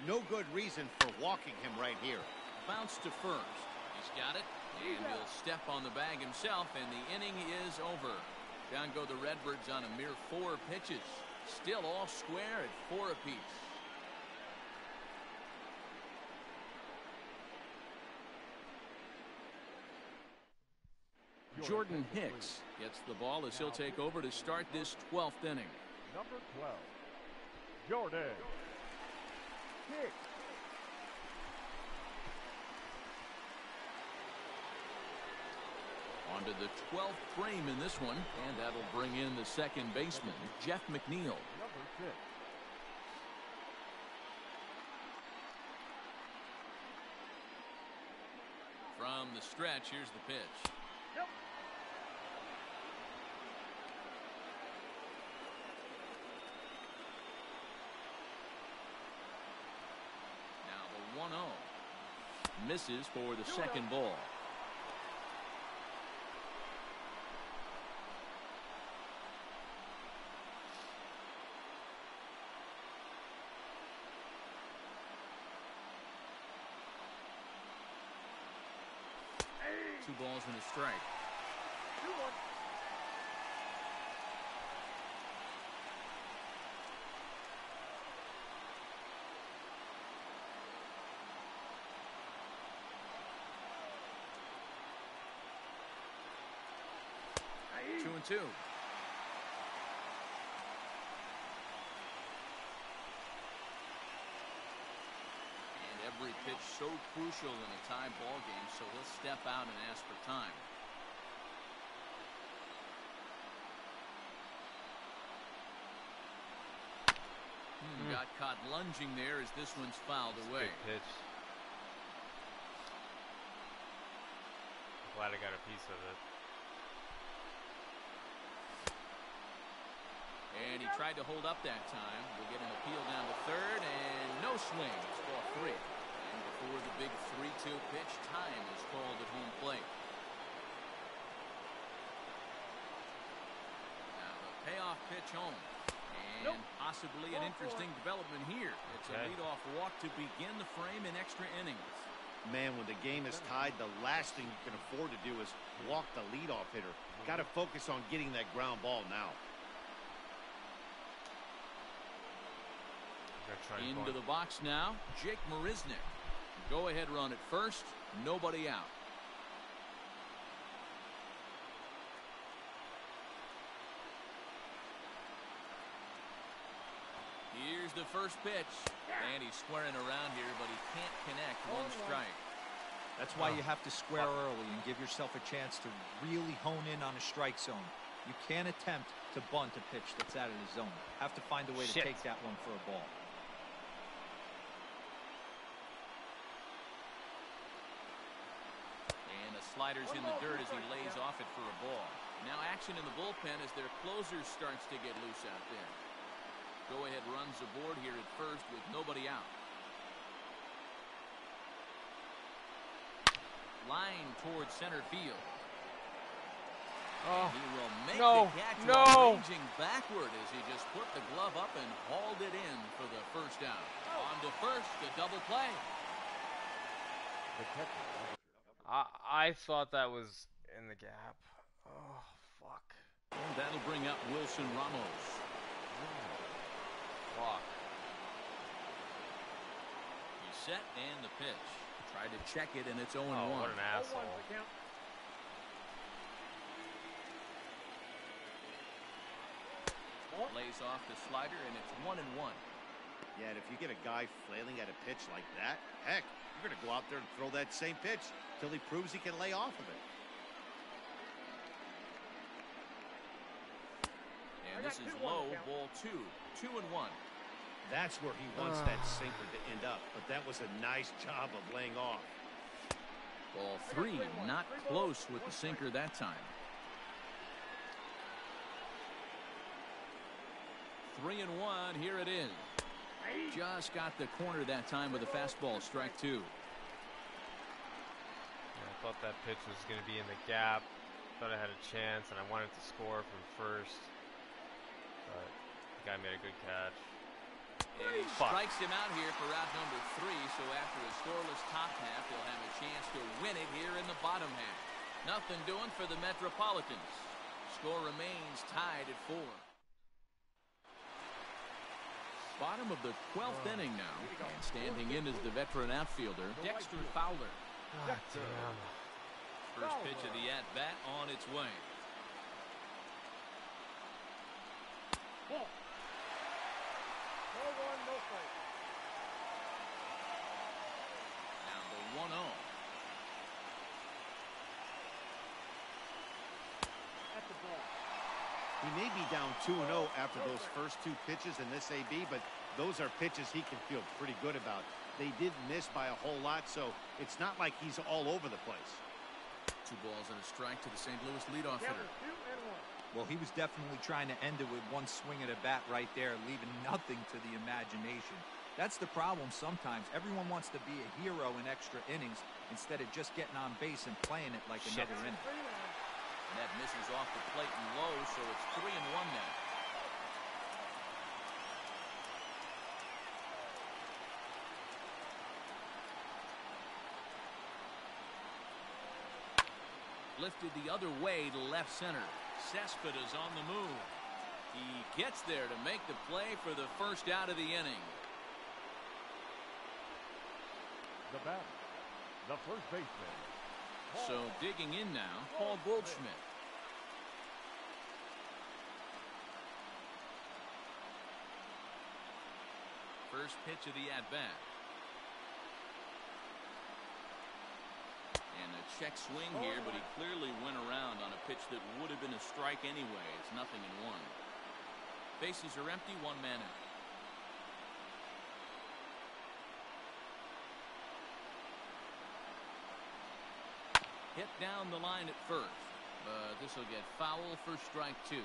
No good reason for walking him right here. Bounce to first. He's got it, and he'll step on the bag himself, and the inning is over. Down go the Redbirds on a mere 4 pitches. Still all square at 4 apiece. Jordan Hicks gets the ball as he'll take over to start this 12th inning. Number 12, Jordan Hicks. On to the 12th frame in this one, and that'll bring in the second baseman, Jeff McNeil. Number 6. From the stretch, here's the pitch. Yep. Now the 1-0. Misses for the second ball. Two balls and a strike. 2-1. Two and two. Every pitch so crucial in a tie ball game, so he'll step out and ask for time. Got caught lunging there as this one's fouled away. Good pitch. Glad I got a piece of it. And he tried to hold up that time. We'll get an appeal down to third, and no swing. It's ball 3. And before the big 3-2 pitch, time is called at home plate. Now the payoff pitch home. And possibly an interesting development here. It's a leadoff walk to begin the frame in extra innings. Man, when the game is tied, the last thing you can afford to do is walk the leadoff hitter. Got to focus on getting that ground ball now. Into the box now, Jake Marisnick. Go ahead run at first, nobody out. Here's the first pitch, and he's squaring around here, but he can't connect. One strike. That's why you have to square early and give yourself a chance to really hone in on a strike zone. You can't attempt to bunt a pitch that's out of the zone. Have to find a way to take that one for a ball. Sliders in the dirt as he lays off it for a ball. Now action in the bullpen as their closer starts to get loose out there. Go ahead runs aboard here at first with nobody out. Line towards center field. Oh, he will make no, the catch no. ranging backward as he just put the glove up and hauled it in for the first down. On to first, the double play. The catcher. I thought that was in the gap. Oh, fuck. And that'll bring up Wilson Ramos. Fuck. He's set and the pitch. Tried to check it and it's 0-1. Oh, what an asshole. Lays off the slider and it's 1-1. Yeah, and if you get a guy flailing at a pitch like that, heck, you're going to go out there and throw that same pitch till he proves he can lay off of it. And this is low, ball 2. 2-1. That's where he wants that sinker to end up, but that was a nice job of laying off. Ball 3, not close with the sinker that time. 3-1, here it is. Just got the corner that time with a fastball, strike 2. Yeah, I thought that pitch was going to be in the gap. Thought I had a chance, and I wanted to score from first. But the guy made a good catch. And he strikes him out here for out number 3, so after a scoreless top half, they'll have a chance to win it here in the bottom half. Nothing doing for the Metropolitans. score remains tied at 4. Bottom of the 12th inning now. And standing in is the veteran outfielder, Dexter Fowler. God damn. First pitch of the at-bat on its way. Ball. No one, no strike. Now the 1-0. At the ball. He may be down 2-0 after those first 2 pitches in this AB, but those are pitches he can feel pretty good about. They did miss by a whole lot, so it's not like he's all over the place. 2 balls and a strike to the St. Louis leadoff hitter. 2-1. Well, he was definitely trying to end it with one swing at a bat right there, leaving nothing to the imagination. That's the problem sometimes. Everyone wants to be a hero in extra innings instead of just getting on base and playing it like another inning. And that misses off the plate and low, so it's 3-1 now. Lifted the other way to left center. Cespedes on the move. He gets there to make the play for the first out of the inning. The batter, the first baseman. So digging in now, Paul Goldschmidt. First pitch of the at-bat. And a check swing here, but he clearly went around on a pitch that would have been a strike anyway. It's 0-1. Bases are empty, 1 man out. Hit down the line at first, but this will get foul for strike 2.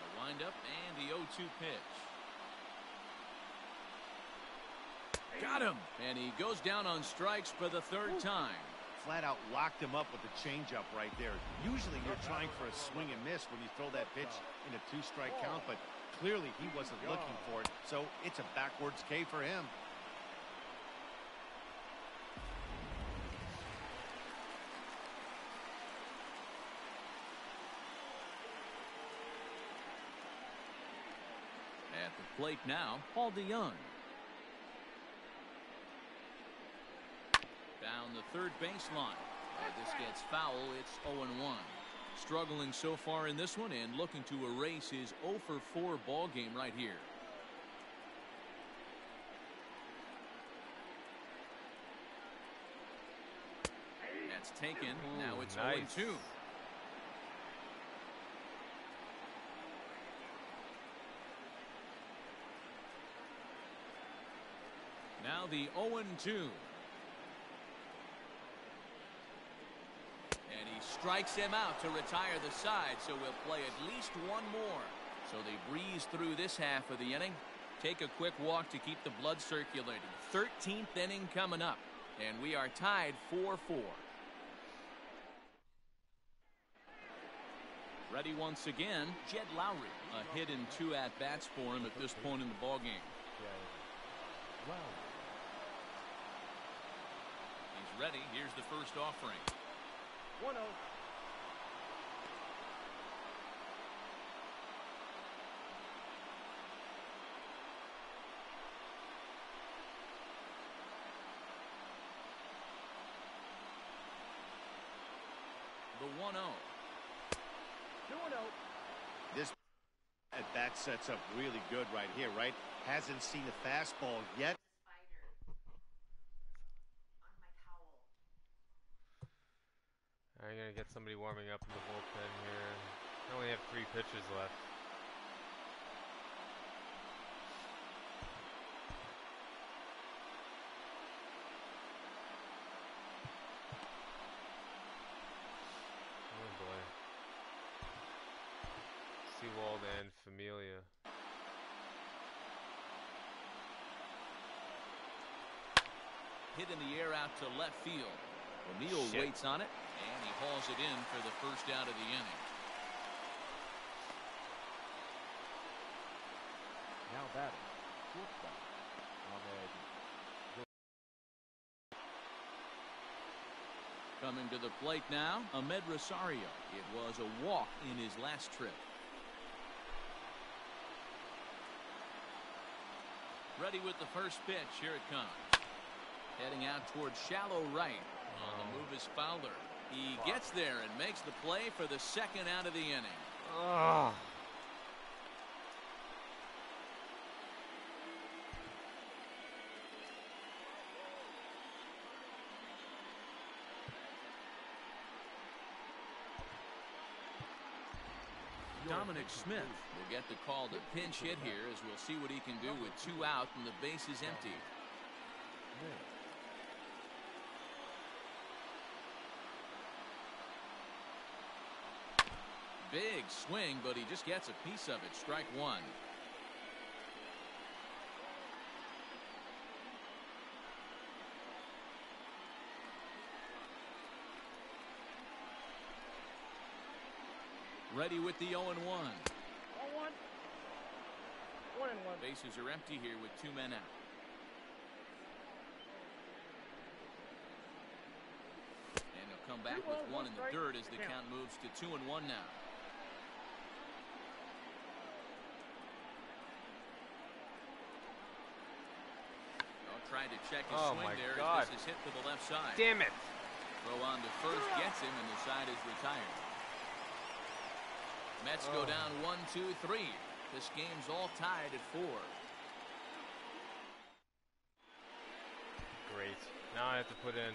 The windup and the 0-2 pitch. Got him, and he goes down on strikes for the 3rd time. Flat out locked him up with the changeup right there. Usually you're trying for a swing and miss when you throw that pitch in a 2-strike count, but clearly he wasn't looking for it, so it's a backwards K for him. At the plate now, Paul DeYoung. Down the third baseline. This gets foul. It's 0-1. Struggling so far in this one and looking to erase his 0-for-4 ball game right here. That's taken. Now it's Nice. 0-2. Now the 0-2. And he strikes him out to retire the side, so we'll play at least 1 more. So they breeze through this half of the inning. Take a quick walk to keep the blood circulating. 13th inning coming up, and we are tied 4-4. Ready once again, Jed Lowry. A hit in 2 at-bats for him at this point in the ballgame. He's ready. Here's the first offering. 1-0. The 1-0. 2-0. This at bat sets up really good right here, right? Hasn't seen a fastball yet. I'm gonna get somebody warming up in the bullpen here. I only have 3 pitches left. Oh boy. Seawald and Familia. Hit in the air out to left field. O'Neill waits on it, and he hauls it in for the first out of the inning. Now batting, shortstop, Ahmed Coming to the plate now, Ahmed Rosario. It was a walk in his last trip. Ready with the first pitch. Here it comes. Heading out towards shallow right. On the move is Fowler. He gets there and makes the play for the second out of the inning. Dominic Smith will get the call to pinch hit here, as we'll see what he can do with 2 out and the base is empty. Big swing, but he just gets a piece of it. Strike 1. Ready with the 0-1. 0-1. 1-1. Bases are empty here with 2 men out. And he'll come back with 1 in the dirt as the count moves to 2-1 now. Tried to check his swing there as this is hit to the left side. Damn it. Throw on to first gets him, and the side is retired. Mets go down 1-2-3. This game's all tied at 4. Great. Now I have to put in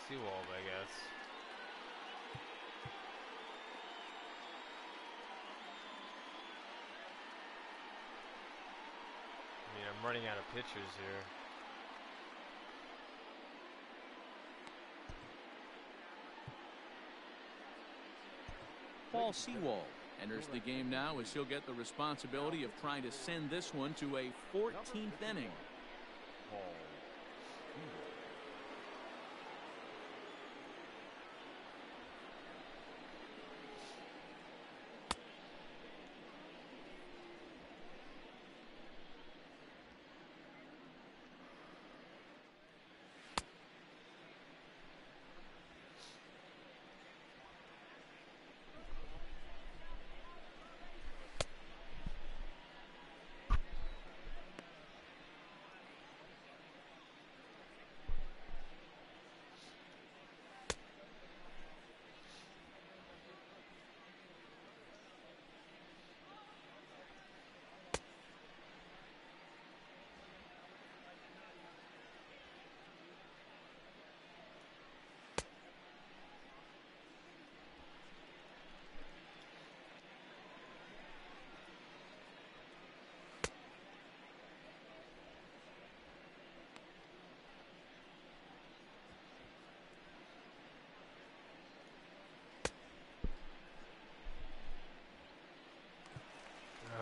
Seawald, I guess. I mean, I'm running out of pitchers here. Paul Sewald enters the game now as he'll get the responsibility of trying to send this one to a 14th inning.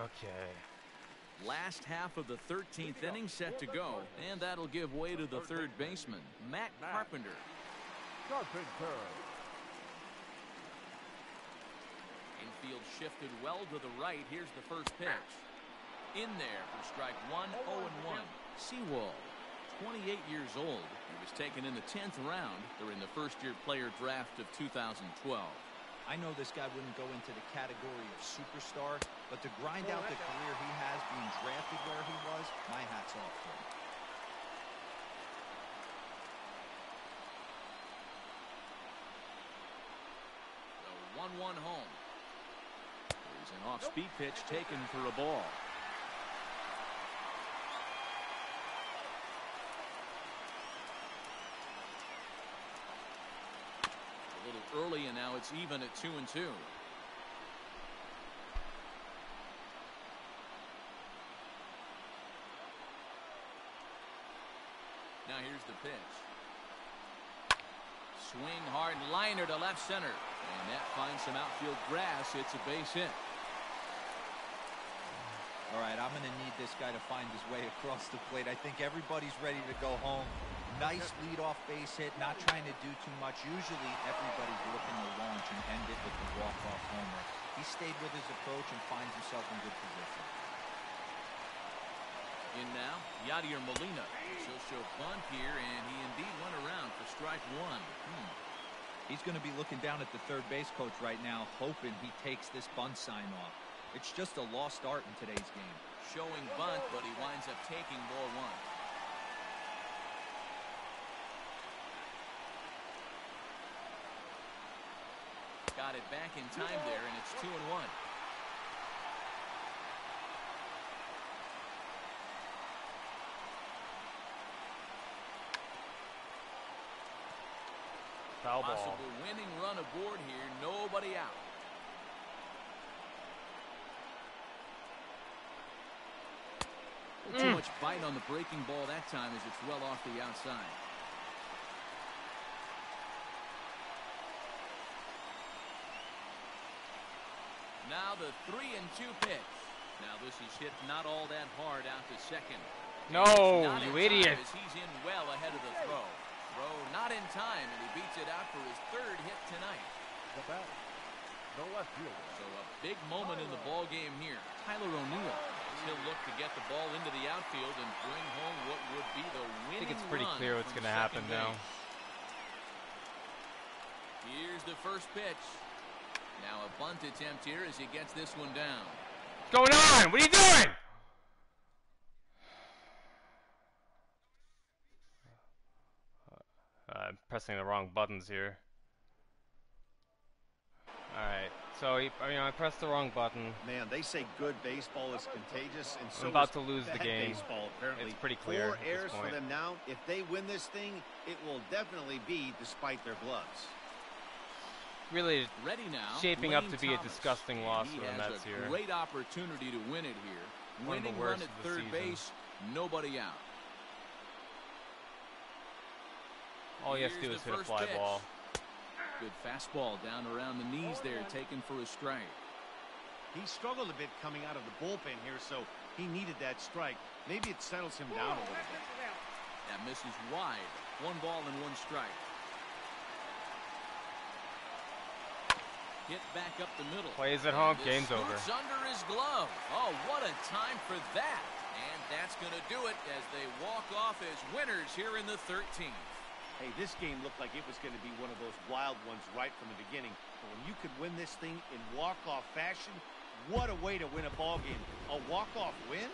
Okay. Last half of the 13th inning set to go, and that'll give way to the third baseman, Matt Carpenter. Infield shifted well to the right. Here's the first pitch. In there for strike 1, 0-1. Sewald, 28 years old. He was taken in the 10th round during the first-year player draft of 2012. I know this guy wouldn't go into the category of superstar, but to grind out the career he has being drafted where he was, my hat's off to him. The 1-1 home. There's an off-speed pitch taken for a ball. Early, and now it's even at 2-2. Now here's the pitch. Swing hard, liner to left center, and that finds some outfield grass. It's a base hit. All right, I'm going to need this guy to find his way across the plate. I think everybody's ready to go home. Nice leadoff base hit, not trying to do too much. Usually everybody's looking to launch and end it with the walk-off homer. He stayed with his approach and finds himself in good position. In now, Yadier Molina. She'll show bunt here, and he indeed went around for strike one. He's going to be looking down at the third base coach right now, hoping he takes this bunt sign off. It's just a lost art in today's game. Showing bunt, but he winds up taking ball one. Got it back in time there, and it's 2-1. Foul ball. Possible winning run aboard here. Nobody out. Too much bite on the breaking ball that time as it's well off the outside. Now the 3-2 pitch. Now this is hit not all that hard out to second. No, you idiot. As he's in well ahead of the throw. Throw not in time, and he beats it out for his third hit tonight. The bat, the left fielder. So a big moment in the ball game here. Tyler O'Neill. He'll look to get the ball into the outfield and bring home what would be the winning run. I think it's pretty clear what's going to happen now. Here's the first pitch. Now a bunt attempt here as he gets this one down. What's going on? What are you doing? I'm pressing the wrong buttons here. Alright, so I pressed the wrong button. Man, they say good baseball is contagious, and so I'm about is to lose the bad game. baseball, apparently. It's pretty clear 4 at this errors for point. them now. If they win this thing, it will definitely be despite their gloves. Really ready now, shaping Lane up to be a Thomas. disgusting loss He for the has Mets a here. great opportunity to win it here. One of the Winning worst run at of the third season. base, nobody out. All he has to do is hit a fly ball. Good fastball down around the knees there, taken for a strike. He struggled a bit coming out of the bullpen here, so he needed that strike. Maybe it settles him down a little bit. That misses wide. 1 ball and 1 strike. Hit back up the middle. Plays at home, game's over. Scoots under his glove. Oh, what a time for that. And that's going to do it as they walk off as winners here in the 13th. Hey, this game looked like it was going to be one of those wild ones right from the beginning. But when you could win this thing in walk-off fashion, what a way to win a ball game. A walk-off win?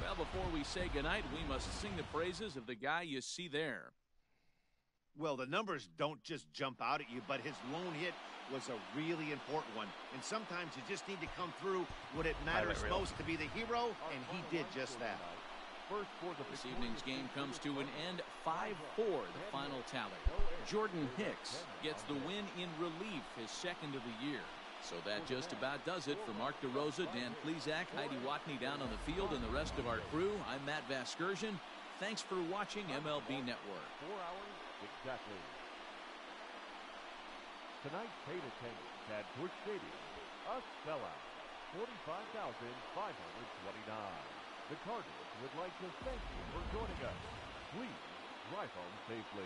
Well, before we say goodnight, we must sing the praises of the guy you see there. Well, the numbers don't just jump out at you, but his lone hit was a really important one. And sometimes you just need to come through when it matters most to be the hero, and he did just that. This evening's game comes to an end 5-4, the final tally. Jordan Hicks gets the win in relief, his second of the year. So that just about does it. For Mark DeRosa, Dan Plesac, Heidi Watney down on the field, and the rest of our crew, I'm Matt Vasgersian. Thanks for watching MLB Network. 4 hours exactly. Tonight's paid attendance at Busch Stadium, a sellout, 45,529. The Cardinals would like to thank you for joining us. Please drive home safely.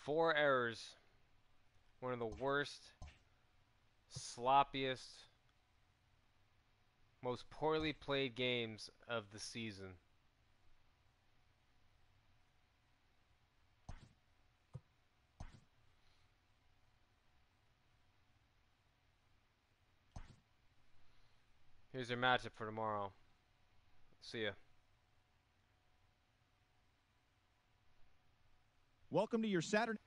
4 errors. One of the worst, sloppiest, most poorly played games of the season. Here's your matchup for tomorrow. See ya. Welcome to your Saturday.